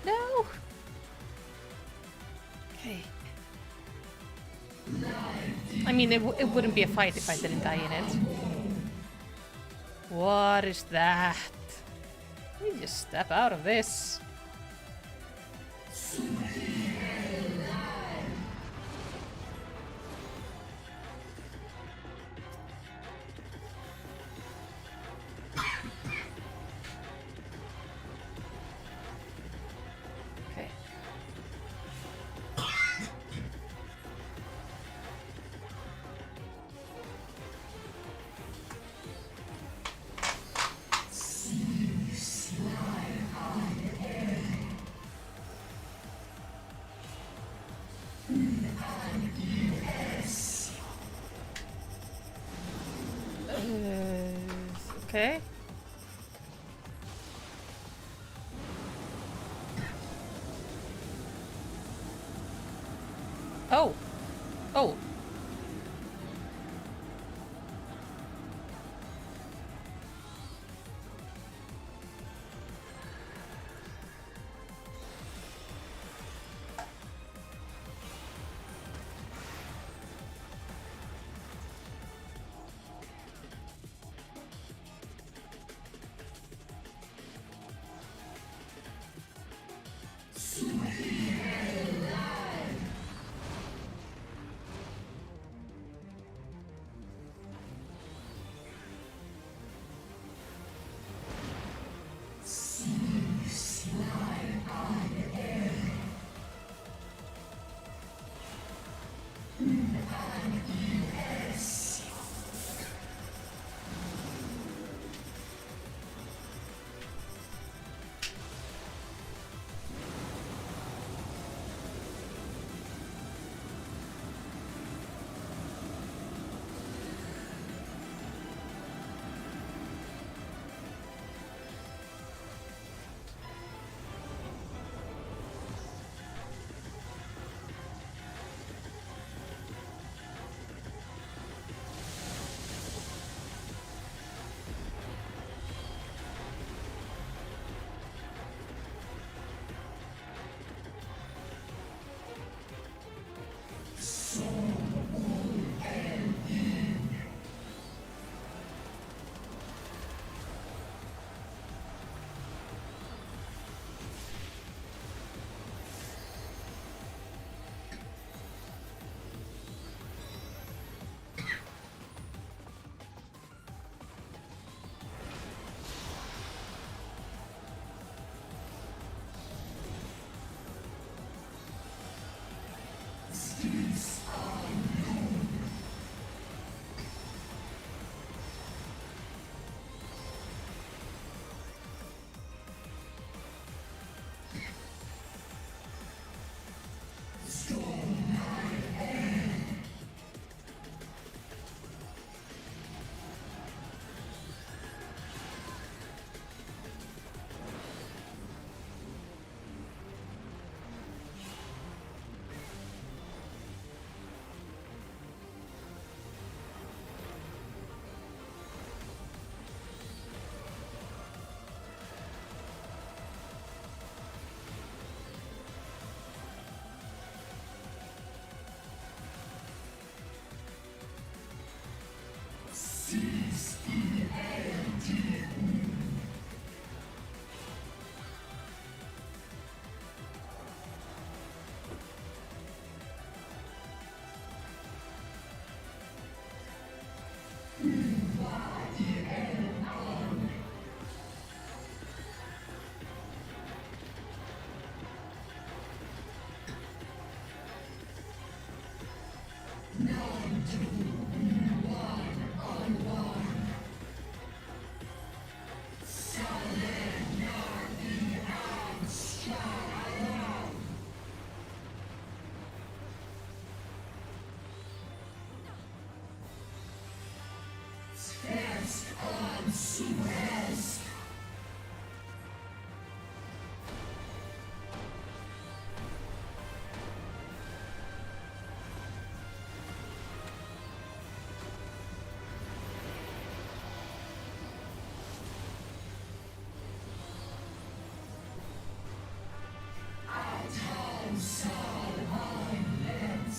No. Okay. I mean, it wouldn't be a fight if I didn't die in it. What is that? Let me just step out of this. Okay. Okay. Oh. Oh.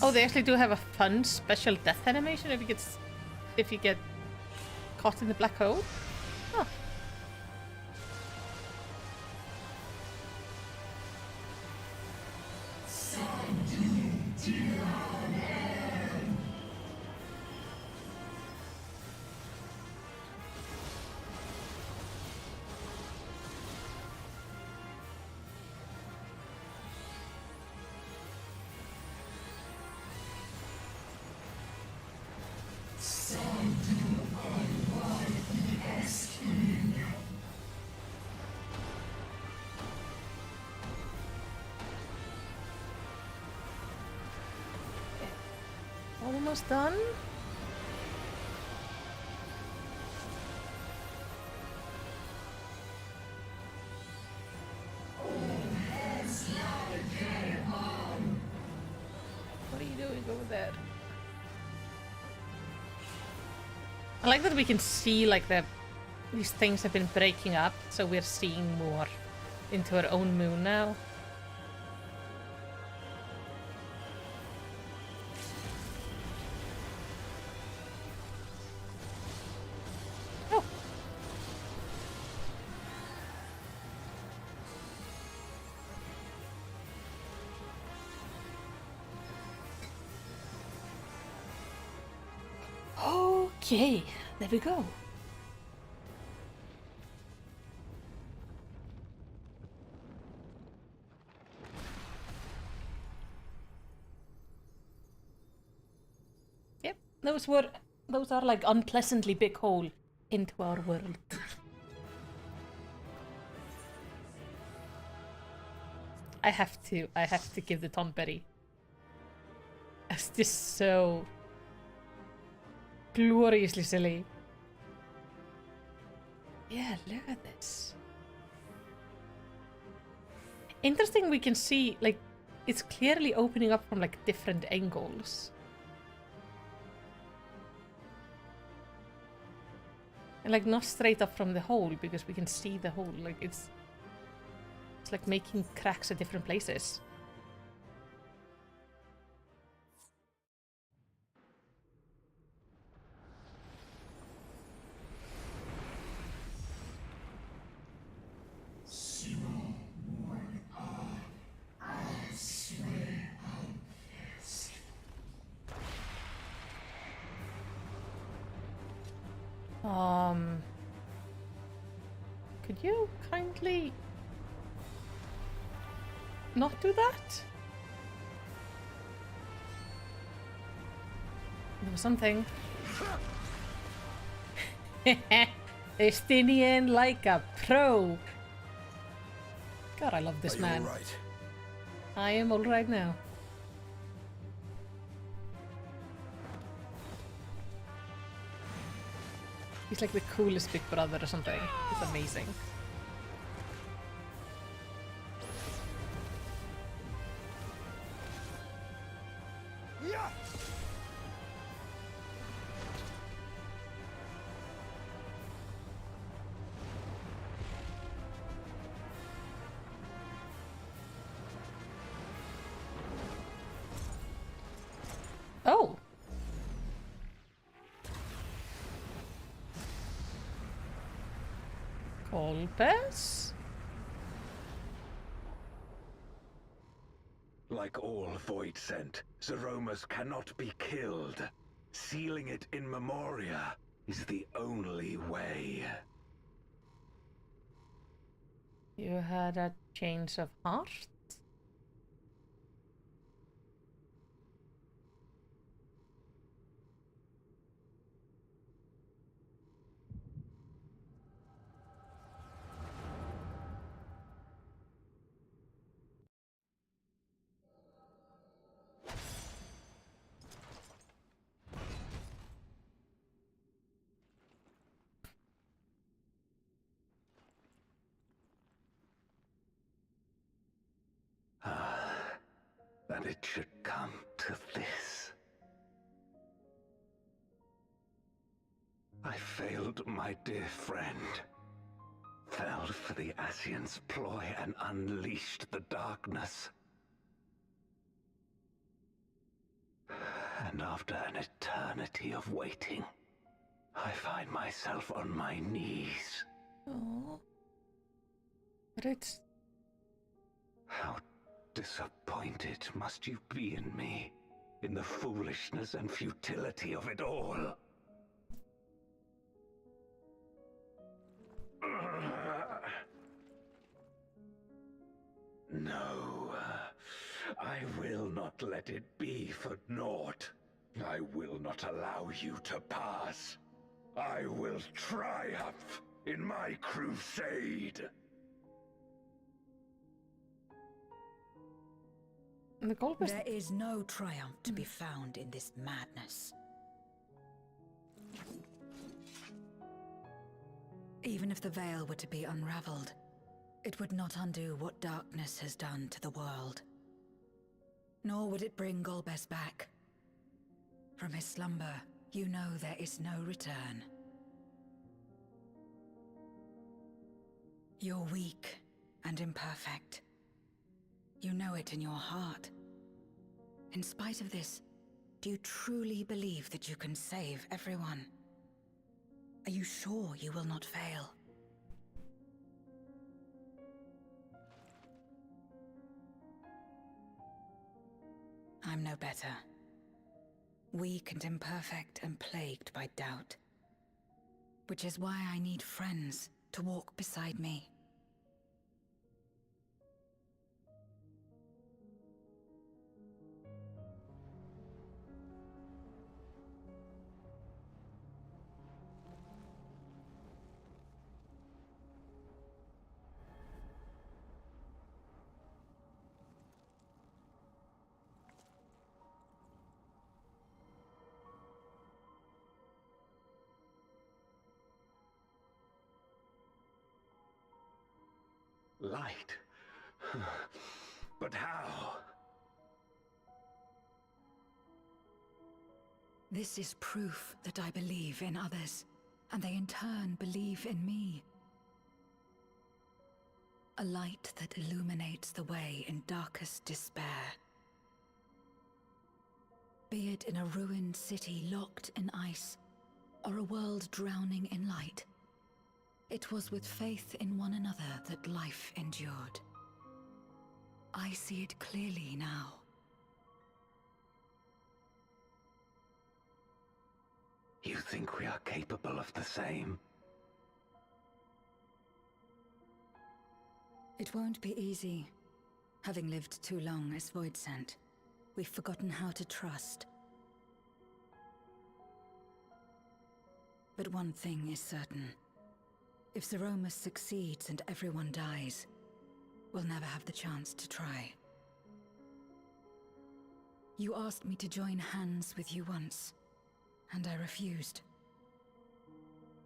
Oh, they actually do have a fun special death animation if you get caught in the black hole. Oh. Almost done. I like that we can see like these things have been breaking up, so we're seeing more into our own moon now. Oh. Okay, there we go. Yep, those are like unpleasantly big hole into our world. I have to give the Tonberry. It's just so gloriously silly. Yeah, look at this. Interesting, we can see, like, it's clearly opening up from, like, different angles. And, like, not straight up from the hole, because we can see the hole. Like, it's like making cracks at different places. Could you kindly not do that? There was something. Estinian like a pro. God, I love this man. All right? I am alright now. He's like the coolest big brother or something. It's amazing. Yeah. Oh. Kolbes? Like all void scent, Zeromus cannot be killed. Sealing it in Memoria is the only way. You had a change of heart? That it should come to this. I failed my dear friend. Fell for the Asian's ploy and unleashed the darkness. And after an eternity of waiting, I find myself on my knees. Oh. But it's... How disappointed must you be in me, in the foolishness and futility of it all? No, I will not let it be for naught. I will not allow you to pass. I will triumph in my crusade. The Kolbes... There is no triumph to be found in this madness. Even if the veil were to be unraveled, it would not undo what darkness has done to the world. Nor would it bring Golbez back from his slumber You know there is no return. You're weak and imperfect. You know it in your heart. In spite of this, do you truly believe that you can save everyone? Are you sure you will not fail? I'm no better. Weak and imperfect and plagued by doubt. Which is why I need friends to walk beside me. Light? But how? This is proof that I believe in others, and they in turn believe in me. A light that illuminates the way in darkest despair. Be it in a ruined city locked in ice, or a world drowning in light, it was with faith in one another that life endured. I see it clearly now. You think we are capable of the same? It won't be easy. Having lived too long as Void Sent, we've forgotten how to trust. But one thing is certain. If Zeromus succeeds and everyone dies, we'll never have the chance to try. You asked me to join hands with you once, and I refused.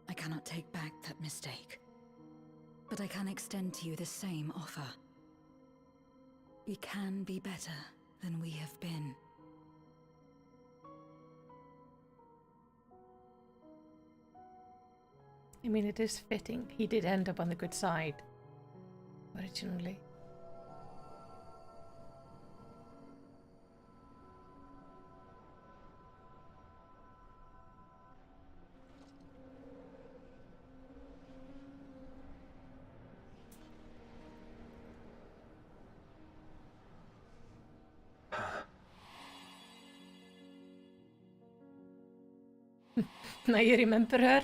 I cannot take back that mistake, but I can extend to you the same offer. We can be better than we have been. I mean, it is fitting. He did end up on the good side, originally. Now you remember her?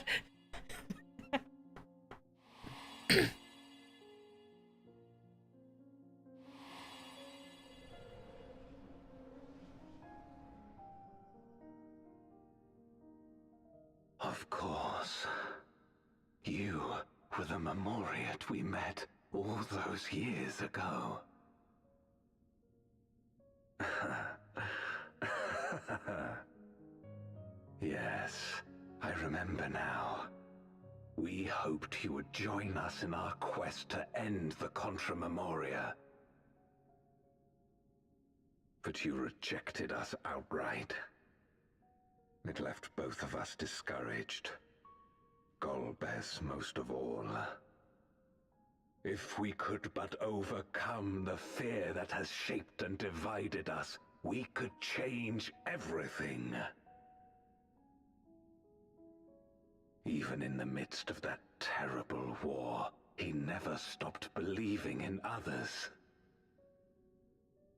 Of course. You were the Memoriat we met all those years ago. Yes, I remember now. We hoped you would join us in our quest to end the Contra Memoria. But you rejected us outright. It left both of us discouraged. Golbez most of all. If we could but overcome the fear that has shaped and divided us, we could change everything. Even in the midst of that terrible war, he never stopped believing in others.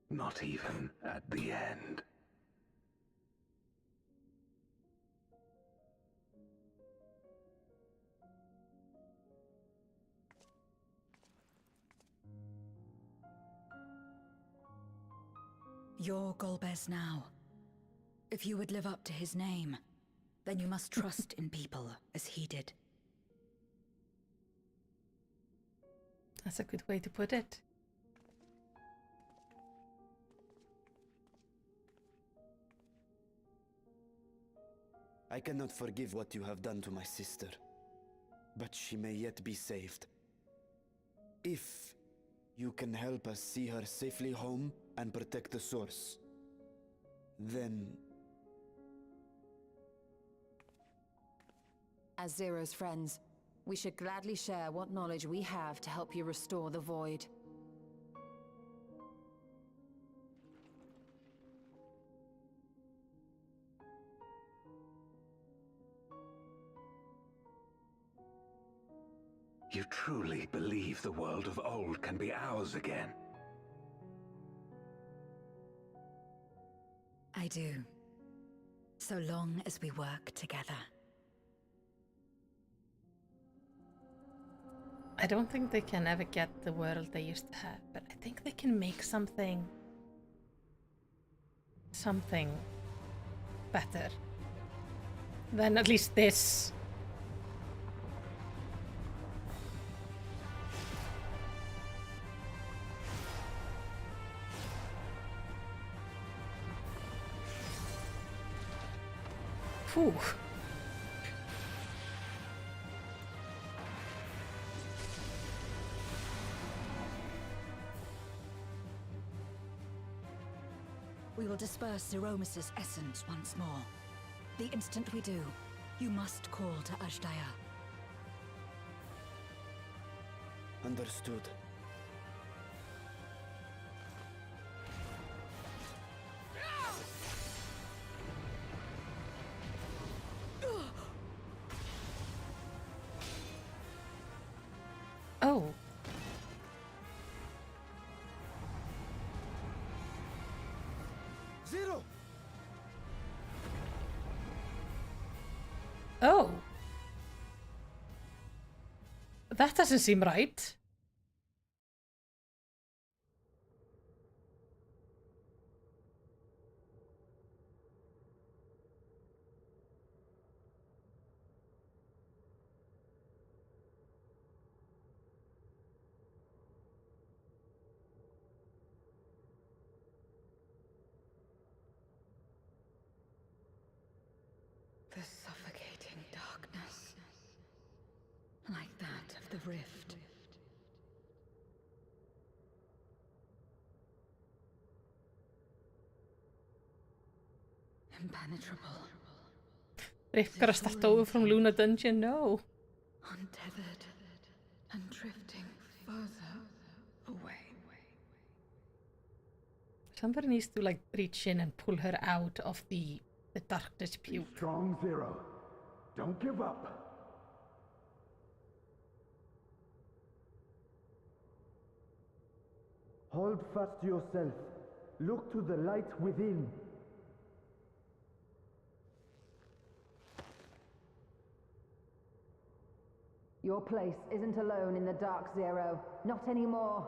Not even at the end. You're Golbez now. If you would live up to his name, then you must trust in people as he did. That's a good way to put it. I cannot forgive what you have done to my sister, but she may yet be saved. If you can help us see her safely home and protect the source, then As Zero's friends, we should gladly share what knowledge we have to help you restore the Void. You truly believe the world of old can be ours again? I do. So long as we work together. I don't think they can ever get the world they used to have, but I think they can make something better than at least this. Phew. We will disperse Zeromus's essence once more. The instant we do, you must call to Ajdaya. Understood. Oh. Zero! Oh. That doesn't seem right. The suffocating darkness. Like that of the rift. Impenetrable. Rikkaras left over from Luna Dungeon, no. Untethered. And drifting further away. Somebody needs to like reach in and pull her out of the darkness puke. Strong, Zero. Don't give up. Hold fast to yourself. Look to the light within. Your place isn't alone in the dark, Zero. Not anymore.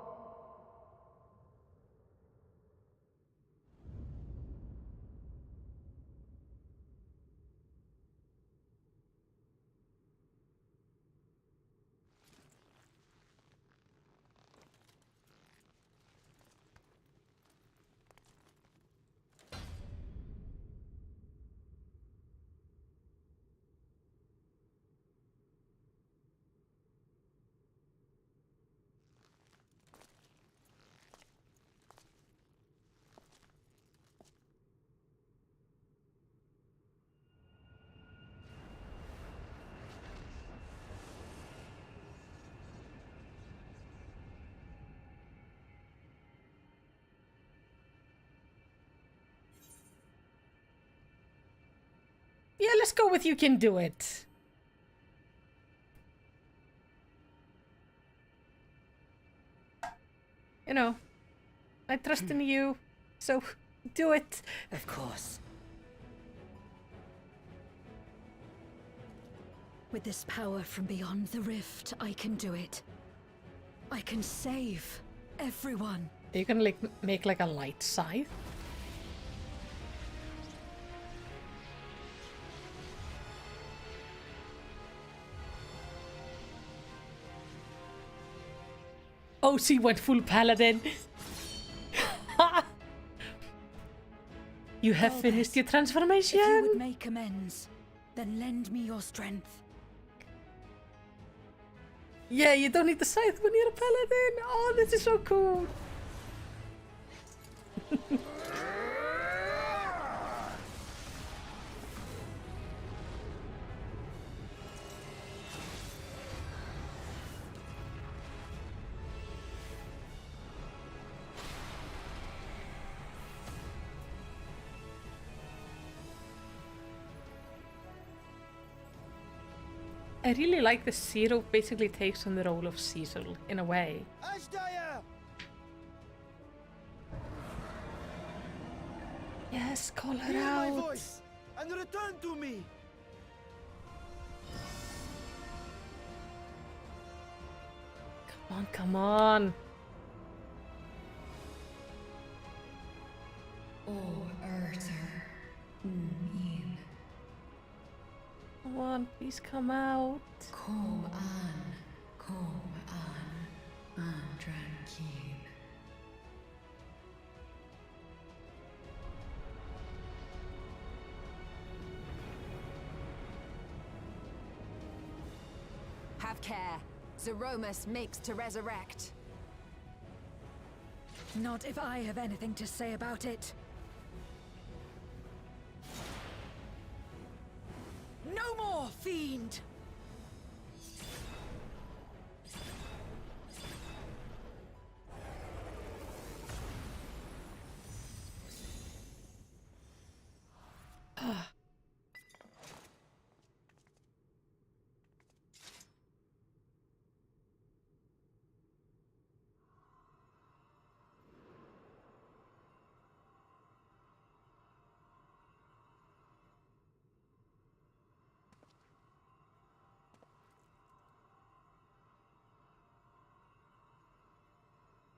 Yeah, let's go with you can do it. You know, I trust in you, so do it. Of course. With this power from beyond the rift, I can do it. I can save everyone. Are you gonna like make like a light scythe? Oh, she went full paladin. You have finished your transformation. If you would make amends, then lend me your strength. Yeah, you don't need the scythe when you're a paladin. Oh, this is so cool. I really like the Zero basically takes on the role of Cecil in a way. Ashdaya! Yes, call her Hear my out. voice and return to me! Come on, come on. Come on, please come out. Have care. Zeromus makes to resurrect. Not if I have anything to say about it. No more, fiend!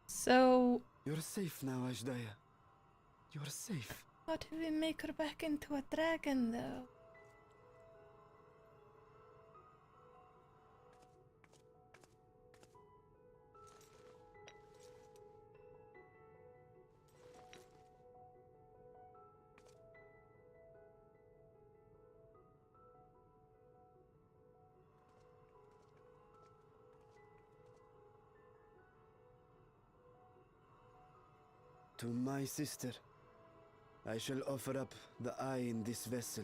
So, You're safe now, Ashdaya. You're safe. how do we make her back into a dragon, though? To my sister, I shall offer up the eye in this vessel.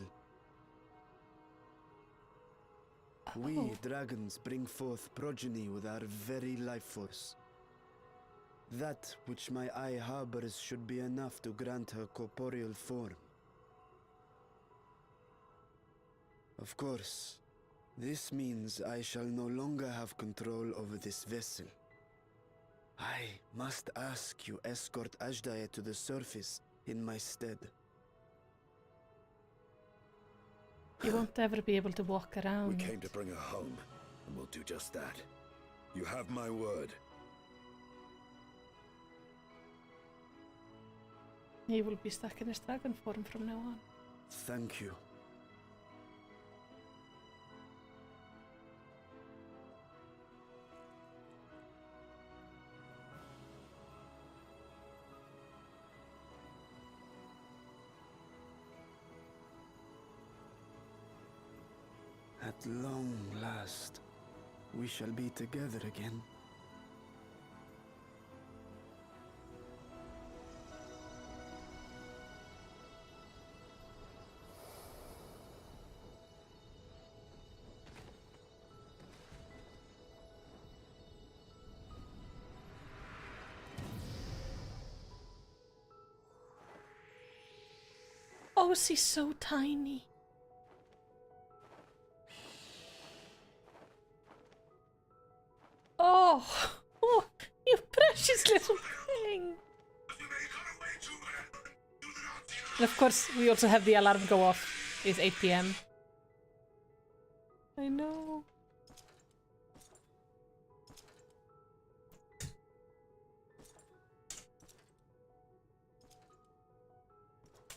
We dragons bring forth progeny with our very life force. That which my eye harbors should be enough to grant her corporeal form. Of course, this means I shall no longer have control over this vessel. I must ask you escort Ashdaya to the surface in my stead. You won't ever be able to walk around. We came to bring her home, and we'll do just that. You have my word. He will be stuck in his dragon form from now on. Thank you. At long last, we shall be together again. Oh, she's so tiny. Oh, oh, you precious little thing. And of course, we also have the alarm go off. It's 8 PM. I know.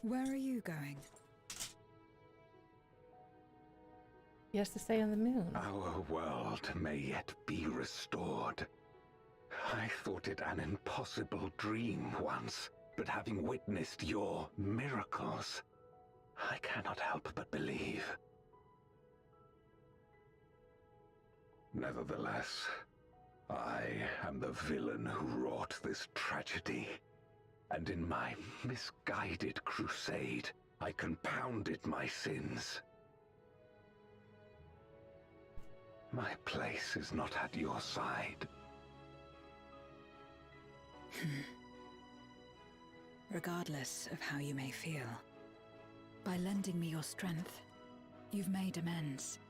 Where are you going? He has to stay on the moon. Our world may yet be restored. I thought it an impossible dream once, but having witnessed your miracles, I cannot help but believe. Nevertheless, I am the villain who wrought this tragedy, and in my misguided crusade, I compounded my sins. My place is not at your side. Regardless of how you may feel, by lending me your strength, you've made amends.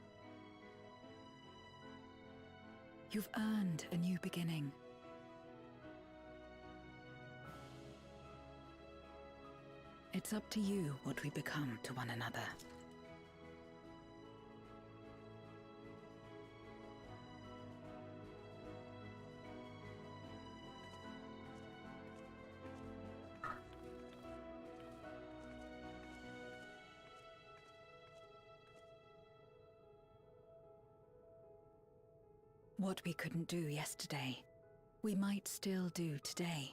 You've earned a new beginning. It's up to you what we become to one another. What we couldn't do yesterday, we might still do today.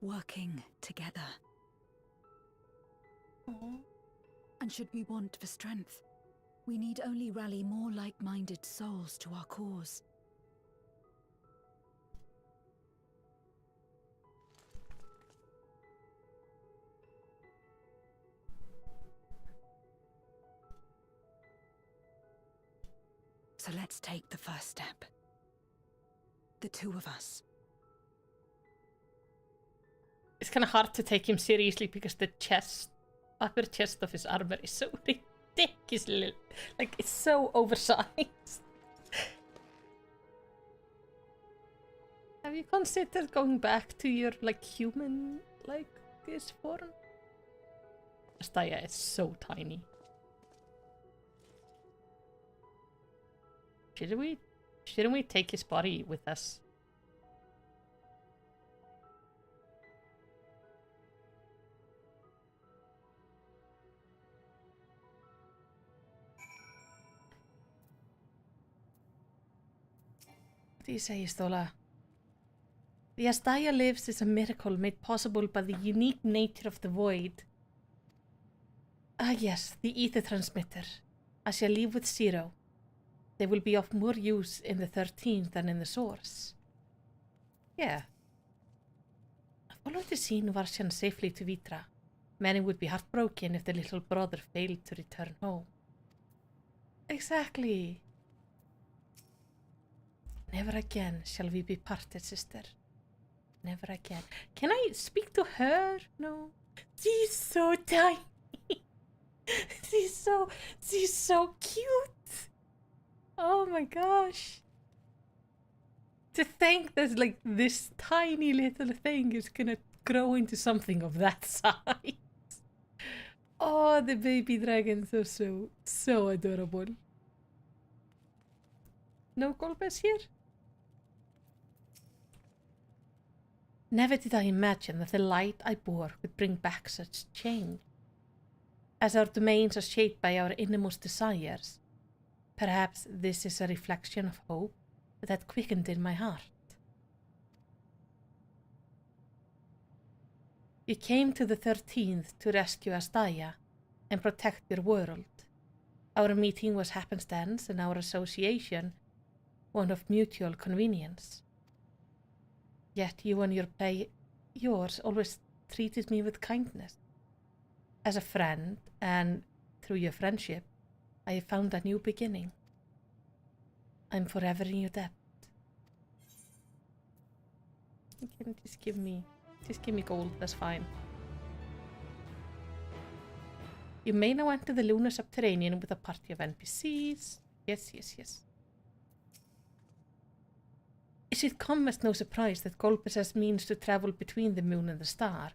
Working together. Aww. And should we want for strength, we need only rally more like-minded souls to our cause. So let's take the first step. The two of us. It's kind of hard to take him seriously because the upper chest of his armor is so ridiculous. Like, it's so oversized. Have you considered going back to your, like, human, like, this form? Astaya is so tiny. Shouldn't we take his body with us? What do you say, Stola? The Astaya lives is a miracle made possible by the unique nature of the void. Ah yes, the ether transmitter. I shall leave with Zero. They will be of more use in the 13th than in the source. Yeah. I followed the scene Varshan safely to Vitra. Many would be heartbroken if the little brother failed to return home. Exactly. Never again shall we be parted, sister. Never again. Can I speak to her? No. She's so tiny. she's so cute. Oh my gosh. To think that like this tiny little thing is gonna grow into something of that size. Oh, the baby dragons are so adorable. No Golbez here? Never did I imagine that the light I bore would bring back such change. As our domains are shaped by our innermost desires, perhaps this is a reflection of hope that had quickened in my heart. You came to the 13th to rescue Astaya and protect your world. Our meeting was happenstance and our association one of mutual convenience. Yet you and yours always treated me with kindness. As a friend, and through your friendship, I have found a new beginning. I'm forever in your debt. You can just give me gold, that's fine. You may now enter the lunar subterranean with a party of NPCs. Yes. It should come as no surprise that Golbez has means to travel between the moon and the star,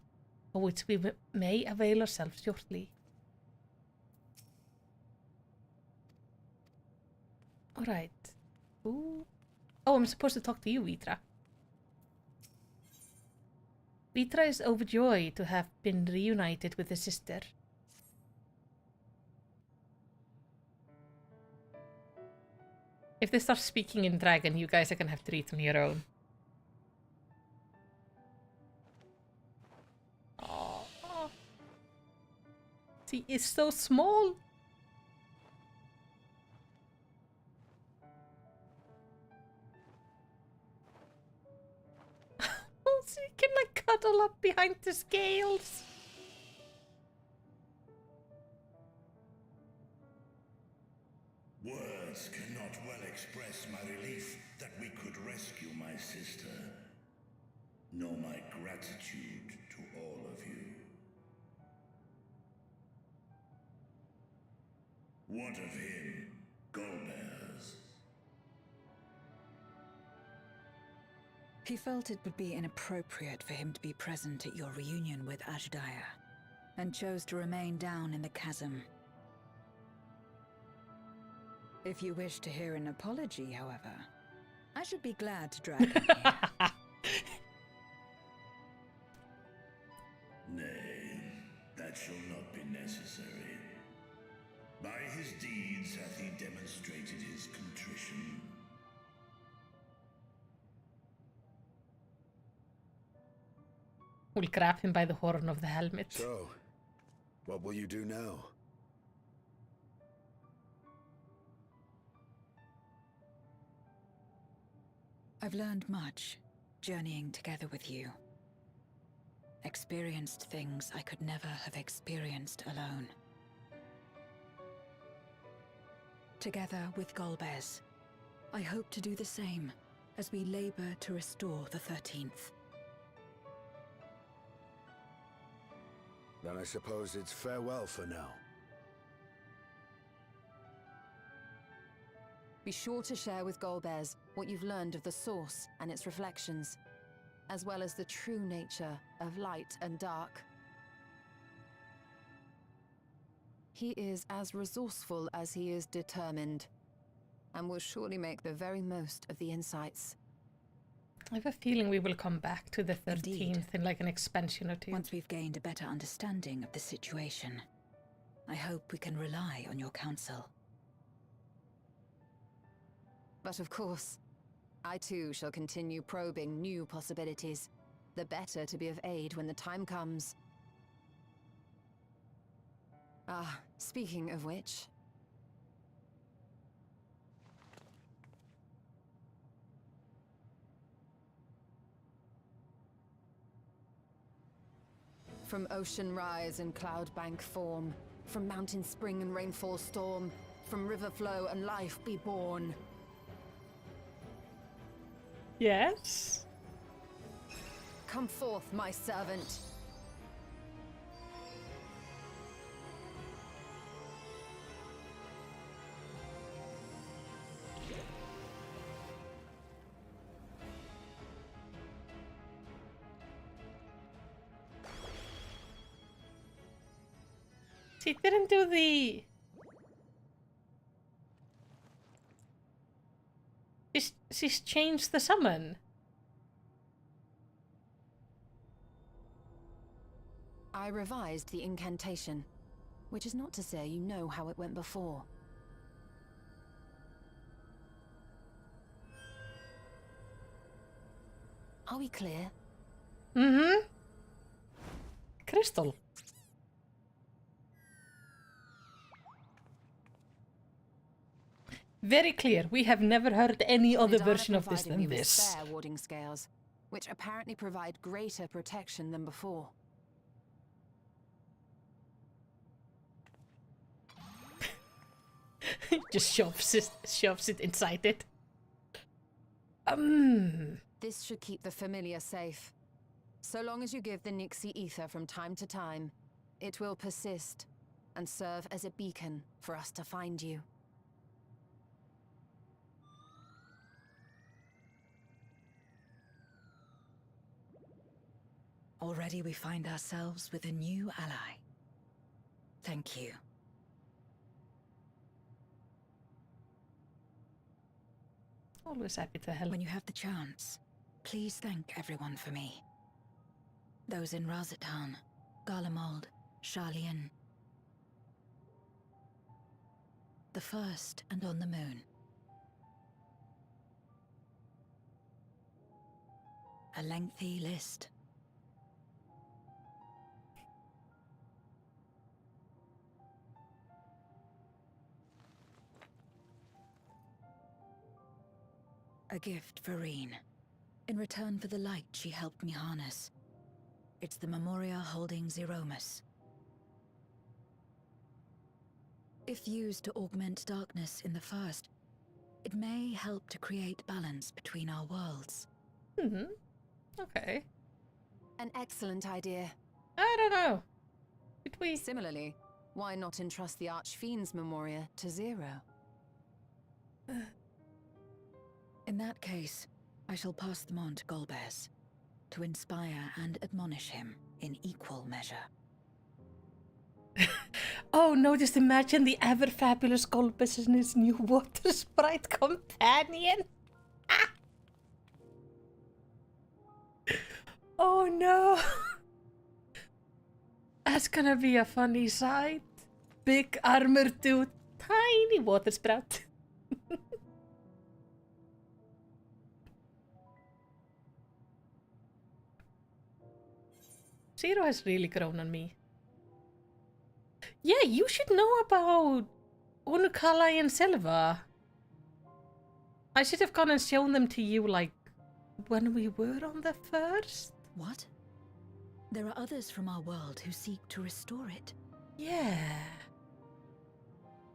of which we may avail ourselves shortly. Alright. Ooh. Oh, I'm supposed to talk to you, Vitra. Vitra is overjoyed to have been reunited with his sister. If they start speaking in dragon, you guys are gonna have to read on your own. Oh, she is so small. She can like cuddle up behind the scales. Words cannot well express my relief that we could rescue my sister, nor my gratitude to all of you. What of him, Golbez? He felt it would be inappropriate for him to be present at your reunion with Ashdaya, and chose to remain down in the chasm. If you wish to hear an apology, however, I should be glad to drag him here. Nay, that shall not be necessary. By his deeds hath he demonstrated his contrition. We'll grab him by the horn of the helmet. So, what will you do now? I've learned much, journeying together with you. Experienced things I could never have experienced alone. Together with Golbez, I hope to do the same as we labor to restore the 13th. Then I suppose it's farewell for now. Be sure to share with Golbez what you've learned of the Source and its reflections, as well as the true nature of light and dark. He is as resourceful as he is determined, and will surely make the very most of the insights. I have a feeling we will come back to the 13th Indeed. in like an expansion or two. Once we've gained a better understanding of the situation, I hope we can rely on your counsel. But of course, I too shall continue probing new possibilities, the better to be of aid when the time comes. Ah, speaking of which... From ocean rise and cloud bank form, from mountain spring and rainfall storm, from river flow and life be born. Yes? Come forth, my servant. She didn't do the... She's changed the summon. I revised the incantation, which is not to say you know how it went before. Are we clear? Mm-hmm. Crystal. Very clear. We have never heard any other Nidana version of this provided me than with this. spare warding scales, which apparently provide greater protection than before. Just shoves it inside it. This should keep the familiar safe. So long as you give the Nixie ether from time to time, it will persist and serve as a beacon for us to find you. Already we find ourselves with a new ally. Thank you. Always happy to help. When you have the chance, please thank everyone for me. Those in Razatan, Garlemald, Sharlayan. The first and on the moon. A lengthy list. A gift for Reen, in return for the light she helped me harness. It's the Memoria Holdings Eromus. If used to augment darkness in the first, it may help to create balance between our worlds. Mm-hmm. Okay. An excellent idea. I don't know. Did we... Similarly, why not entrust the Archfiend's Memoria to Zero? In that case, I shall pass them on to Golbez, to inspire and admonish him in equal measure. Oh no, just imagine the ever-fabulous Golbez and his new water sprite companion. Oh no. That's gonna be a funny sight. Big armored dude, tiny water sprout. Zero has really grown on me. Yeah, you should know about Unukalai and Silva. I should have gone and shown them to you, like, when we were on the first. What? There are others from our world who seek to restore it. Yeah.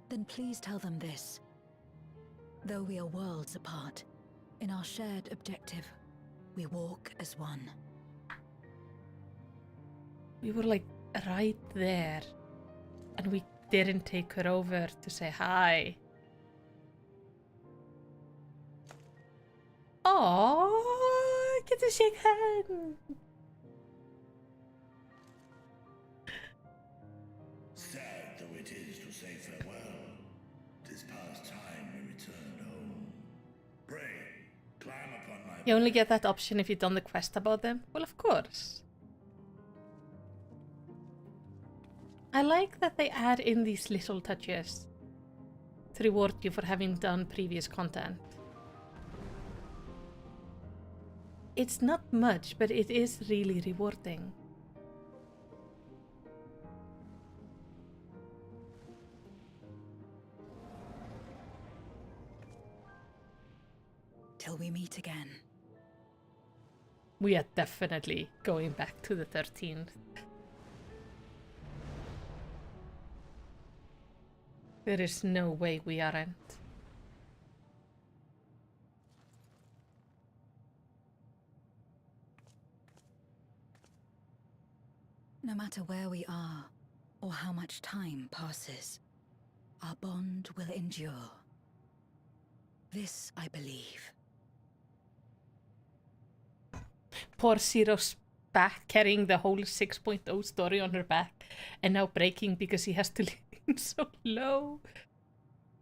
Then please tell them this. Though we are worlds apart, in our shared objective, we walk as one. We were, like, right there. And we didn't take her over to say hi. Oh, get to shake hands. Sad though it is to say farewell, 'tis past time we return home. Pray, climb upon my... You only get that option if you've done the quest about them? Well, of course. I like that they add in these little touches to reward you for having done previous content. It's not much, but it is really rewarding. Till we meet again. We are definitely going back to the 13th. There is no way we aren't. No matter where we are, or how much time passes, our bond will endure. This I believe. Poor Zero's back, carrying the whole 6.0 story on her back, and now breaking because he has to lean so low.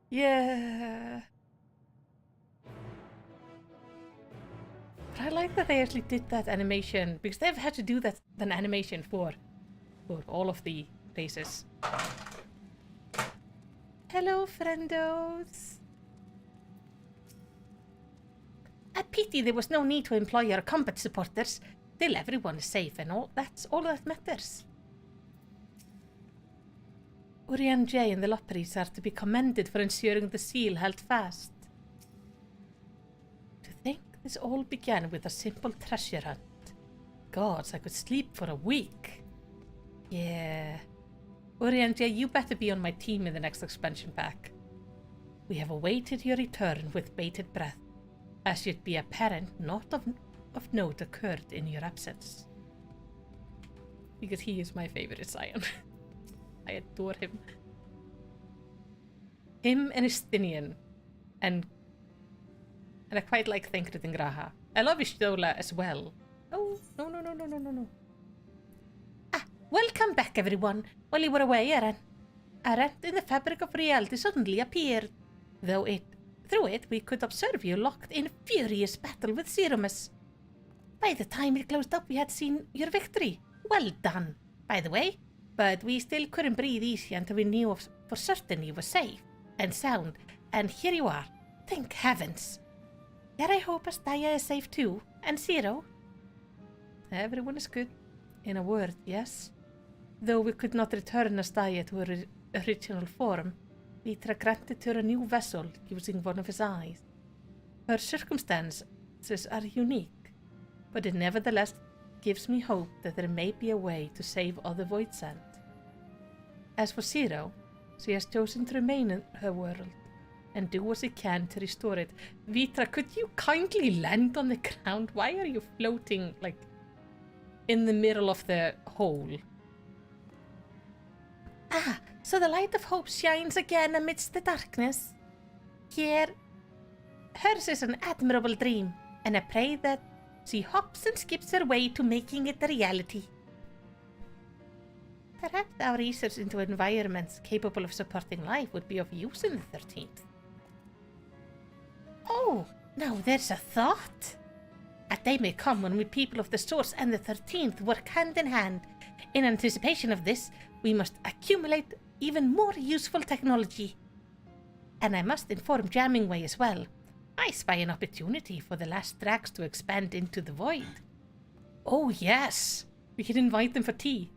Yeah. But I like that they actually did that animation, because they've had to do that an animation for all of the races. Hello, friendos. A pity there was no need to employ our combat supporters. Still, everyone is safe, and that's all that matters. Urian J and the Lotteries are to be commended for ensuring the seal held fast. To think this all began with a simple treasure hunt. Gods, I could sleep for a week. Yeah. Urian J, you better be on my team in the next expansion pack. We have awaited your return with bated breath, as should be apparent not of note occurred in your absence. Because he is my favorite scion. I adore him. Him and Estinian. And I quite like Thenkrit and Graha. I love Ishtola as well. Oh, no. Ah, welcome back everyone. While you were away, a rent in the fabric of reality suddenly appeared. Through it, we could observe you locked in furious battle with Zeromus. By the time it closed up, we had seen your victory. Well done, by the way. But we still couldn't breathe easy until we knew for certain you were safe and sound. And here you are. Thank heavens. Dare I hope Astaya is safe too, and Zero? Everyone is good. In a word, yes. Though we could not return Astaya to her original form, Vitra granted her a new vessel using one of his eyes. Her circumstances are unique, but it nevertheless gives me hope that there may be a way to save other Voidsent. As for Zero, she has chosen to remain in her world and do what she can to restore it. Vitra, could you kindly land on the ground? Why are you floating, like, in the middle of the hole? Ah, so the light of hope shines again amidst the darkness. Here, hers is an admirable dream. and I pray that she hops and skips her way to making it a reality. Perhaps our research into environments capable of supporting life would be of use in the 13th. Oh, now there's a thought. A day may come when we people of the Source and the 13th work hand in hand. In anticipation of this, we must accumulate even more useful technology. And I must inform Jammingway as well. I spy an opportunity for the last tracks to expand into the void. Oh yes, we can invite them for tea.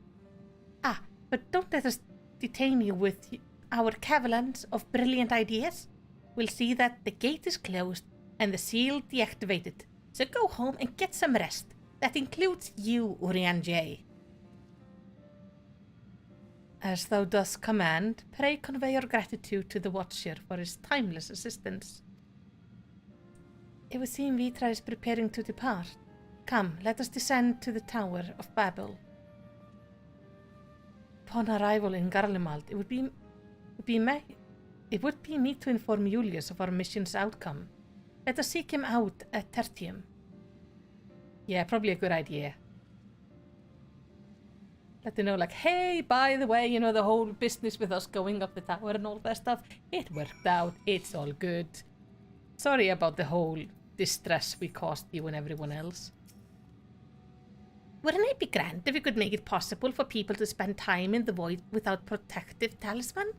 Ah, but don't let us detain you with our avalanche of brilliant ideas. We'll see that the gate is closed and the seal deactivated. So go home and get some rest. That includes you, Urian J. As thou dost command, pray convey your gratitude to the Watcher for his timeless assistance. It would seem Vitra is preparing to depart. Come, let us descend to the Tower of Babel. Upon arrival in Garlemald, it would be me to inform Julius of our mission's outcome. Let us seek him out at Tertium. Yeah, probably a good idea. Let them know, like, hey, by the way, you know, the whole business with us going up the tower and all that stuff, it worked out, it's all good. Sorry about the whole distress we caused you and everyone else. Wouldn't it be grand if we could make it possible for people to spend time in the void without protective talisman?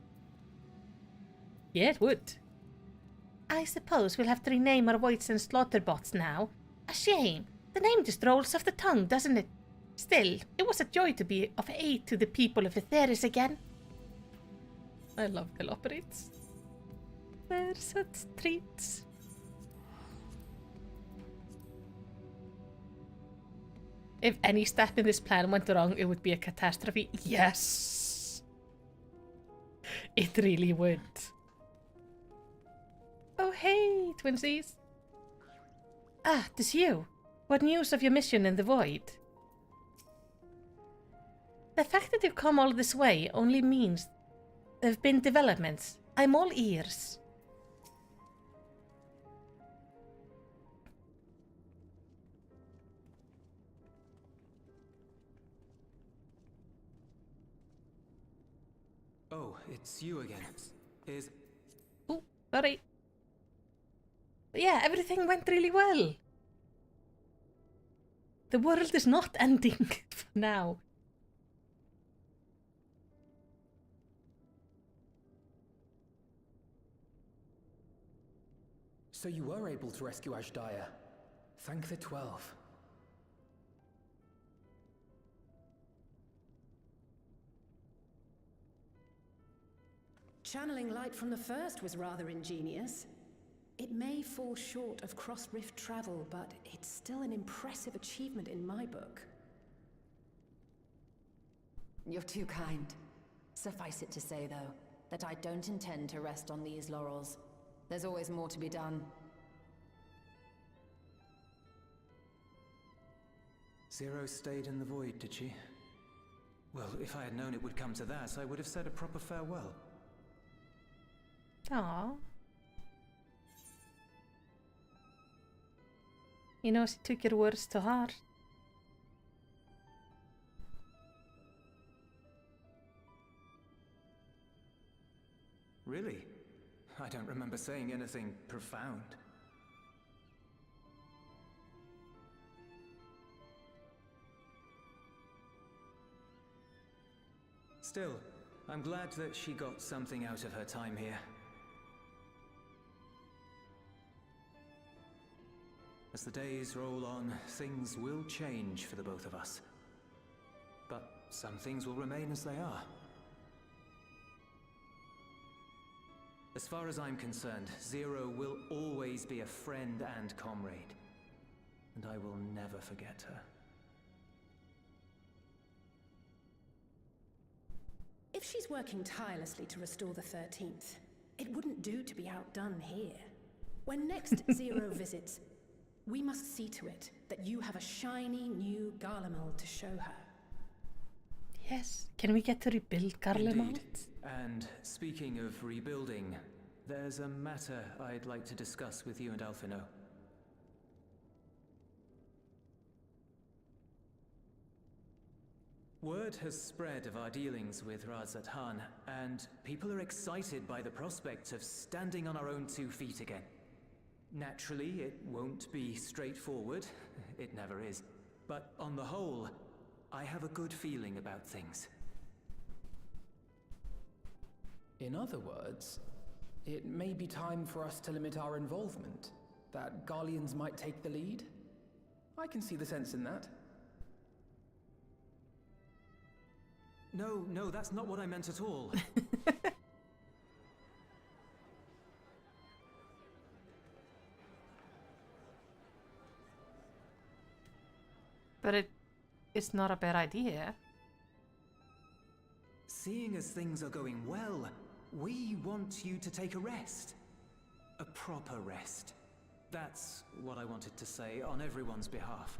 Yeah, it would. I suppose we'll have to rename our voids and slaughterbots now. A shame. The name just rolls off the tongue, doesn't it? Still, it was a joy to be of aid to the people of Etheris again. I love Galoperates. They're such treats. If any step in this plan went wrong, it would be a catastrophe. Yes! It really would. Oh hey, twinsies. Ah, 'tis you. What news of your mission in the void? The fact that you've come all this way only means there have been developments. I'm all ears. Oh, it's you again. Is... Oh, sorry. But yeah, everything went really well. The world is not ending for now. So you were able to rescue Ashdaya. Thank the 12. Channeling light from the first was rather ingenious. It may fall short of cross-rift travel, but it's still an impressive achievement in my book. You're too kind. Suffice it to say, though, that I don't intend to rest on these laurels. There's always more to be done. Zero stayed in the void, did she? Well, if I had known it would come to that, I would have said a proper farewell. Aww. You know, she took your words to heart. Really? I don't remember saying anything profound. Still, I'm glad that she got something out of her time here. As the days roll on, things will change for the both of us. But some things will remain as they are. As far as I'm concerned, Zero will always be a friend and comrade. And I will never forget her. If she's working tirelessly to restore the 13th, it wouldn't do to be outdone here. When next Zero visits, we must see to it that you have a shiny new Garlemald to show her. Yes, can we get to rebuild Garlemald? And speaking of rebuilding, there's a matter I'd like to discuss with you and Alphino. Word has spread of our dealings with Razat Han, and people are excited by the prospect of standing on our own 2 feet again. Naturally, it won't be straightforward. It never is. But on the whole, I have a good feeling about things. In other words, it may be time for us to limit our involvement. That Garleans might take the lead? I can see the sense in that. No, that's not what I meant at all. But it's not a bad idea. Seeing as things are going well, we want you to take a rest. A proper rest. That's what I wanted to say on everyone's behalf.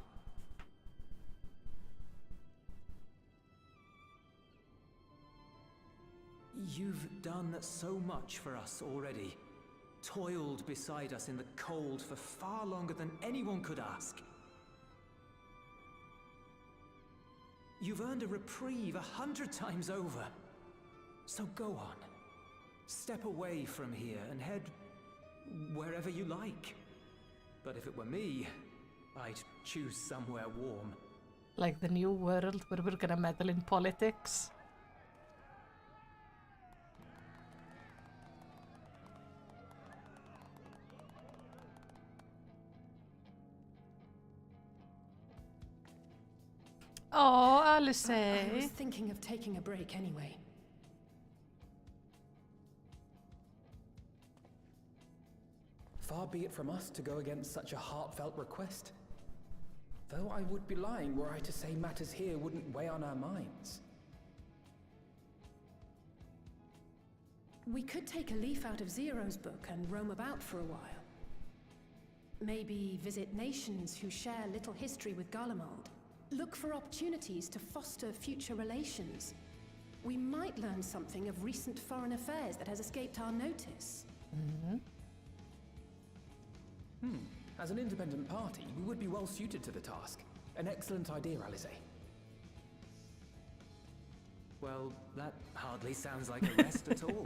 You've done so much for us already. Toiled beside us in the cold for far longer than anyone could ask. You've earned a reprieve 100 times over. So go on. Step away from here and head wherever you like. But if it were me, I'd choose somewhere warm. Like the new world where we're gonna meddle in politics. Oh, Alice. I was thinking of taking a break anyway. Far be it from us to go against such a heartfelt request. Though I would be lying were I to say matters here wouldn't weigh on our minds. We could take a leaf out of Zero's book and roam about for a while. Maybe visit nations who share little history with Garlemald. Look for opportunities to foster future relations. We might learn something of recent foreign affairs that has escaped our notice. As an independent party, we would be well suited to the task. An excellent idea, Alice. Well, that hardly sounds like a rest at all.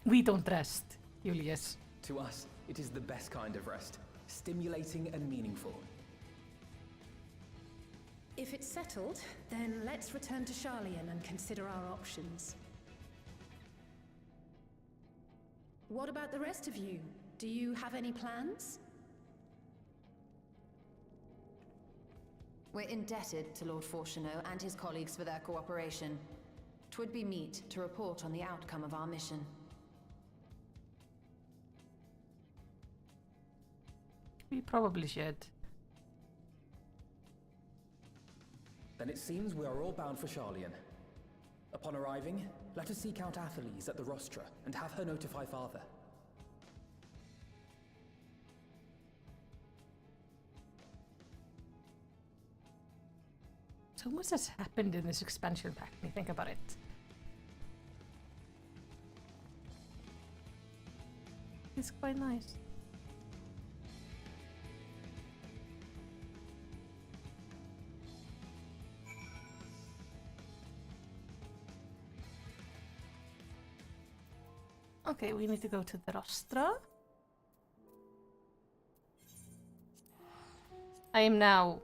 We don't rest, Julius. To us, it is the best kind of rest. Stimulating and meaningful. If it's settled, then let's return to Sharlayan and consider our options. What about the rest of you? Do you have any plans? We're indebted to Lord Fortuneau and his colleagues for their cooperation. 'Twould be meet to report on the outcome of our mission. We probably should. Then it seems we are all bound for Sharlayan. Upon arriving, let us seek out Athelise at the Rostra and have her notify Father. So much has happened in this expansion pack when you think about it. It's quite nice. Okay, we need to go to the Rostra. I am now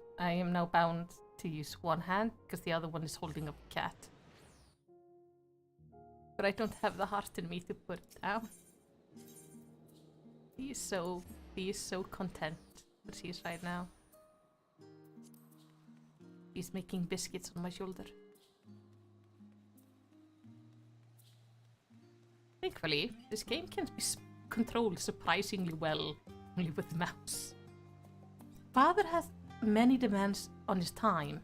bound to use one hand because the other one is holding up a cat. But I don't have the heart in me to put it down. He is so content as he is right now. He's making biscuits on my shoulder. Thankfully, this game can be controlled surprisingly well only with the mouse. Father has many demands on his time,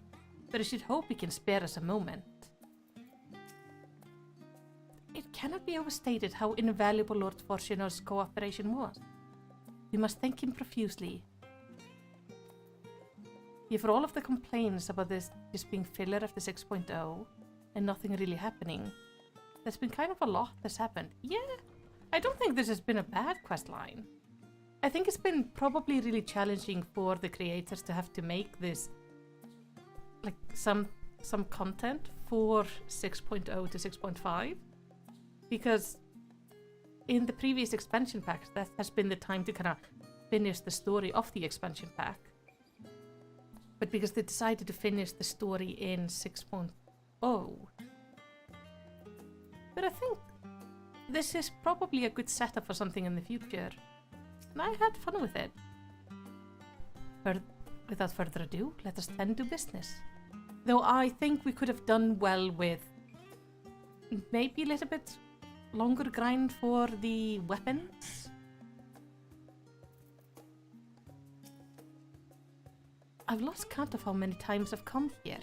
but I should hope he can spare us a moment. It cannot be overstated how invaluable Lord Fortuneau's cooperation was. We must thank him profusely. Yet for all of the complaints about this being filler after 6.0 and nothing really happening, there's been kind of a lot that's happened. Yeah, I don't think this has been a bad questline. I think it's been probably really challenging for the creators to have to make this, like, some some content for 6.0 to 6.5, because in the previous expansion pack, that has been the time to kind of finish the story of the expansion pack. But because they decided to finish the story in 6.0, but I think this is probably a good setup for something in the future, and I had fun with it. Without further ado, let us tend to business. Though I think we could have done well with maybe a little bit longer grind for the weapons. I've lost count of how many times I've come here,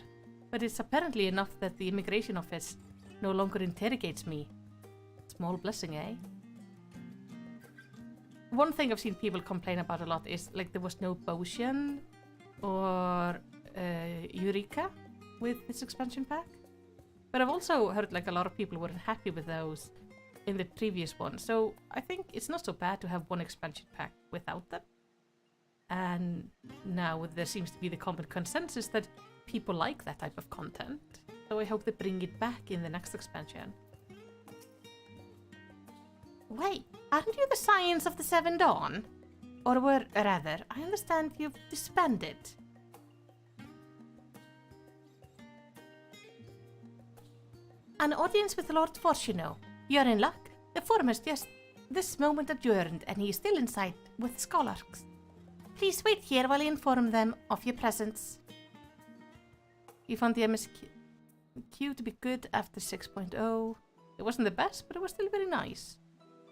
but it's apparently enough that the immigration office no longer interrogates me. Small blessing, eh? One thing I've seen people complain about a lot is like there was no potion or Eureka with this expansion pack. But I've also heard like a lot of people weren't happy with those in the previous one. So I think it's not so bad to have one expansion pack without them. And now there seems to be the common consensus that people like that type of content. So I hope they bring it back in the next expansion. Wait, aren't you the Scions of the Seven Dawn? Or rather, I understand you've disbanded. An audience with Lord Fortuno. You're in luck. The forum has just this moment adjourned and he is still inside with scholars. Please wait here while I inform them of your presence. You found the MSQ to be good after 6.0. It wasn't the best, but it was still very nice.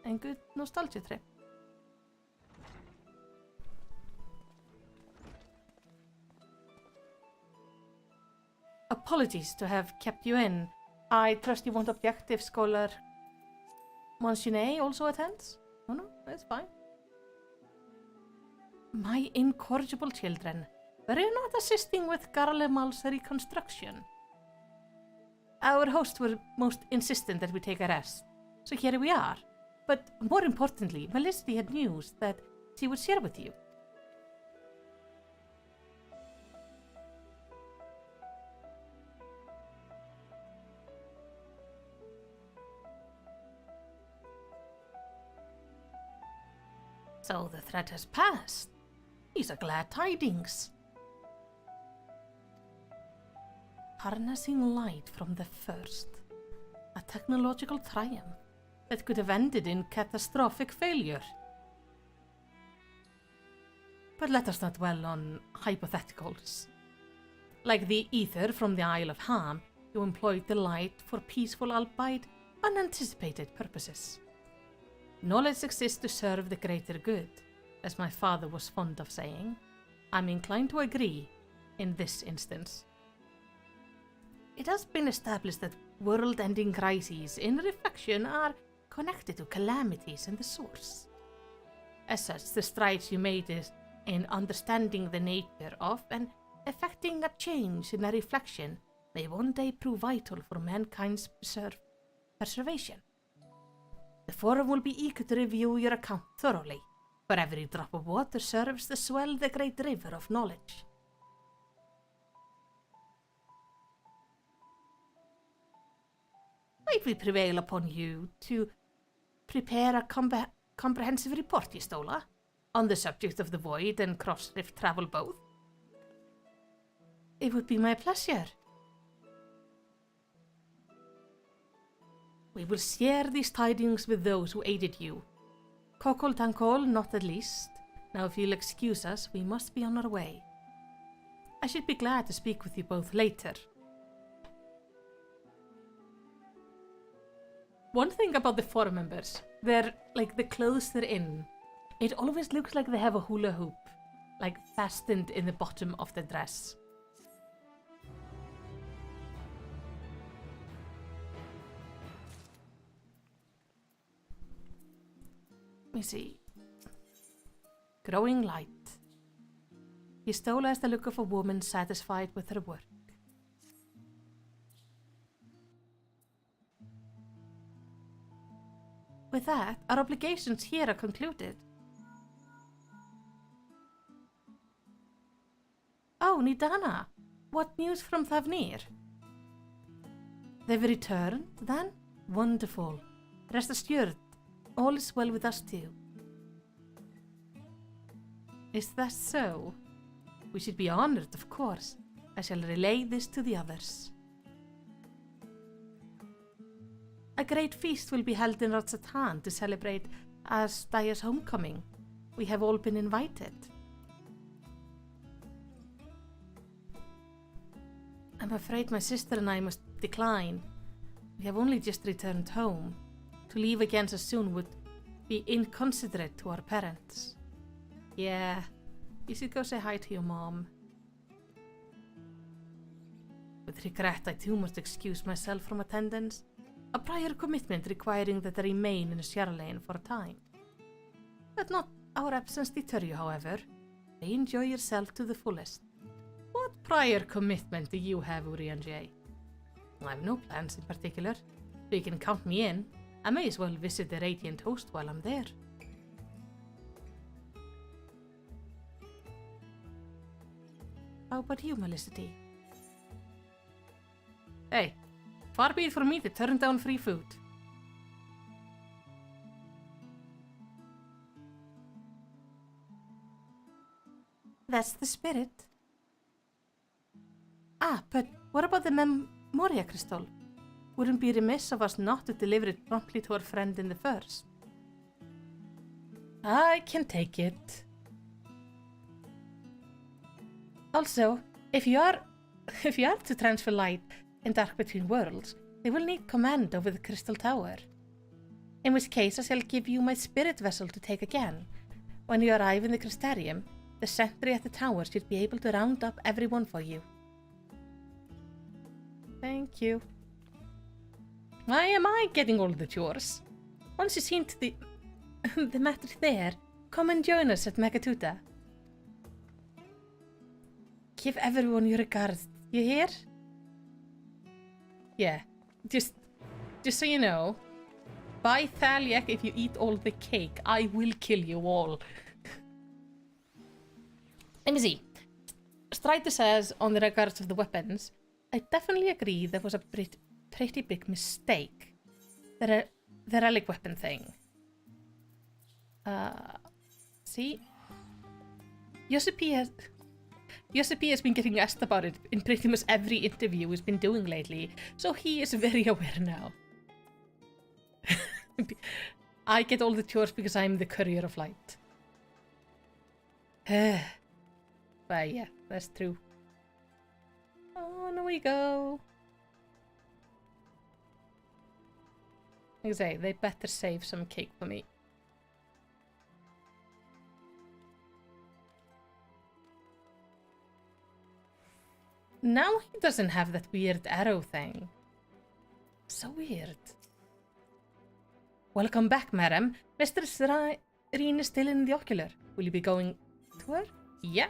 And good nostalgia trip. Apologies to have kept you in. I trust you won't object if Scholar Monsignor also attends? Oh no, that's fine. My incorrigible children, were you not assisting with Garlemal's reconstruction? Our hosts were most insistent that we take a rest, so here we are. But more importantly, Melisty had news that she would share with you. So the threat has passed. These are glad tidings. Harnessing light from the first. A technological triumph that could have ended in catastrophic failure. But let us not dwell on hypotheticals. Like the ether from the Isle of Ham, you employed the light for peaceful albeit unanticipated purposes. Knowledge exists to serve the greater good, as my father was fond of saying. I'm inclined to agree in this instance. It has been established that world-ending crises in reflection are connected to calamities in the source. As such, the strides you made in understanding the nature of and effecting a change in a reflection may one day prove vital for mankind's preservation. The forum will be eager to review your account thoroughly, for every drop of water serves to swell the great river of knowledge. Might we prevail upon you to prepare a comprehensive report, Yistola, on the subject of the void and cross-rift travel both? It would be my pleasure. We will share these tidings with those who aided you. Kokol Tankol not the least. Now if you'll excuse us, we must be on our way. I should be glad to speak with you both later. One thing about the forum members, they're like the clothes they're in. It always looks like they have a hula hoop, like fastened in the bottom of the dress. Let me see. Growing light. Yistola has the look of a woman satisfied with her work. With that, our obligations here are concluded. Oh, Nidana, what news from Thavnir? They've returned, then? Wonderful. Rest assured, all is well with us too. Is that so? We should be honored, of course. I shall relay this to the others. A great feast will be held in Ratsatan to celebrate Astaya's homecoming. We have all been invited. I'm afraid my sister and I must decline. We have only just returned home. To leave again so soon would be inconsiderate to our parents. Yeah, you should go say hi to your mom. With regret, I too must excuse myself from attendance. A prior commitment requiring that I remain in Sharlayan for a time. Let not our absence deter you, however. Enjoy yourself to the fullest. What prior commitment do you have, Urianger? I have no plans in particular, so you can count me in. I may as well visit the Radiant Host while I'm there. How about you, Melicity? Hey, far be it from me to turn down free food. That's the spirit. Ah, but what about the Memoria Crystal? Wouldn't be remiss of us not to deliver it promptly to our friend in the first. I can take it. Also, if you are to transfer light and dark between worlds, they will need command over the Crystal Tower. In which case, I shall give you my spirit vessel to take again. When you arrive in the Crystarium, the sentry at the tower should be able to round up everyone for you. Thank you. Why am I getting all the chores? Once you've seen to the matter there, come and join us at Megatuta. Give everyone your regards, you hear? Yeah, just so you know, by Thaliak, if you eat all the cake, I will kill you all. Let me see. Strider says, on the regards of the weapons, I definitely agree there was a pretty big mistake. The relic weapon thing. See? Yossipi has been getting asked about it in pretty much every interview he's been doing lately, so he is very aware now. I get all the chores because I'm the courier of light. But yeah, that's true. On we go. Like I say, they better save some cake for me. Now he doesn't have that weird arrow thing. So weird. Welcome back, madam. Mistress Reen is still in the ocular. Will you be going to her? Yeah.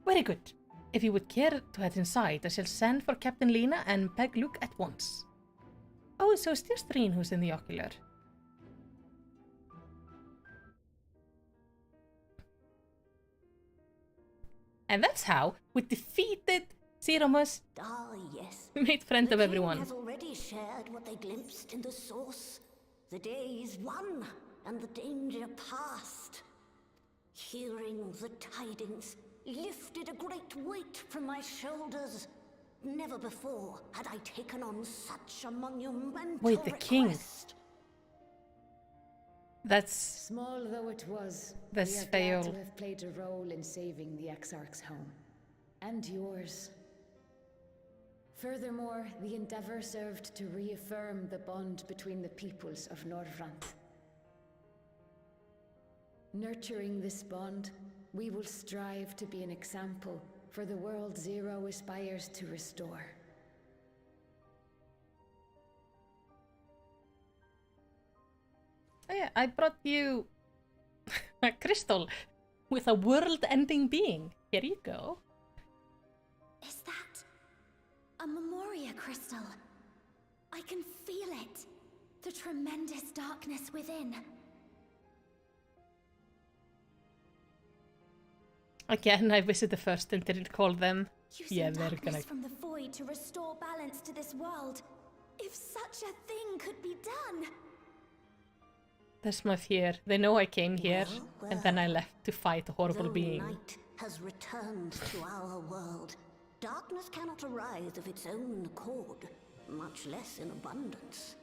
Very good. If you would care to head inside, I shall send for Captain Lena and Peg Luke at once. Oh, so it's just Reen who's in the ocular. And that's how we defeated Zeromus. Ah, yes. We made friends of everyone. The king has already shared what they glimpsed in the source. The day is won, and the danger past. Hearing the tidings lifted a great weight from my shoulders. Never before had I taken on such a monumental Wait, the king. request. That's small though it was. That's we are fail. glad to have played a role in saving the Exarch's home. And yours. Furthermore, the endeavor served to reaffirm the bond between the peoples of Norvrant. Nurturing this bond, we will strive to be an example for the world Zero aspires to restore. Oh yeah, I brought you a crystal with a world-ending being. Here you go. Is that a Memoria crystal? I can feel it. The tremendous darkness within. Again, I visited first and didn't call them. Using Yeah, they're darkness gonna... from the void to restore balance to this world. If such a thing could be done. That's my fear. They know I came here, Well, and then I left to fight a horrible Though being. night has returned to our world, darkness cannot arise of its own accord, much less in abundance.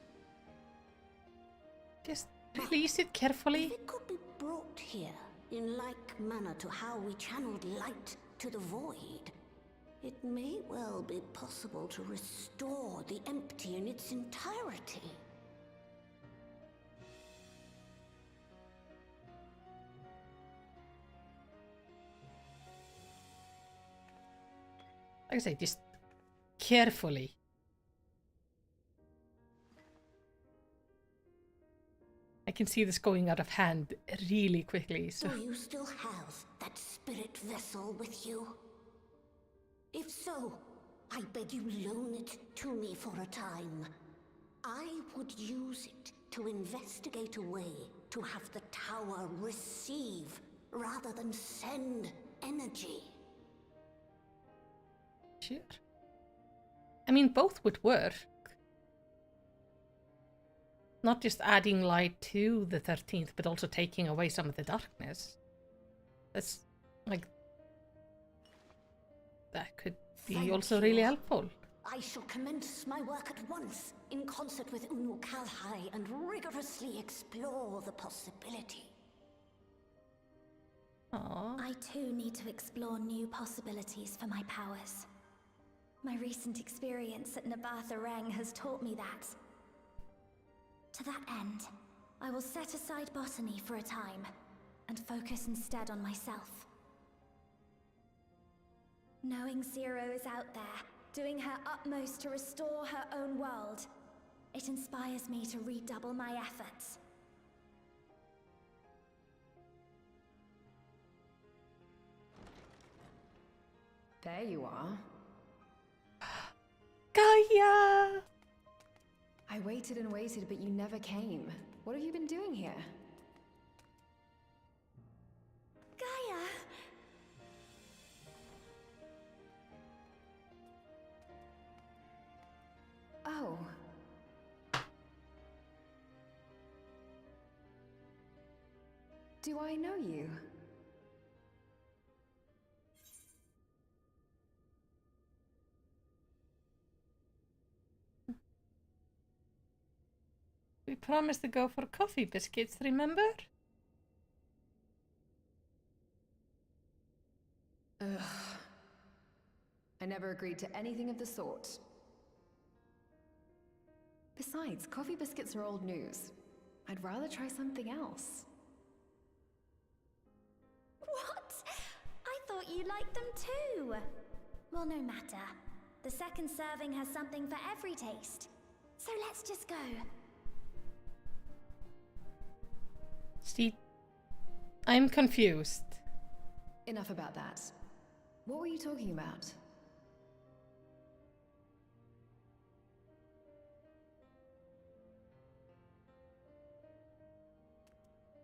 Just release it carefully. If it could be brought here, in like manner to how we channeled light to the void, it may well be possible to restore the empty in its entirety. Like I say, just carefully. I can see this going out of hand really quickly, so... Do you still have that spirit vessel with you? If so, I beg you loan it to me for a time. I would use it to investigate a way to have the tower receive rather than send energy. Sure. I mean, both would work. Not just adding light to the 13th, but also taking away some of the darkness. That's, like... That could be Thank also you. really helpful. I shall commence my work at once, in concert with Unu Kalhai, and rigorously explore the possibility. Aww. I too need to explore new possibilities for my powers. My recent experience at Nabatha Reng has taught me that. To that end, I will set aside botany for a time, and focus instead on myself. Knowing Zero is out there, doing her utmost to restore her own world, it inspires me to redouble my efforts. There you are. Gaia! I waited and waited, but you never came. What have you been doing here? Gaia! Oh. Do I know you? We promised to go for coffee biscuits, remember? Ugh. I never agreed to anything of the sort. Besides, coffee biscuits are old news. I'd rather try something else. What? I thought you liked them too. Well, no matter. The second serving has something for every taste. So let's just go. See, I'm confused. Enough about that. What were you talking about?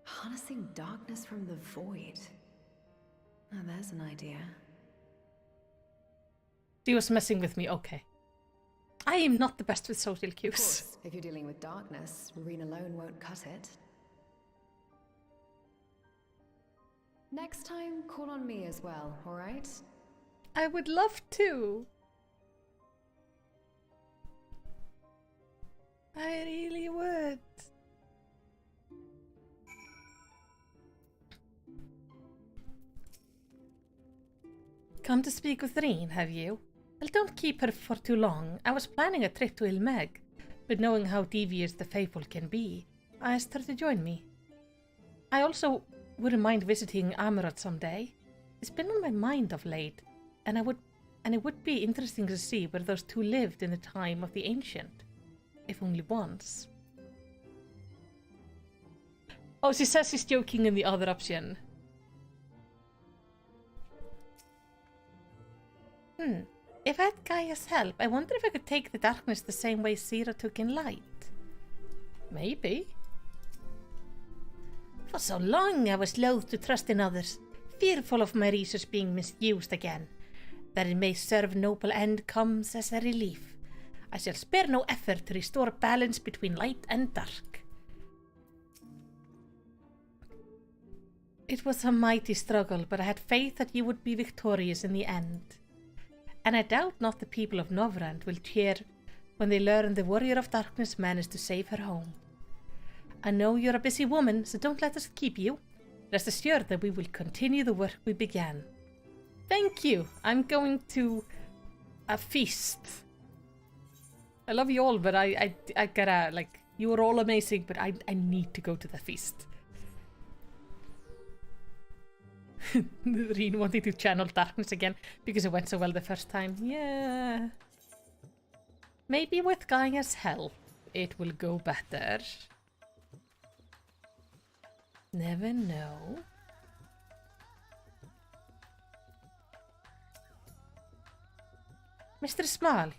Harnessing darkness from the void. Now there's an idea. She was messing with me, okay. I am not the best with social Of cues. course, if you're dealing with darkness, Marine alone won't cut it. Next time, call on me as well, alright? I would love to. I really would. Come to speak with Reen, have you? Well, don't keep her for too long. I was planning a trip to Ilmeg, but knowing how devious the faithful can be, I asked her to join me. I also wouldn't mind visiting Amarat someday. It's been on my mind of late, and it would be interesting to see where those two lived in the time of the Ancient, if only once. Oh, she says she's joking in the other option. If I had Gaia's help, I wonder if I could take the darkness the same way Zira took in light. Maybe. For so long I was loath to trust in others, fearful of my research being misused again. That it may serve noble end comes as a relief. I shall spare no effort to restore balance between light and dark. It was a mighty struggle, but I had faith that you would be victorious in the end. And I doubt not the people of Novrand will cheer when they learn the Warrior of Darkness managed to save her home. I know you're a busy woman, so don't let us keep you. Rest assured that we will continue the work we began. Thank you. I'm going to a feast. I love you all, but I gotta, like, you are all amazing, but I need to go to the feast. Reen wanting to channel darkness again because it went so well the first time. Yeah. Maybe with Gaia's help, it will go better. Never know. Mr. Small,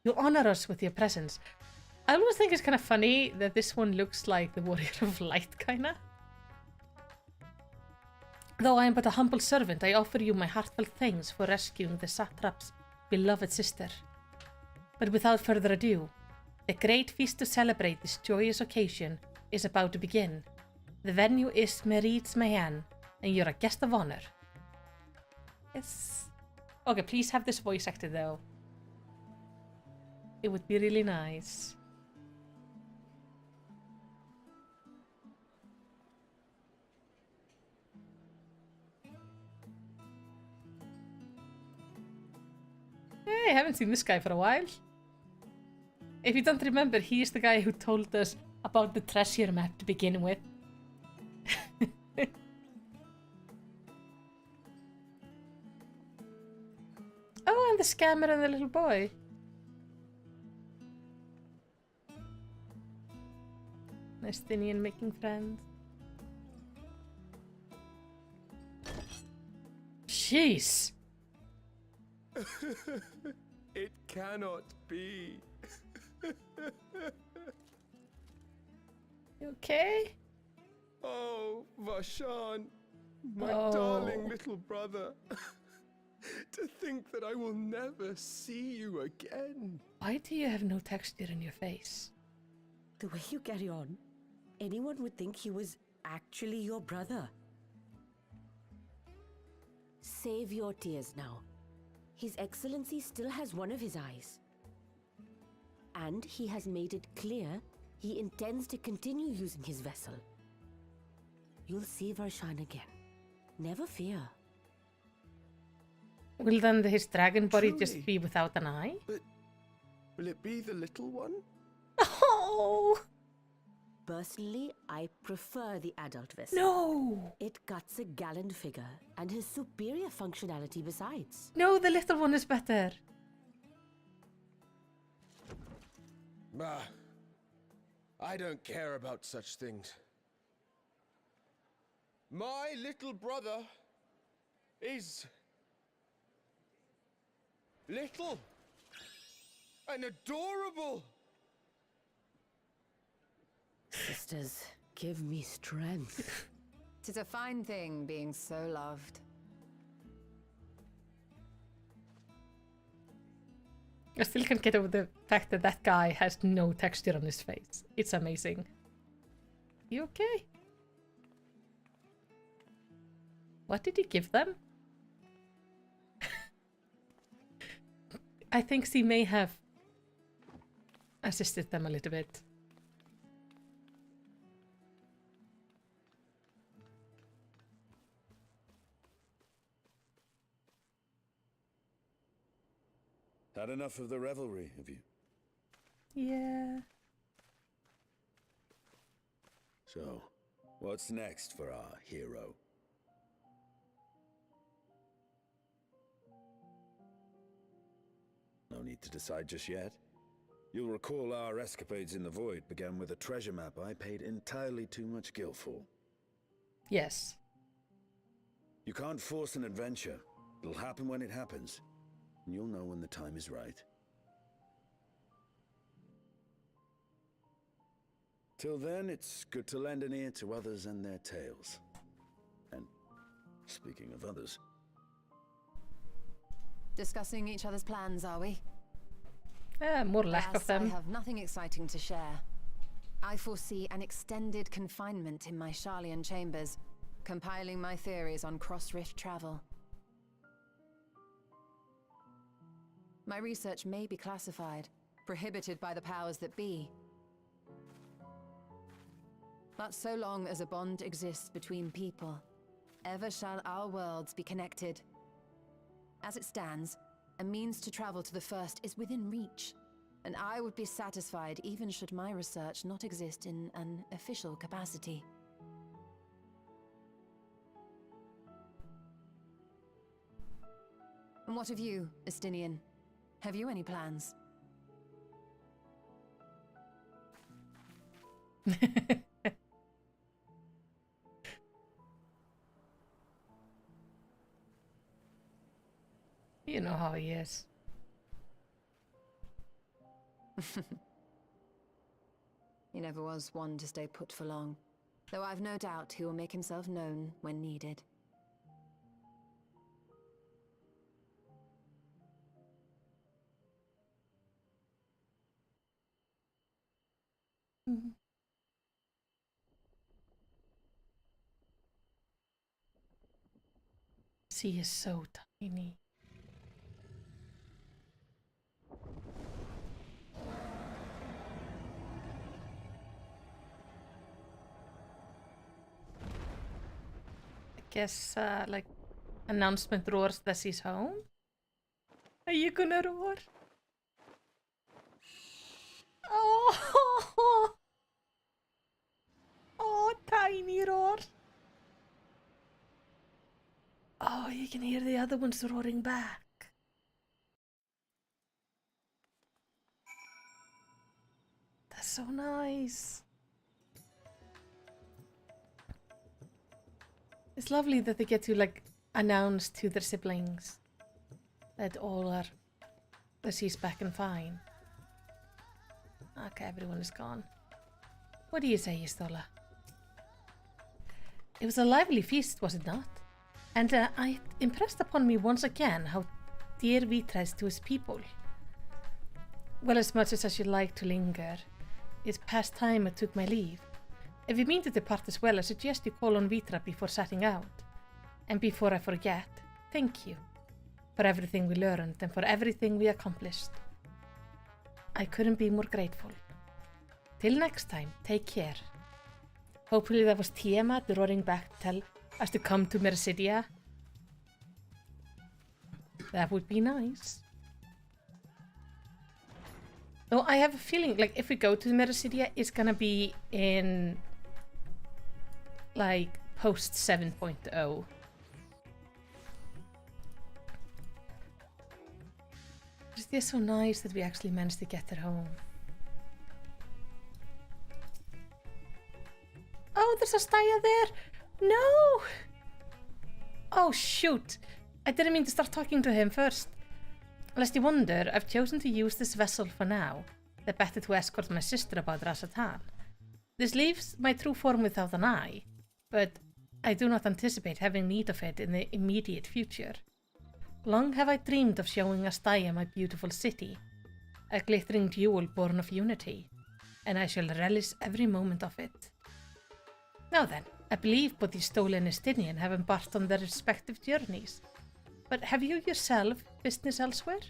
you honor us with your presence. I always think it's kind of funny that this one looks like the Warrior of Light, kinda. Though I am but a humble servant, I offer you my heartfelt thanks for rescuing the satrap's beloved sister. But without further ado, the great feast to celebrate this joyous occasion is about to begin. The venue is Merit's Mayan, and you're a guest of honor. Yes. Okay, please have this voice acted though. It would be really nice. Hey, I haven't seen this guy for a while. If you don't remember, he is the guy who told us about the treasure map to begin with. Oh, and the scammer and the little boy. Estinian making friends. Jeez. It cannot be. You okay? Oh, Vashan, my Oh. darling little brother. To think that I will never see you again. Why do you have no texture in your face? The way you carry on, anyone would think he was actually your brother. Save your tears now. His Excellency still has one of his eyes. And he has made it clear he intends to continue using his vessel. You'll see Varshan again. Never fear. Will then his dragon body Truly. just be without an eye? But will it be the little one? Oh! Personally, I prefer the adult vessel. No! It cuts a gallant figure and has superior functionality besides. No, the little one is better. Bah, I don't care about such things. My little brother is little and adorable. Sisters, give me strength. 'Tis a fine thing being so loved. I still can't get over the fact that that guy has no texture on his face. It's amazing. You okay? What did he give them? I think she may have assisted them a little bit. Had enough of the revelry, have you? Yeah. So, what's next for our hero? No need to decide just yet. You'll recall our escapades in the void began with a treasure map I paid entirely too much gil for. Yes. You can't force an adventure. It'll happen when it happens. And you'll know when the time is right. Till then, it's good to lend an ear to others and their tales. And Speaking of others. Discussing each other's plans, are we? More lack of them. I have nothing exciting to share. I foresee an extended confinement in my Sharlayan chambers, compiling my theories on cross-rift travel. My research may be classified, prohibited by the powers that be. But so long as a bond exists between people, ever shall our worlds be connected. As it stands, a means to travel to the first is within reach, and I would be satisfied even should my research not exist in an official capacity. And what of you, Estinian? Have you any plans? You know how he is. He never was one to stay put for long, though I've no doubt he will make himself known when needed. She is so tiny. I guess, like, announcement roars that she's home? Are you gonna roar? Oh! Oh, tiny roar. Oh, you can hear the other ones roaring back. That's so nice. It's lovely that they get to, like, announce to their siblings that that she's back and fine. Okay, everyone is gone. What do you say, Istola? It was a lively feast, was it not? And it impressed upon me once again how dear Vitra is to his people. Well, as much as I should like to linger, it's past time I took my leave. If you mean to depart as well, I suggest you call on Vitra before setting out. And before I forget, thank you for everything we learned and for everything we accomplished. I couldn't be more grateful. Till next time, take care. Hopefully that was Tiamat roaring back to tell us to come to Mercidia. That would be nice. Though I have a feeling, like, if we go to Mercidia, it's gonna be in, like, post 7.0. It's just so nice that we actually managed to get her home. Oh, there's a Staya there! No! Oh, shoot! I didn't mean to start talking to him first. Lest you wonder, I've chosen to use this vessel for now, the better to escort my sister about Rasatan. This leaves my true form without an eye, but I do not anticipate having need of it in the immediate future. Long have I dreamed of showing Astaya my beautiful city, a glittering jewel born of unity, and I shall relish every moment of it. Now then, I believe both Istola and Estinian have embarked on their respective journeys, but have you yourself business elsewhere?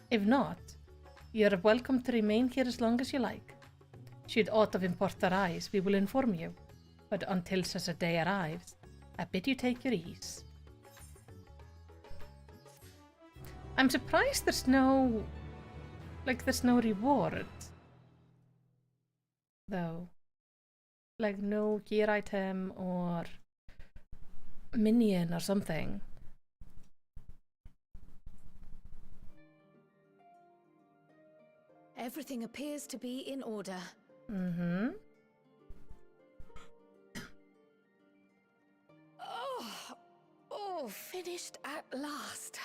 If not, you are welcome to remain here as long as you like. Should aught of import arise, we will inform you, but until such a day arrives, I bid you take your ease. I'm surprised there's no reward, though. Like no gear item or minion or something. Everything appears to be in order. Mm-hmm. Oh, finished at last.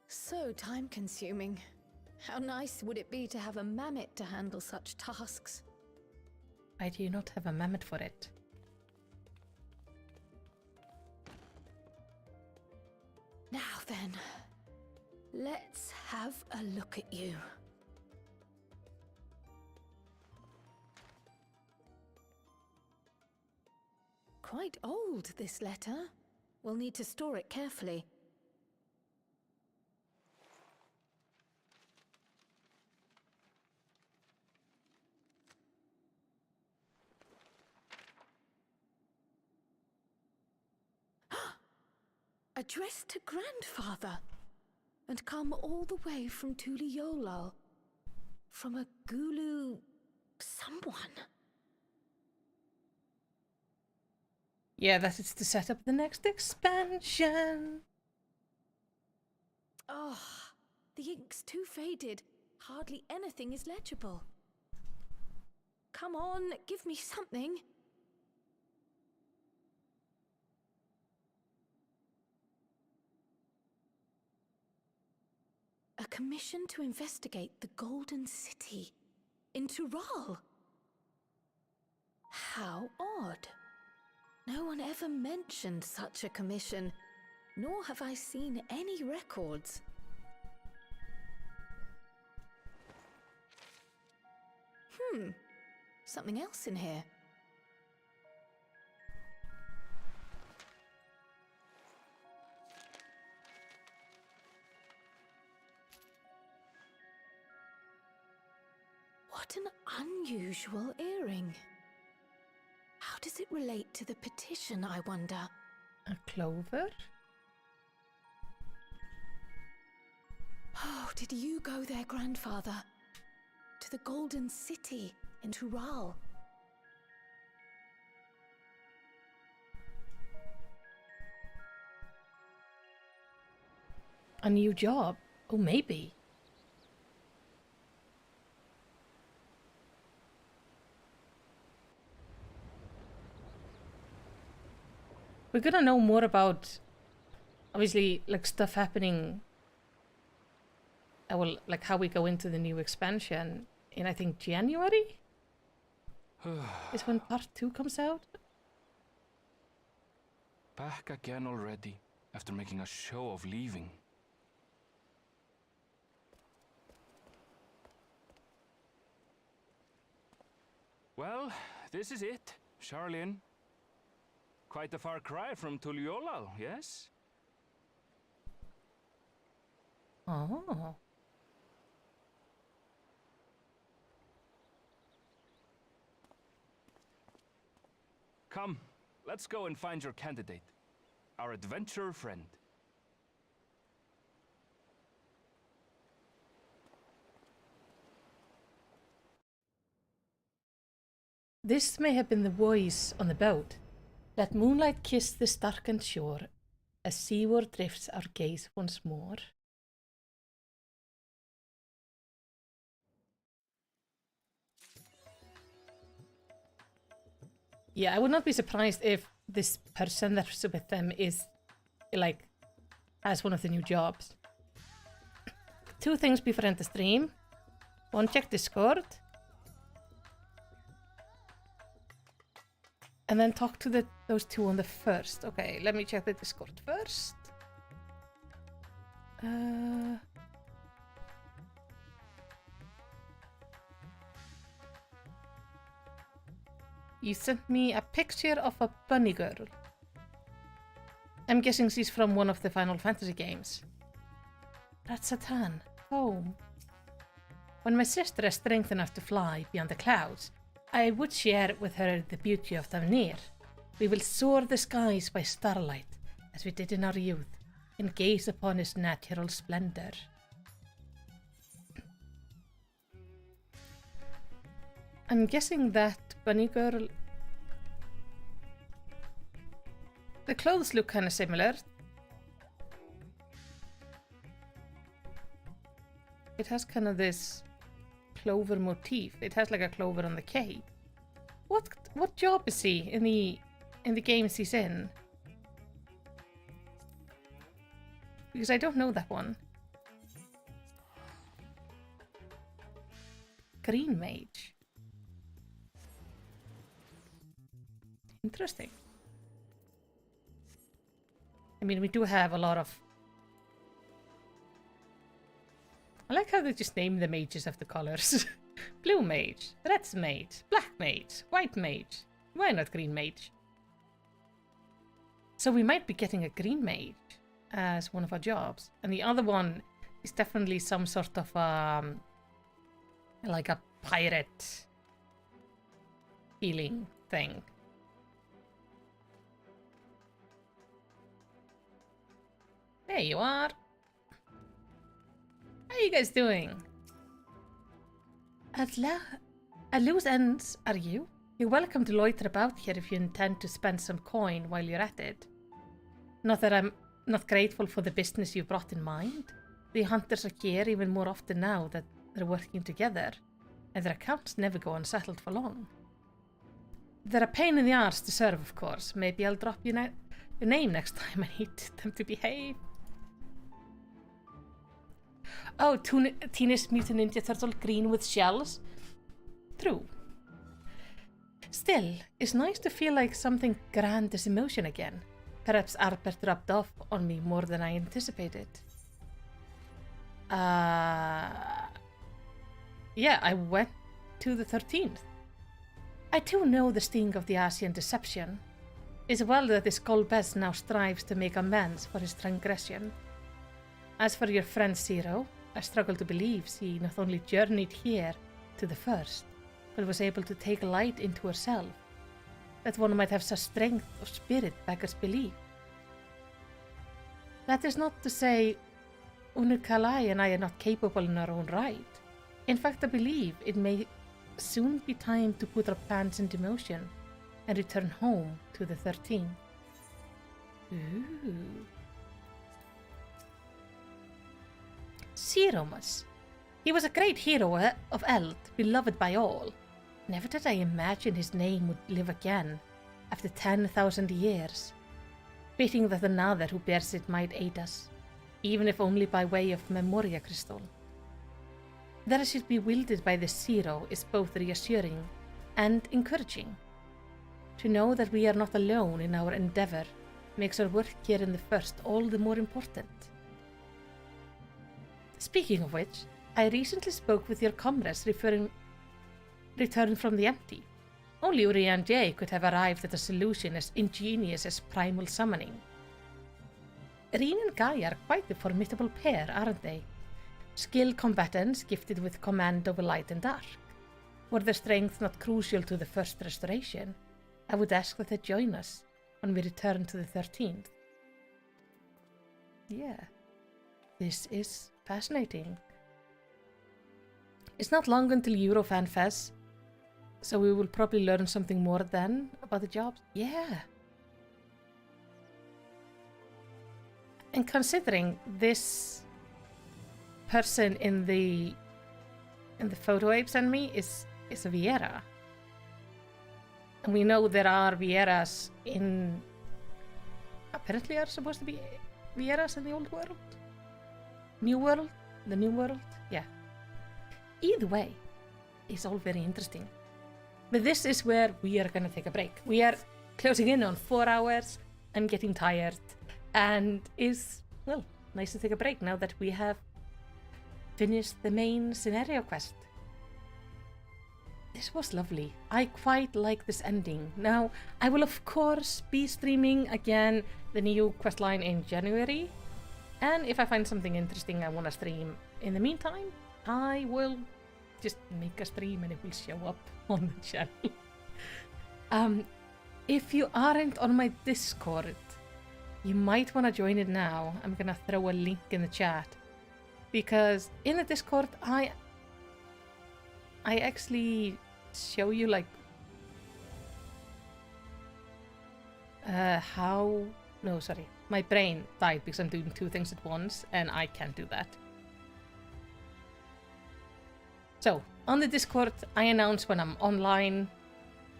So time-consuming. How nice would it be to have a mammoth to handle such tasks? I do not have a mammoth for it. Now then, let's have a look at you. Quite old, this letter. We'll need to store it carefully. Addressed to Grandfather, and come all the way from Tuliolal, from a Gulu someone. Yeah, that is to set up the next expansion. Oh, the ink's too faded. Hardly anything is legible. Come on, give me something. A commission to investigate the Golden City in Tural. How odd. No one ever mentioned such a commission, nor have I seen any records. Something else in here. What an unusual earring. How does it relate to the petition, I wonder? A clover? Oh, did you go there, Grandfather? To the Golden City in Tural? A new job? Oh, maybe. We're gonna know more about, obviously, like stuff happening. Well, like how we go into the new expansion in, I think, January is when part 2 comes out. Back again already, after making a show of leaving. Well, this is it, Charlene. Quite a far cry from Tuliolal, yes? Oh. Come, let's go and find your candidate. Our adventurer friend. This may have been the voice on the boat. Let moonlight kiss this darkened shore, as seaward drifts our gaze once more. Yeah, I would not be surprised if this person that's with them is, like, has one of the new jobs. 2 things before end the stream. 1, check Discord. And then talk to those 2 on the first. Okay, let me check the Discord first. You sent me a picture of a bunny girl. I'm guessing she's from one of the Final Fantasy games. Ratsatan, home. When my sister is strength enough to fly beyond the clouds, I would share with her the beauty of Davnir. We will soar the skies by starlight, as we did in our youth, and gaze upon its natural splendor. I'm guessing that bunny girl... The clothes look kind of similar. It has kind of this clover motif. It has like a clover on the cape. What job is he in the games he's in? Because I don't know that one. Green mage. Interesting. I mean, we do have a lot of... I like how they just name the mages of the colors. Blue mage, red mage, black mage, white mage. Why not green mage? So we might be getting a green mage as one of our jobs. And the other one is definitely some sort of like a pirate healing thing. There you are. How are you guys doing? At loose ends, are you? You're welcome to loiter about here if you intend to spend some coin while you're at it. Not that I'm not grateful for the business you brought in mind. The hunters are here even more often now that they're working together, and their accounts never go unsettled for long. They're a pain in the arse to serve, of course. Maybe I'll drop your name next time I need them to behave. Oh, Teenage Mutant Ninja Turtle green with shells? True. Still, it's nice to feel like something grand is in motion again. Perhaps Albert rubbed off on me more than I anticipated. Yeah, I went to the 13th. I too know the sting of the Asian deception. It's well that this Golbez now strives to make amends for his transgression. As for your friend Zero, I struggle to believe she not only journeyed here to the first, but was able to take light into herself. That one might have such strength of spirit beggars belief. That is not to say Unukalai and I are not capable in our own right. In fact, I believe it may soon be time to put our plans into motion and return home to the 13th. Ooh. Zeromus. He was a great hero of Eld, beloved by all. Never did I imagine his name would live again after 10,000 years. Fitting that another who bears it might aid us, even if only by way of Memoria Crystal. That I should be wielded by the Zero is both reassuring and encouraging. To know that we are not alone in our endeavor makes our work here in the first all the more important. Speaking of which, I recently spoke with your comrades returned from the empty. Only Urian J could have arrived at a solution as ingenious as primal summoning. Reen and Gaia are quite a formidable pair, aren't they? Skilled combatants gifted with command over light and dark. Were their strength not crucial to the first restoration, I would ask that they join us when we return to the 13th. Yeah, this is fascinating. It's not long until Eurofan Fest, so we will probably learn something more then about the jobs. Yeah. And considering this person in the photo Abe sent me is a Viera. And we know there are Vieras in... Apparently are supposed to be Vieras in the old world? New world? The new world? Yeah. Either way, it's all very interesting. But this is where we are going to take a break. We are closing in on 4 hours. I'm getting tired. And it's, well, nice to take a break now that we have finished the main scenario quest. This was lovely. I quite like this ending. Now, I will of course be streaming again the new questline in January. And if I find something interesting I want to stream in the meantime, I will just make a stream and it will show up on the channel. If you aren't on my Discord, you might want to join it now. I'm gonna throw a link in the chat. Because in the Discord, I actually show you like how... No, sorry. My brain died because I'm doing 2 things at once and I can't do that. So, on the Discord, I announce when I'm online,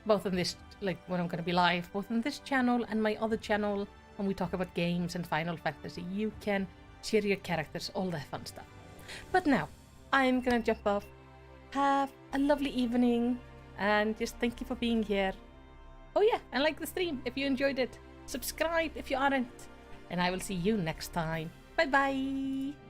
both on this, like when I'm going to be live, both on this channel and my other channel, when we talk about games and Final Fantasy. You can cheer your characters, all that fun stuff. But now, I'm going to jump off. Have a lovely evening, and just thank you for being here. Oh yeah, and like the stream if you enjoyed it. Subscribe if you aren't. And I will see you next time. Bye bye.